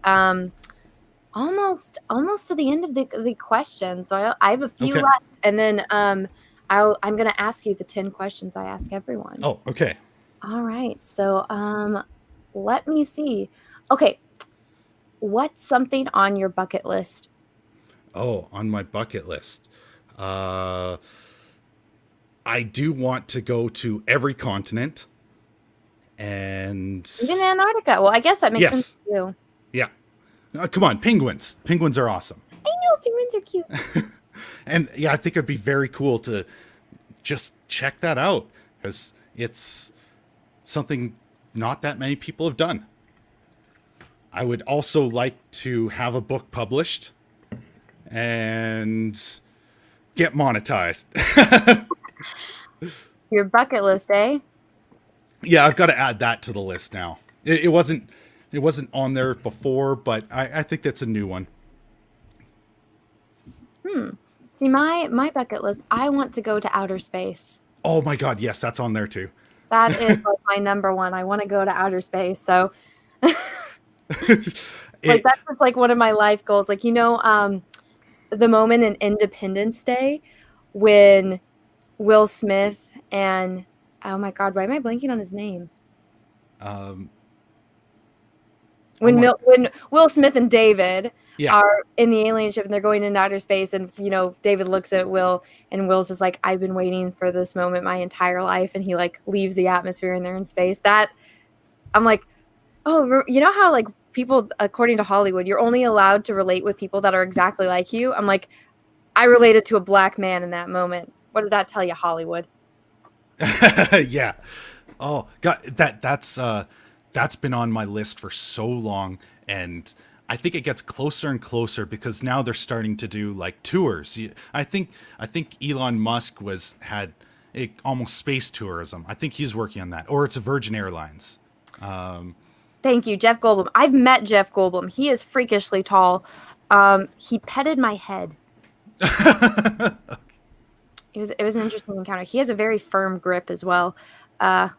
almost to the end of the questions. So I have a few left, and then I'm going to ask you the 10 questions I ask everyone. Oh, okay. All right. So let me see. Okay, what's something on your bucket list? Oh, on my bucket list. I do want to go to every continent. And even Antarctica. Well, I guess that makes sense to you. Yeah. Come on, penguins. Penguins are awesome. I know, penguins are cute. And yeah, I think it'd be very cool to just check that out because it's something not that many people have done. I would also like to have a book published and get monetized. Your bucket list, eh? Yeah, I've got to add that to the list now. It wasn't on there before, but I think that's a new one. See, my bucket list, I want to go to outer space. Oh my God, yes, that's on there too. That is like my number one. I want to go to outer space. So that's just like one of my life goals. Like, the moment in Independence Day when Will Smith and, oh my God, why am I blanking on his name? When Will Smith and David are in the alien ship and they're going into outer space, and David looks at Will and Will's just like, I've been waiting for this moment my entire life, and he like leaves the atmosphere and they're in space. That I'm like, oh, how like people, according to Hollywood, you're only allowed to relate with people that are exactly like you. I'm like, I related to a black man in that moment. What does that tell you, Hollywood? Yeah. Oh God, that's been on my list for so long, and I think it gets closer and closer because now they're starting to do like tours. I think Elon Musk had almost space tourism. I think he's working on that, or it's a Virgin Airlines. Thank you, Jeff Goldblum. I've met Jeff Goldblum. He is freakishly tall. He petted my head. It was an interesting encounter. He has a very firm grip as well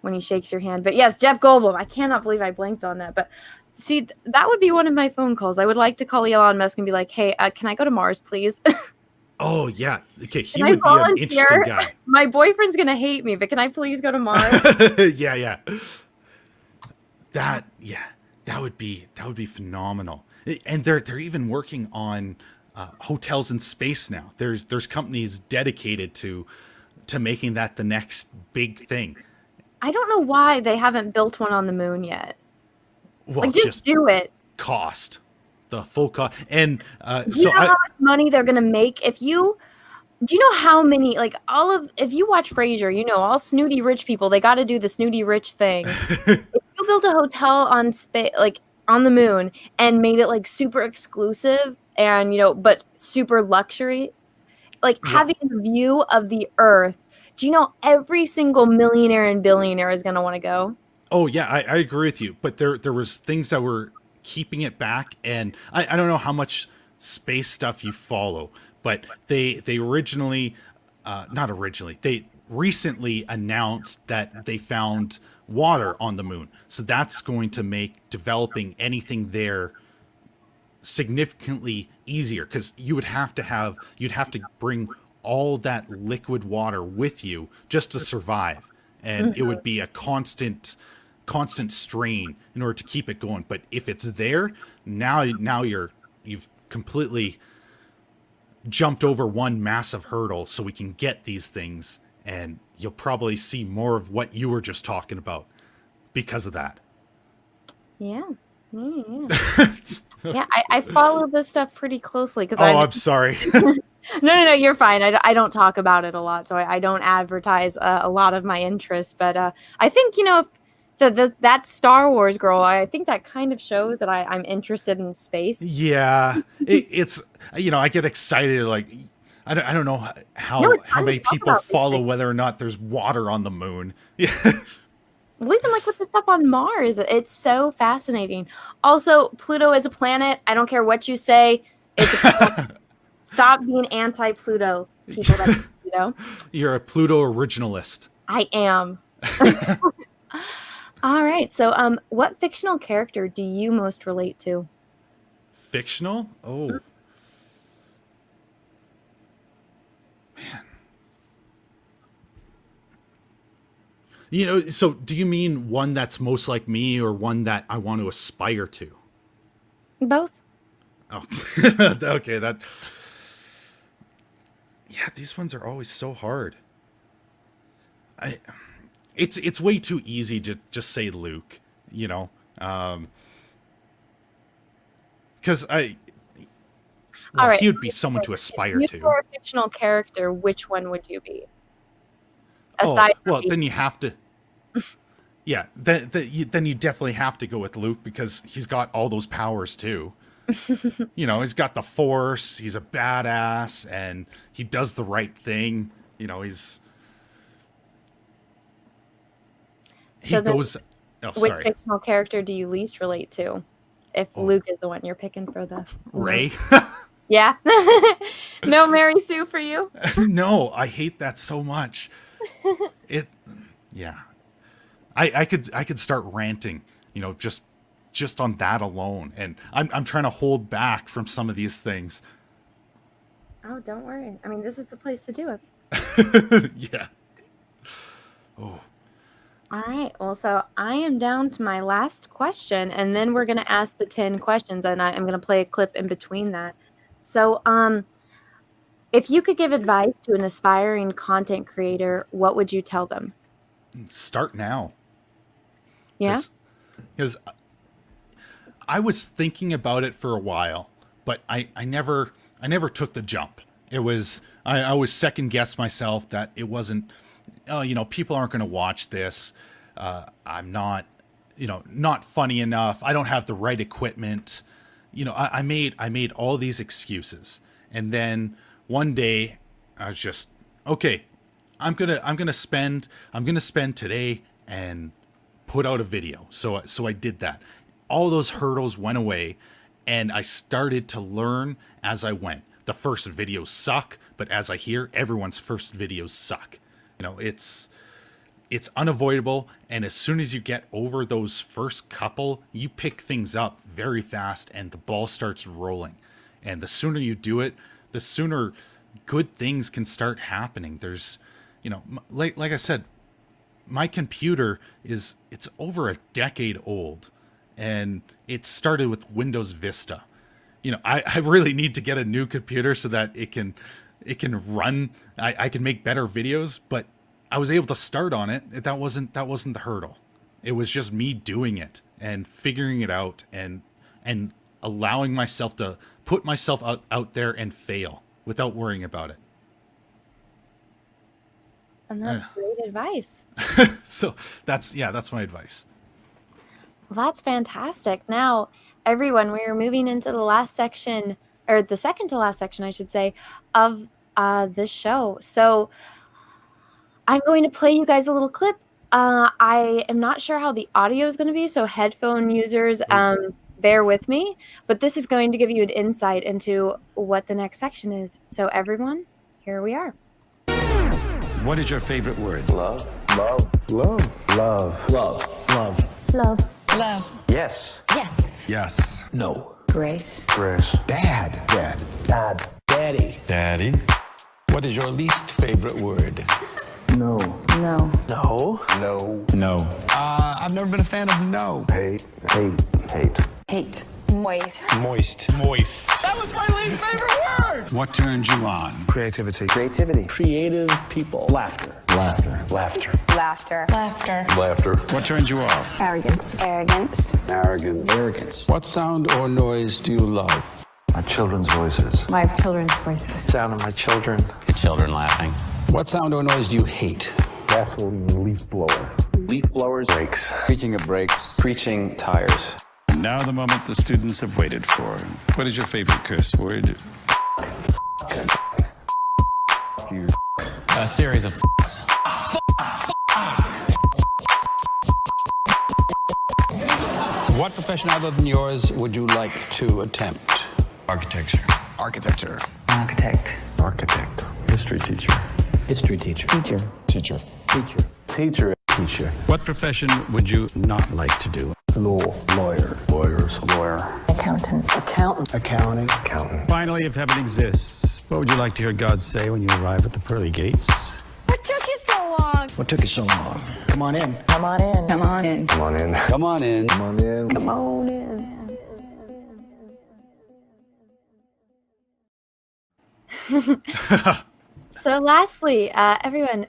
when he shakes your hand. But yes, Jeff Goldblum. I cannot believe I blanked on that. But see, that would be one of my phone calls. I would like to call Elon Musk and be like, hey, can I go to Mars, please? Oh, yeah. Okay, he Can would be an interesting guy. My boyfriend's going to hate me, but can I please go to Mars? Yeah. That would be phenomenal. And they're even working on hotels in space now. There's companies dedicated to making that the next big thing. I don't know why they haven't built one on the moon yet. Well, like, just do it. Cost. The full cost. And do you know how much money they're going to make? Do you know how many, like, if you watch Frasier, you know, all snooty rich people, they got to do the snooty rich thing. If you built a hotel on the moon and made it like super exclusive and, you know, but super luxury, like having a view of the earth, do you know every single millionaire and billionaire is going to want to go? Oh yeah, I agree with you. But there was things that were keeping it back, and I don't know how much space stuff you follow, but they recently announced that they found water on the moon. So that's going to make developing anything there significantly easier, because you'd have to bring all that liquid water with you just to survive, and it would be a constant strain in order to keep it going. But if it's there, now you've completely jumped over one massive hurdle, so we can get these things, and you'll probably see more of what you were just talking about because of that. Yeah. Yeah, I follow this stuff pretty closely because I'm sorry. No, you're fine. I don't talk about it a lot, so I don't advertise a lot of my interests. But I think, you know, that Star Wars girl, I think that kind of shows that I'm interested in space. Yeah, it's, you know, I get excited. Like, I don't know how many people follow whether or not there's water on the moon. Yeah. Well, even like with the stuff on Mars, it's so fascinating. Also, Pluto is a planet. I don't care what you say. It's a planet. Stop being anti-Pluto, people. That Pluto. You're a Pluto originalist. I am. All right. So, what fictional character do you most relate to? Fictional? Oh. Man. You know, so do you mean one that's most like me or one that I want to aspire to? Both. Oh, okay. Yeah, these ones are always so hard. It's way too easy to just say Luke, you know, because all right, he would be someone to aspire to. If you were a fictional character, which one would you be? Then you have to. Yeah, then you definitely have to go with Luke because he's got all those powers too. You know, he's got the Force. He's a badass, and he does the right thing. You know, which fictional character do you least relate to? If Luke is the one you're picking for the Rey. Yeah. No Mary Sue for you? No, I hate that so much. Yeah. I could start ranting, you know, just on that alone, and I'm trying to hold back from some of these things. Oh, don't worry. I mean, this is the place to do it. Yeah. Oh. All right. Well, so I am down to my last question, and then we're going to ask the 10 questions, and I'm going to play a clip in between that. So, if you could give advice to an aspiring content creator, what would you tell them? Start now. Yeah? Because I was thinking about it for a while, but I never took the jump. It was, I always second guessed myself that it wasn't, you know, people aren't going to watch this. I'm not, you know, not funny enough. I don't have the right equipment. I made all these excuses, and then one day I was just, okay, I'm gonna spend today and put out a video. So I did that. All those hurdles went away, and I started to learn as I went. The first videos suck, but as I hear, everyone's first videos suck. It's unavoidable, and as soon as you get over those first couple, you pick things up very fast and the ball starts rolling. And the sooner you do it, the sooner good things can start happening. There's, like I said, my computer it's over a decade old, and it started with Windows Vista. I really need to get a new computer so that it can run, I can make better videos, but I was able to start on it. That wasn't the hurdle. It was just me doing it and figuring it out and allowing myself to put myself out there and fail without worrying about it. And that's great advice. So that's my advice. Well, that's fantastic. Now, everyone, we are moving into the last section, or the second to last section, I should say, of this show. So I'm going to play you guys a little clip. I am not sure how the audio is going to be, so headphone users, bear with me. But this is going to give you an insight into what the next section is. So everyone, here we are. What is your favorite word? Love. Love. Love. Love. Love. Love. Love. Love. Yes. Yes. Yes. No. Grace. Grace. Dad. Dad. Dad. Daddy. Daddy. What is your least favorite word? No. No. No. No. No. I've never been a fan of no. Hate. Hate. Hate. Hate. Moist. Moist. Moist. That was my least favorite word! What turns you on? Creativity. Creativity. Creative people. Laughter. Laughter. Laughter. Laughter. Laughter. Laughter. What turns you off? Arrogance. Arrogance. Arrogant. Arrogance. What sound or noise do you love? My children's voices. My children's voices. Sound of my children. The children laughing. What sound or noise do you hate? Gasoline leaf blower. Leaf blowers. Brakes. Preaching of brakes. Preaching tires. Now the moment the students have waited for. What is your favorite curse word? You. A series of f***s. What profession other than yours would you like to attempt? Architecture. Architecture. Architect. Architect. History teacher. History teacher. Teacher. Teacher. Teacher. Teacher. Teacher. What profession would you not like to do? Law. Lawyer. Lawyers. Lawyer. Accountant. Accountant. Accounting. Accountant. Finally, if heaven exists, what would you like to hear God say when you arrive at the pearly gates? What took you so long? What took you so long? Come on in. Come on in. Come on in. Come on in. Come on in. Come on in. Come on in. So lastly, everyone,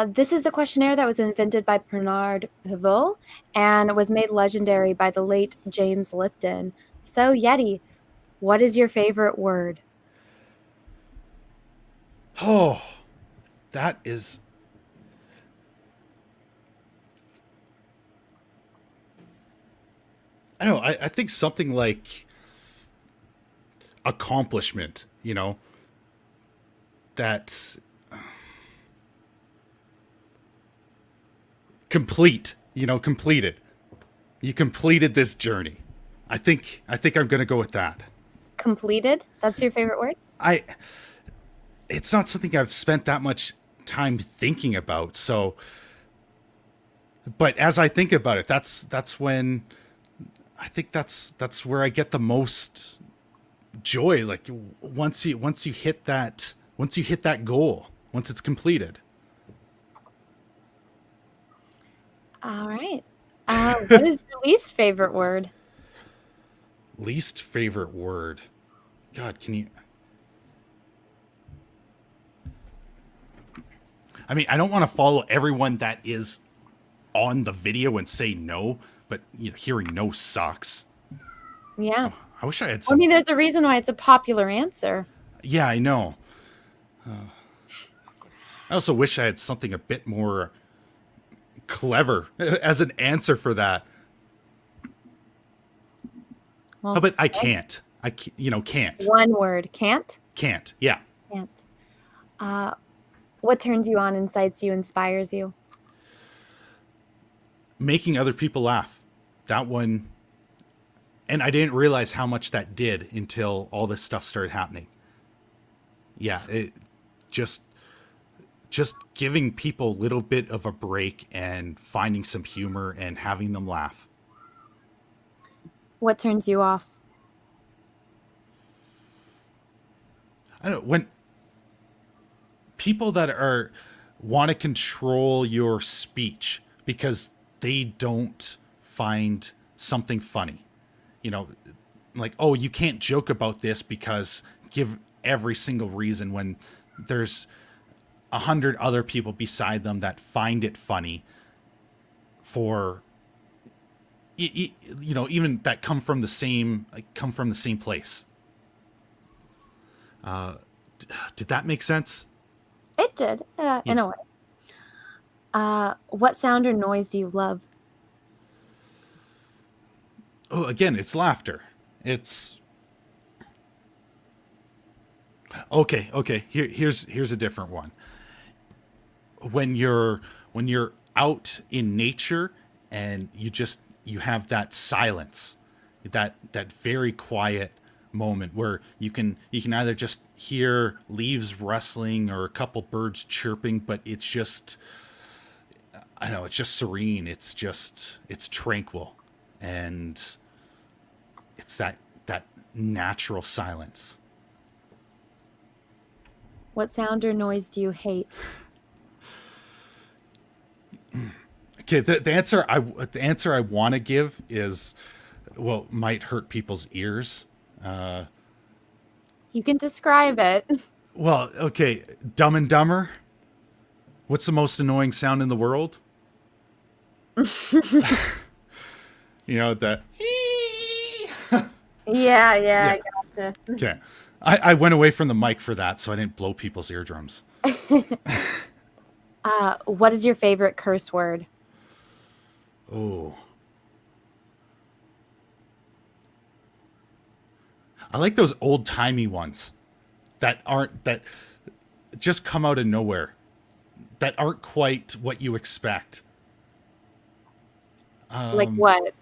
this is the questionnaire that was invented by Bernard Pivot and was made legendary by the late James Lipton. So Yeti, what is your favorite word? Oh, that is... I don't know, I think something like accomplishment, that completed. You completed this journey. I think I'm going to go with that. Completed? That's your favorite word? It's not something I've spent that much time thinking about. So, but as I think about it, that's when I think that's where I get the most joy. Like once you hit that goal, once it's completed. All right. What is your least favorite word? Least favorite word. God, can you... I mean, I don't want to follow everyone that is on the video and say no, but hearing no sucks. Yeah. Oh, I wish I had some... I mean, there's a reason why it's a popular answer. Yeah, I know. I also wish I had something a bit more clever as an answer for that. Well, How about I can't? Can't. One word. Can't? Can't. Yeah. Can't. What turns you on, incites you, inspires you? Making other people laugh. That one. And I didn't realize how much that did until all this stuff started happening. Yeah, it just giving people a little bit of a break and finding some humor and having them laugh. What turns you off? I don't know, when people that want to control your speech because they don't find something funny. Like, oh, you can't joke about this because give every single reason when there's 100 other people beside them that find it funny for, even that come from the same place. Did that make sense? It did, in a way. What sound or noise do you love? Oh, again, it's laughter. It's okay. Here's a different one. When you're out in nature and you have that silence, that very quiet moment where you can either just hear leaves rustling or a couple birds chirping, but it's just, I don't know, it's just serene. It's tranquil. And it's that natural silence. What sound or noise do you hate? Okay, the answer I want to give is, well, might hurt people's ears. You can describe it. Well, okay, Dumb and Dumber. What's the most annoying sound in the world? The. Yeah, I gotcha. Okay. I went away from the mic for that, so I didn't blow people's eardrums. What is your favorite curse word? Oh. I like those old-timey ones that just come out of nowhere, that aren't quite what you expect. Like what?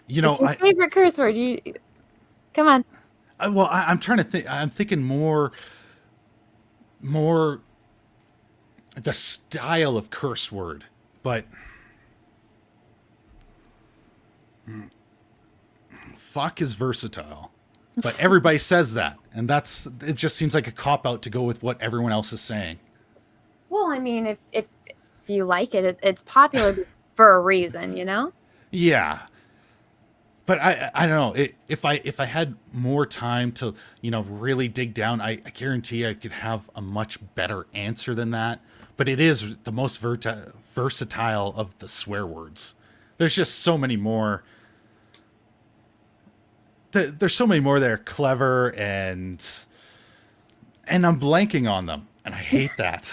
What's your favorite curse word? Come on. Well, I'm trying to think. I'm thinking more the style of curse word, but fuck is versatile. But everybody says that, and it just seems like a cop out to go with what everyone else is saying. Well, I mean, if you like it, it's popular for a reason, Yeah. But I don't know, if I had more time to, really dig down, I guarantee I could have a much better answer than that. But it is the most versatile of the swear words. There's just so many more. There's so many more that are clever and I'm blanking on them, and I hate that.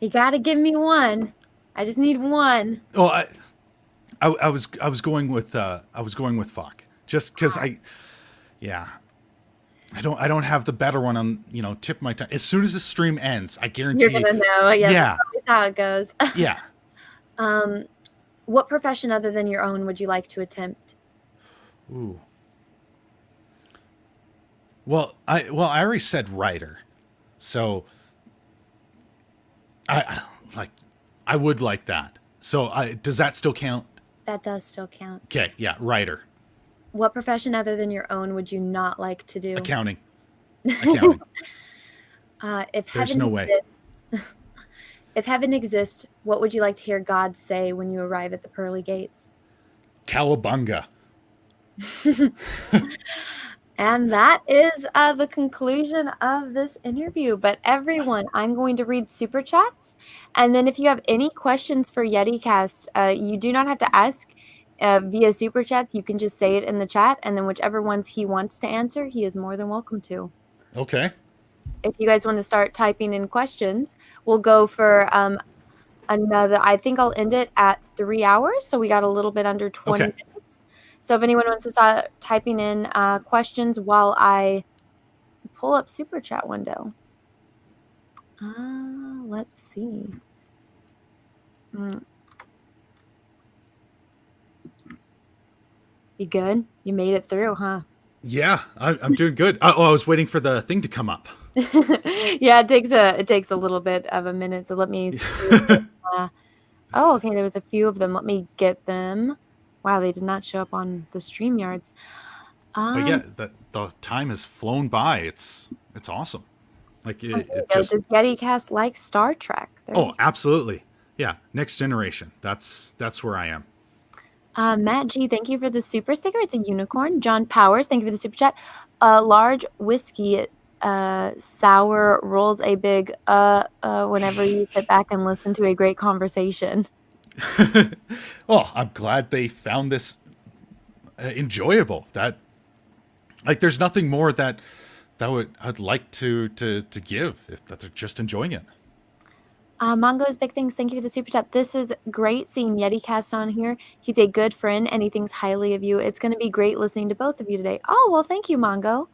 You got to give me one. I just need one. Oh, I was going with fuck, just because I don't have the better one on tip of my tongue. As soon as the stream ends, I guarantee you're gonna know. Yeah. That's how it goes. Yeah. What profession other than your own would you like to attempt? Ooh. Well, I already said writer, so I would like that. So does that still count? That does still count. Okay, yeah, writer. What profession other than your own would you not like to do? Accounting. There's no way. If heaven exists, what would you like to hear God say when you arrive at the pearly gates? Cowabunga. And that is the conclusion of this interview. But everyone, I'm going to read super chats. And then if you have any questions for Yeticast, you do not have to ask via super chats. You can just say it in the chat. And then whichever ones he wants to answer, he is more than welcome to. Okay. if you guys want to start typing in questions, we'll go for another. I think I'll end it at 3 hours, so we got a little bit under 20 minutes. So if anyone wants to start typing in questions while I pull up Super Chat window. Let's see. You good? You made it through, huh? Yeah, I'm doing good. I was waiting for the thing to come up. Yeah, it takes a little bit of a minute. So let me see. Oh, okay. There was a few of them. Let me get them. Wow, they did not show up on the StreamYards. But yeah, the time has flown by. It's awesome. Like it just. Does Yeticast like Star Trek? Absolutely. Yeah, Next Generation. That's where I am. Matt G, thank you for the super sticker. It's a unicorn. John Powers, thank you for the super chat. Large whiskey sour rolls a big whenever you sit back and listen to a great conversation. Oh, I'm glad they found this enjoyable. That there's nothing more that I'd like to give if that they're just enjoying it. Mongo's Big Things, thank you for the super chat. This is great seeing Yeticast on here. He's a good friend and he thinks highly of you. It's going to be great listening to both of you today. Oh, well, thank you, Mongo.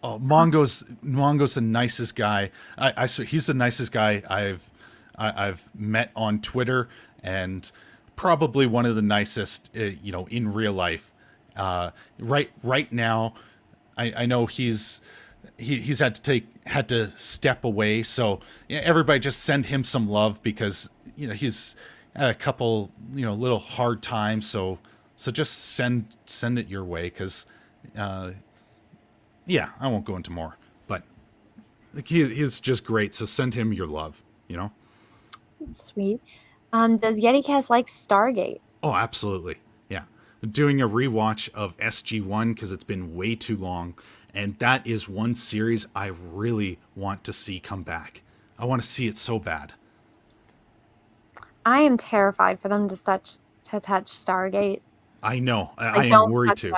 Oh, Mongo's the nicest guy. I swear, he's the nicest guy I've met on Twitter, and probably one of the nicest, in real life. Right now, I know he's had to step away, so everybody just send him some love, because he's had a couple little hard times, so just send it your way, because I won't go into more, but he's just great, so send him your love. Sweet. Does Yeticast like Stargate? Oh, absolutely. Yeah, doing a rewatch of SG-1 because it's been way too long. And that is one series I really want to see come back. I want to see it so bad. I am terrified for them to touch Stargate. I know. I am worried too.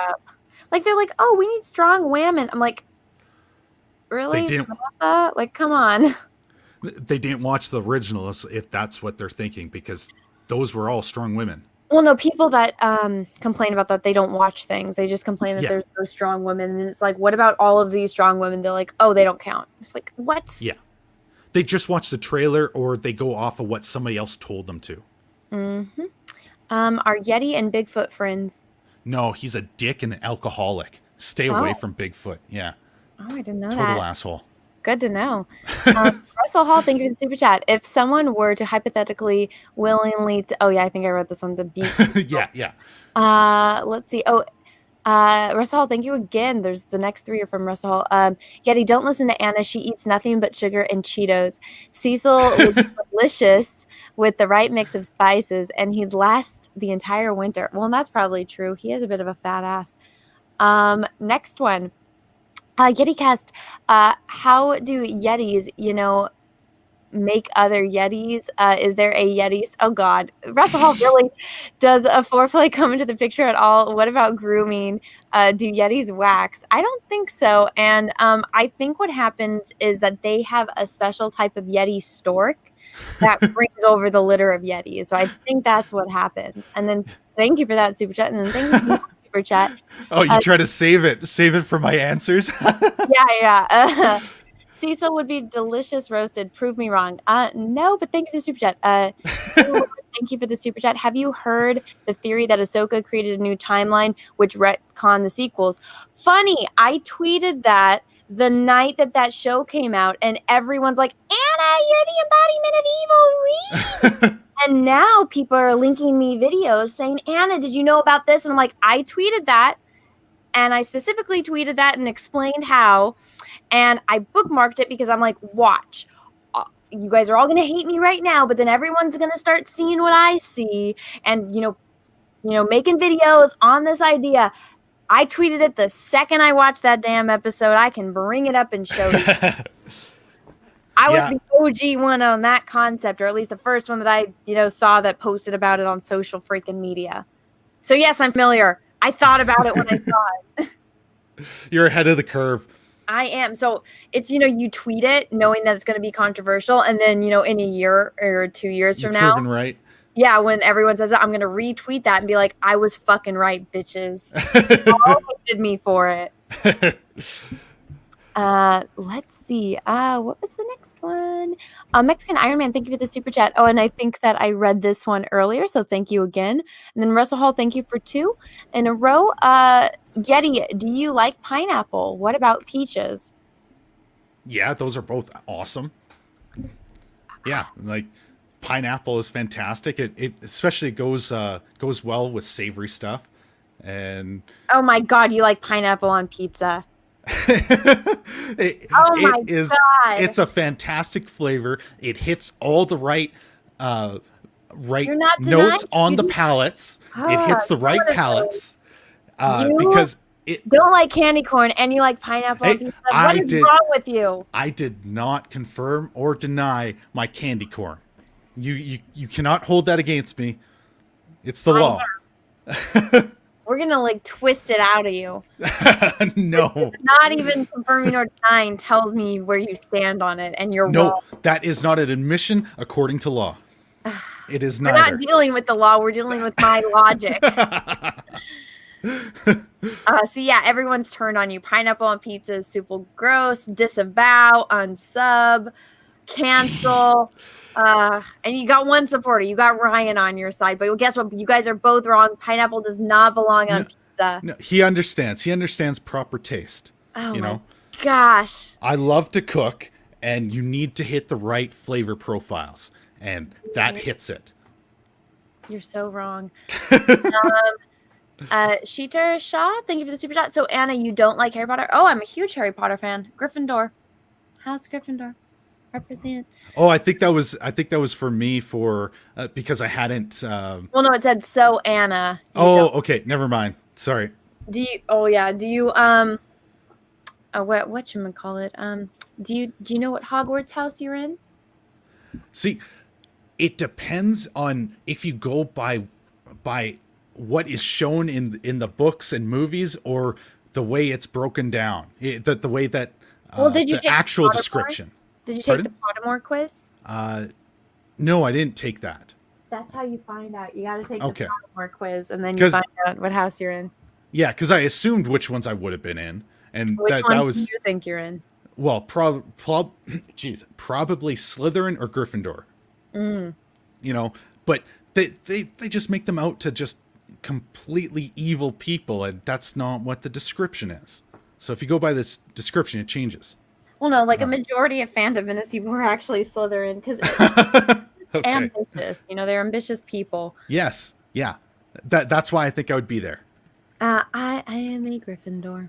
Like, they're like, oh, we need strong women. I'm like, really? They didn't, like, come on. They didn't watch the originals, if that's what they're thinking, because those were all strong women. Well, no, people that complain about that, they don't watch things. They just complain that there's no strong women. And it's like, what about all of these strong women? They're like, oh, they don't count. It's like, what? Yeah. They just watch the trailer, or they go off of what somebody else told them to. Mm-hmm. Are Yeti and Bigfoot friends? No, he's a dick and an alcoholic. Stay away from Bigfoot. Yeah. Oh, I didn't know that. Total asshole. Good to know. Russell Hall, thank you for the super chat. If someone were to hypothetically willingly I think I wrote this one, to beat. Yeah. Let's see. Russell Hall, thank you again. There's the next three are from Russell Hall. Yeti, don't listen to Anna. She eats nothing but sugar and Cheetos. Cecil would be delicious with the right mix of spices, and he'd last the entire winter. Well, that's probably true. He has a bit of a fat ass. Next one. Yeticast, how do Yetis, make other Yetis? Is there a Yetis? Oh, God. Russell Hall, really? Does a foreplay come into the picture at all? What about grooming? Do Yetis wax? I don't think so. And I think what happens is that they have a special type of Yeti stork that brings over the litter of Yetis. So I think that's what happens. And then thank you for that super chat. And then thank you for that super chat. Oh, you try to save it for my answers? Yeah. Cecil would be delicious roasted. Prove me wrong. No, but thank you for the super chat. Thank you for the super chat. Have you heard the theory that Ahsoka created a new timeline which retconned the sequels? Funny, I tweeted that the night that show came out, and everyone's like, Anna, you're the embodiment of evil. Read. And now people are linking me videos saying, Anna, did you know about this? And I'm like, I tweeted that. And I specifically tweeted that and explained how. And I bookmarked it because I'm like, watch. You guys are all going to hate me right now, but then everyone's going to start seeing what I see and, making videos on this idea. I tweeted it the second I watched that damn episode. I can bring it up and show you. I was the OG one on that concept, or at least the first one that I, saw that posted about it on social freaking media. So yes, I'm familiar. I thought about it when I saw it. You're ahead of the curve. I am. So it's, you tweet it knowing that it's going to be controversial. And then, in a year or 2 years You're from now. proven right. Yeah, when everyone says that, I'm going to retweet that and be like, I was fucking right, bitches. You all hated me for it. Let's see. What was the next one? Mexican Iron Man, thank you for the super chat. Oh, and I think that I read this one earlier, so thank you again. And then Russell Hall, thank you for 2 in a row. Yeti, do you like pineapple? What about peaches? Yeah, those are both awesome. Yeah, like pineapple is fantastic. It especially goes well with savory stuff. And oh my god, you like pineapple on pizza. God. It's a fantastic flavor. It hits all the right notes on the palates. It hits the right palates. Because it don't like candy corn and you like pineapple on pizza. What is wrong with you? I did not confirm or deny my candy corn. You cannot hold that against me. It's the law. We're gonna twist it out of you. No. Not even confirming or denying tells me where you stand on it, and you're wrong. That is not an admission according to law. It is not. We're not dealing with the law. We're dealing with my logic. So yeah, everyone's turned on you. Pineapple on pizza is super gross. Disavow, unsub, cancel. And you got one supporter. You got Ryan on your side. But guess what? You guys are both wrong. Pineapple does not belong on pizza. No, he understands. He understands proper taste. Oh my gosh. I love to cook, and you need to hit the right flavor profiles, and that hits it. You're so wrong. Sheeter Shaw, thank you for the super chat. So Anna, you don't like Harry Potter? Oh, I'm a huge Harry Potter fan. Gryffindor. House Gryffindor. Represent. Oh, I think that was for me because I hadn't. Well, no, it said so Anna. Okay, never mind. Sorry. Do you? Oh yeah. Do you? What you call it? Do you know what Hogwarts house you're in? See, it depends on if you go by what is shown in the books and movies or the way it's broken down. The way that did you the take actual the description. Did you take the Pottermore quiz? No, I didn't take that. That's how you find out. You got to take the Okay. Pottermore quiz, and then you find out what house you're in. Yeah, because I assumed which ones I would have been in, and Which that one was. do you think you're in? Well, probably Slytherin or Gryffindor. But they just make them out to just completely evil people, and that's not what the description is. So if you go by this description, it changes. Well, no, a majority of fandom is people who are actually Slytherin because ambitious. They're ambitious people. Yes, yeah, that's why I think I would be there. I am a Gryffindor.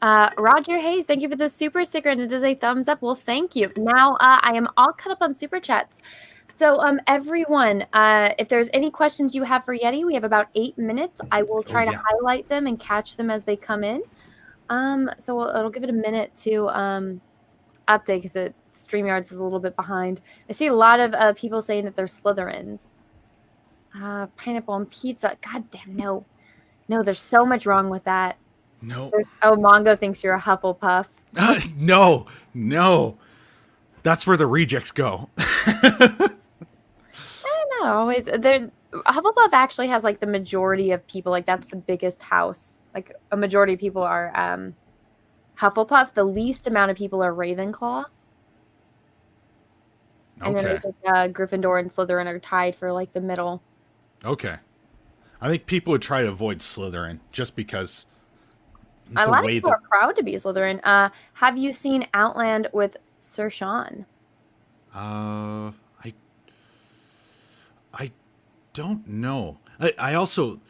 Roger Hayes, thank you for the super sticker, and it is a thumbs up. Well, thank you. Now I am all caught up on super chats. So everyone, if there's any questions you have for Yeti, we have about 8 minutes. I will try to highlight them and catch them as they come in. So it'll give it a minute to update because StreamYards is a little bit behind. I see a lot of people saying that they're Slytherins. Pineapple on pizza. God damn, no. No, there's so much wrong with that. No. Mongo thinks you're a Hufflepuff. No. That's where the rejects go. Not always. Hufflepuff actually has the majority of people. That's the biggest house. A majority of people are Hufflepuff. The least amount of people are Ravenclaw. And then Gryffindor and Slytherin are tied for the middle. Okay. I think people would try to avoid Slytherin just because. A lot of people are proud to be Slytherin. Have you seen Outland with Sir Sean? I don't know. I also,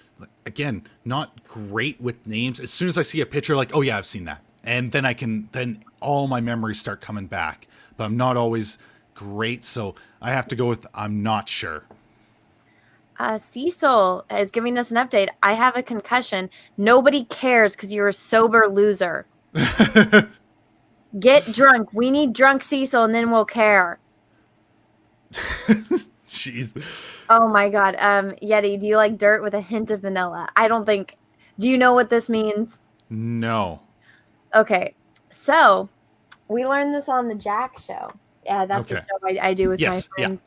again, not great with names. As soon as I see a picture, oh yeah, I've seen that, and then all my memories start coming back. But I'm not always great, so I have to go with I'm not sure. Cecil is giving us an update. I have a concussion. Nobody cares because you're a sober loser. Get drunk. We need drunk Cecil, and then we'll care. Jeez. Oh my god. Yeti, do you like dirt with a hint of vanilla? I don't think. Do you know what this means? No. Okay. So we learned this on the Jack show. Yeah, that's a show I do with my friends.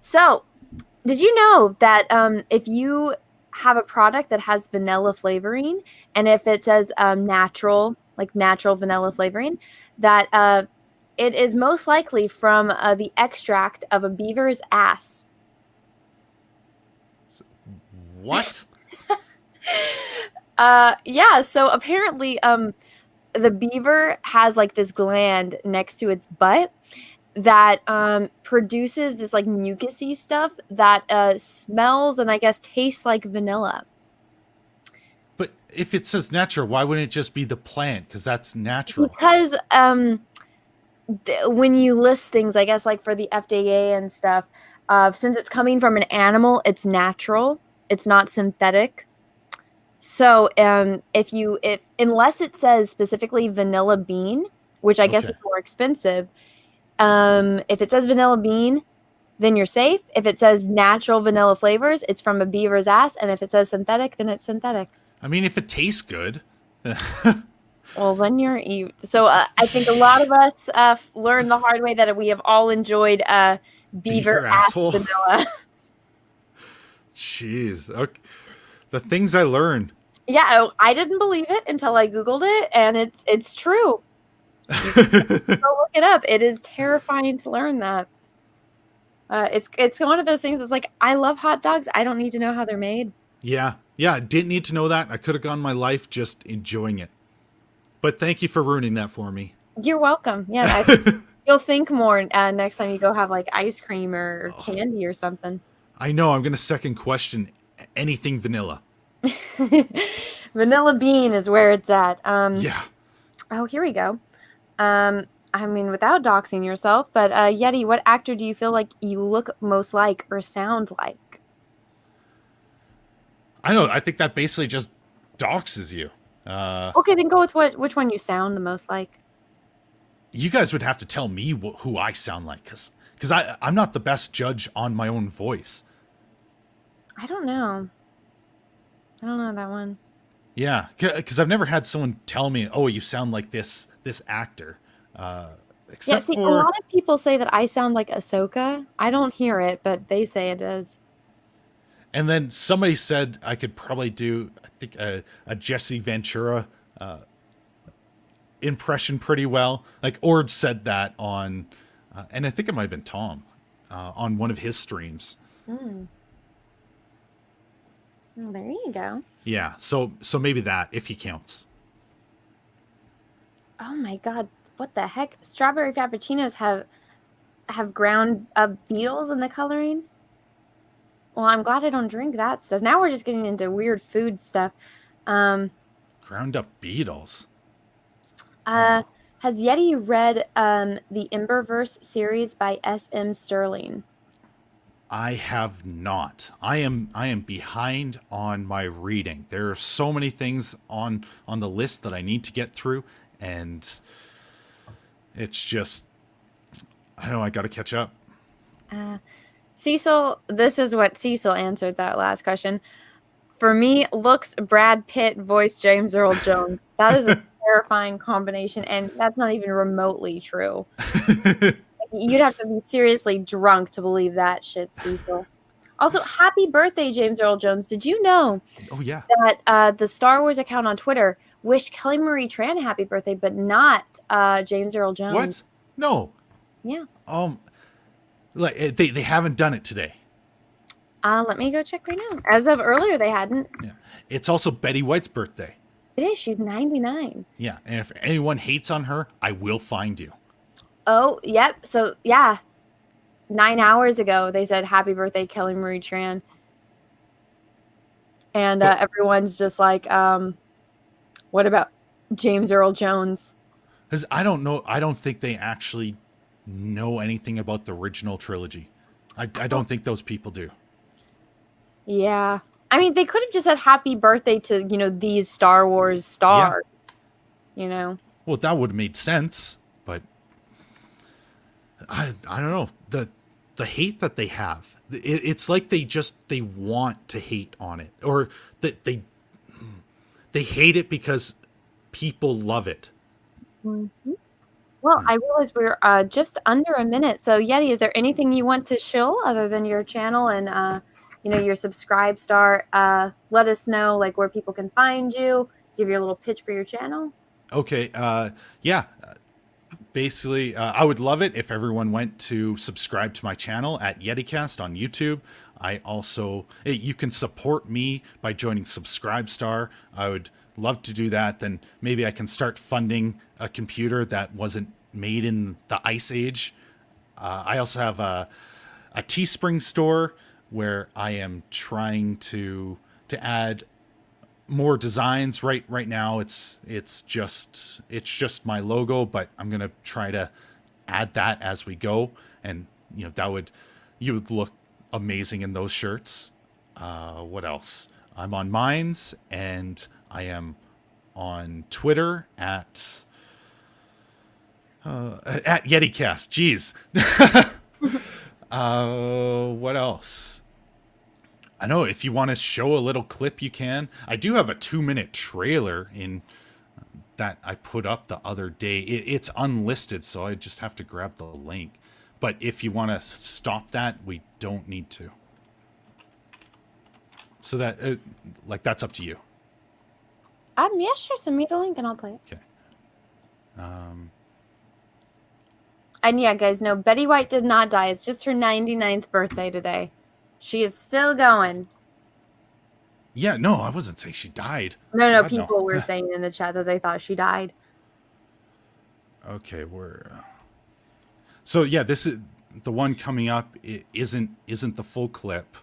So did you know that if you have a product that has vanilla flavoring, and if it says natural, like natural vanilla flavoring, that it is most likely from the extract of a beaver's ass. What? Yeah, so apparently the beaver has like this gland next to its butt that produces this like mucusy stuff that smells and I guess tastes like vanilla. But if it says natural, why wouldn't it just be the plant? Because that's natural. Because when you list things, I guess like for the FDA and stuff, since it's coming from an animal, it's natural. It's not synthetic. So if unless it says specifically vanilla bean, which I guess is more expensive, if it says vanilla bean, then you're safe. If it says natural vanilla flavors, it's from a beaver's ass, and if it says synthetic, then it's synthetic. I mean, if it tastes good. Well, then you're evil. So I think a lot of us learned the hard way that we have all enjoyed beaver ass vanilla. Jeez. Okay. The things I learned. Yeah, I didn't believe it until I Googled it, and it's true. Go look it up. It is terrifying to learn that. It's one of those things. It's like, I love hot dogs. I don't need to know how they're made. Yeah. Didn't need to know that. I could have gone my life just enjoying it. But thank you for ruining that for me. You're welcome. Yeah, you'll think more next time you go have like ice cream or candy or something. I know. I'm gonna second question anything vanilla. Vanilla bean is where it's at. Yeah. Oh, here we go. I mean, without doxing yourself, but Yeti, what actor do you feel like you look most like or sound like? I know. I think that basically just doxes you. Okay, then go with which one you sound the most like. You guys would have to tell me who I sound like, because I'm not the best judge on my own voice. I don't know that one. Yeah, because I've never had someone tell me, "Oh, you sound like this actor." Except a lot of people say that I sound like Ahsoka. I don't hear it, but they say it does. And then somebody said I could probably do, I think, a Jesse Ventura impression pretty well. Like Ord said that on, and I think it might have been Tom, on one of his streams. Well, there you go. Yeah, so maybe that, if he counts. Oh my God, what the heck? Strawberry Frappuccinos have ground up beetles in the coloring? Well, I'm glad I don't drink that stuff. Now we're just getting into weird food stuff. Ground up beetles? Has Yeti read the Emberverse series by S.M. Sterling? I have not. I am behind on my reading. There are so many things on the list that I need to get through, and it's just, I know I got to catch up. Cecil, this is what Cecil answered that last question. For me, looks Brad Pitt, voice James Earl Jones. That is a terrifying combination, and that's not even remotely true. You'd have to be seriously drunk to believe that shit, Cecil. Also, happy birthday, James Earl Jones. Did you know that the Star Wars account on Twitter wished Kelly Marie Tran a happy birthday, but not James Earl Jones? What? No. Yeah. Like they haven't done it today. Let me go check right now. As of earlier, they hadn't. Yeah. It's also Betty White's birthday. It is. She's 99. Yeah, and if anyone hates on her, I will find you. Oh, yep. So, yeah. 9 hours ago, they said, happy birthday, Kelly Marie Tran. And everyone's just like, what about James Earl Jones? Because I don't know. I don't think they actually know anything about the original trilogy. I don't think those people do. Yeah. I mean, they could have just said happy birthday to, these Star Wars stars. Yeah. Well, that would have made sense, but I don't know. The hate that they have, it's like they want to hate on it, or that they hate it because people love it. Mhm. Well, I realize we're just under a minute. So, Yeti, is there anything you want to shill other than your channel and your subscribe star? Let us know like where people can find you. Give your little pitch for your channel. Okay. Yeah. Basically, I would love it if everyone went to subscribe to my channel at Yeticast on YouTube. I also, you can support me by joining Subscribestar. I would love to do that. Then maybe I can start funding a computer that wasn't made in the Ice Age. I also have a Teespring store where I am trying to add more designs. Right now it's just my logo, but I'm gonna try to add that as we go, and you would look amazing in those shirts. What else? I'm on Minds, and I am on Twitter at Yeticast. Jeez. What else? I know if you want to show a little clip, you can. I do have a 2-minute trailer in that I put up the other day. It's unlisted, so I just have to grab the link. But if you want to stop that, we don't need to. So that, that's up to you. Yeah, sure. Send me the link and I'll play it. Okay. And yeah, guys, no, Betty White did not die. It's just her 99th birthday today. She is still going. Yeah, no, I wasn't saying she died. No, God, people were saying in the chat that they thought she died. Okay, so yeah, this is the one coming up. It isn't the full clip.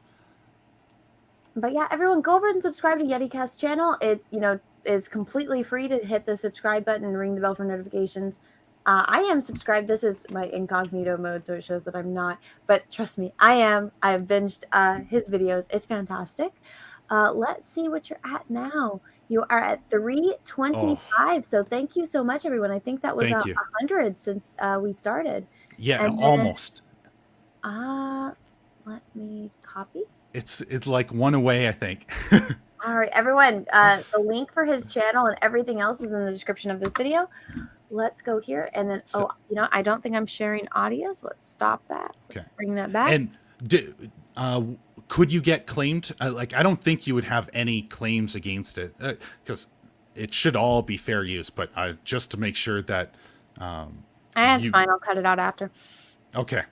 But yeah, everyone go over and subscribe to Yeticast channel. It is completely free to hit the subscribe button and ring the bell for notifications. I am subscribed. This is my incognito mode, so it shows that I'm not. But trust me, I am. I have binged his videos. It's fantastic. Let's see what you're at now. You are at 325. So thank you so much, everyone. I think that was 100 since we started. Yeah, and then, almost. Let me copy. It's like one away, I think. All right, everyone. The link for his channel and everything else is in the description of this video. Let's go here. And then, I don't think I'm sharing audio, so let's stop that. Let's bring that back. And could you get claimed? I don't think you would have any claims against it because it should all be fair use. But just to make sure that... It's fine. I'll cut it out after. Okay.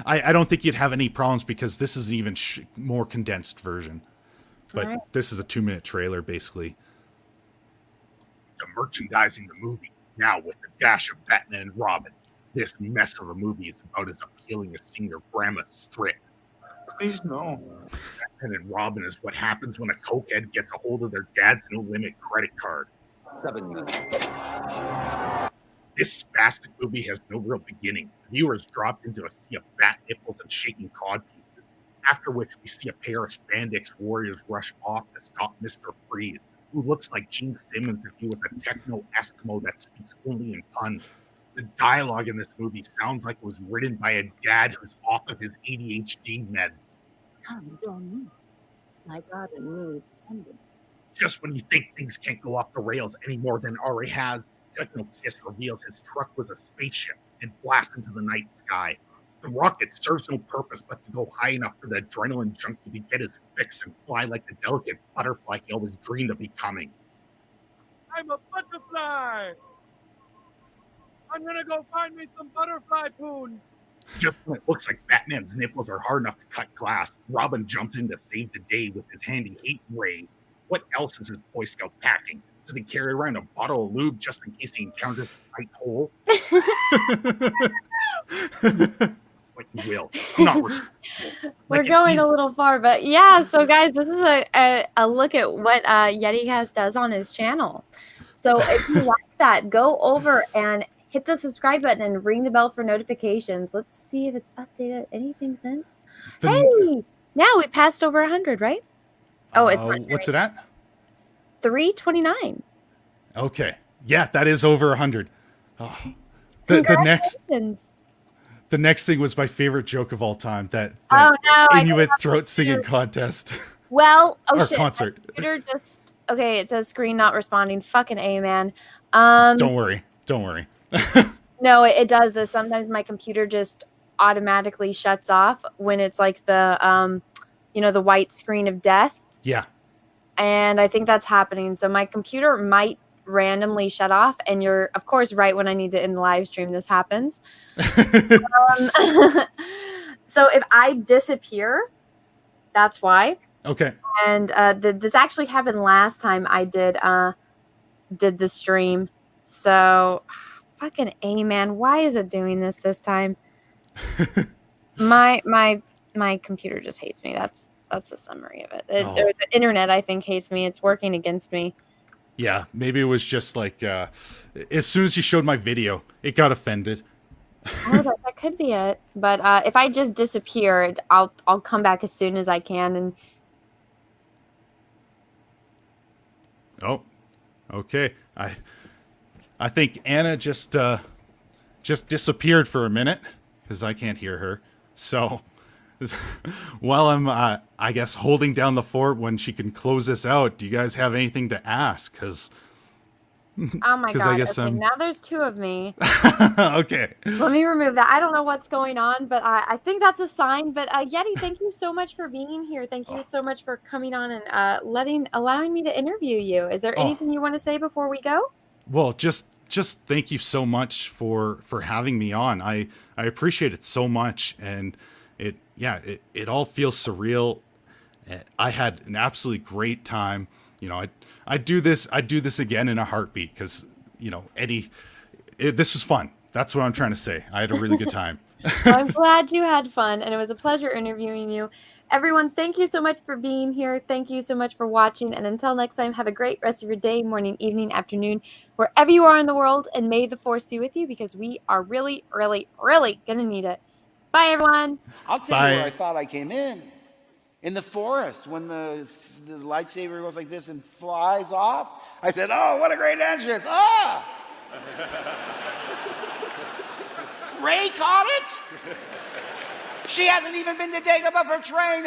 I don't think you'd have any problems because this is an even more condensed version. But this is a 2-minute trailer, basically. To merchandising the movie now with a dash of Batman and Robin. This mess of a movie is about as appealing as seeing your grandma strip. Please no. Batman and Robin is what happens when a cokehead gets a hold of their dad's no-limit credit card. 7 minutes. This spastic movie has no real beginning. Viewers dropped into a sea of fat nipples and shaking cod pieces, after which we see a pair of spandex warriors rush off to stop Mr. Freeze, who looks like Gene Simmons if he was a techno-Eskimo that speaks only in puns. The dialogue in this movie sounds like it was written by a dad who's off of his ADHD meds. Come, join me. My God, it needs tending. Just when you think things can't go off the rails any more than it already has, Techno Kiss reveals his truck was a spaceship and blasts into the night sky. The rocket serves no purpose but to go high enough for the adrenaline junkie to get his fix and fly like the delicate butterfly he always dreamed of becoming. I'm a butterfly! I'm gonna go find me some butterfly poon! Just when it looks like Batman's nipples are hard enough to cut glass, Robin jumps in to save the day with his handy heat ray. What else is his Boy Scout packing? Does he carry around a bottle of lube just in case he encounters a tight hole? What you will. I'm not responsible. We're going a little far, but yeah. So guys, this is a look at what Yeticast does on his channel. So if you like that, go over and hit the subscribe button and ring the bell for notifications. Let's see if it's updated anything since. Hey, now we passed over 100, right? Oh, it's what's it at? 329. Okay. Yeah, that is over 100. Oh. The next thing was my favorite joke of all time. That Inuit throat singing contest. Well, or shit. concert. Computer just okay. It says screen not responding. Fucking A, man. Don't worry. Don't worry. No, it does this. Sometimes my computer just automatically shuts off when it's like the, the white screen of death. Yeah. And I think that's happening. So my computer might randomly shut off. And you're, of course, right when I need to end the live stream, this happens. So if I disappear, that's why. Okay. And this actually happened last time I did the stream. So fucking A, man, why is it doing this time? My computer just hates me. That's the summary of it. Or the internet, I think, hates me. It's working against me. Yeah, maybe it was just like as soon as you showed my video, it got offended. Oh, that could be it. But if I just disappear, I'll come back as soon as I can. And oh, okay. I think Anna just disappeared for a minute because I can't hear her. So while I'm, I guess, holding down the fort when she can close this out, do you guys have anything to ask? Because oh my god! I guess okay, now there's two of me. Okay. Let me remove that. I don't know what's going on, but I think that's a sign. But Yeti, thank you so much for being here. Thank you so much for coming on and allowing me to interview you. Is there anything you want to say before we go? Well, just thank you so much for having me on. I appreciate it so much, and it all feels surreal. I had an absolutely great time. I'd do this again in a heartbeat because this was fun. That's what I'm trying to say. I had a really good time. Well, I'm glad you had fun, and it was a pleasure interviewing you. Everyone, thank you so much for being here. Thank you so much for watching, and until next time, have a great rest of your day, morning, evening, afternoon, wherever you are in the world, and may the force be with you because we are really, really, really gonna need it. Bye, everyone. I'll tell you where I thought I came in. In the forest, when the lightsaber goes like this and flies off, I said, "Oh, what a great entrance! Ah!" Ray caught it? She hasn't even been to Dagobah for training!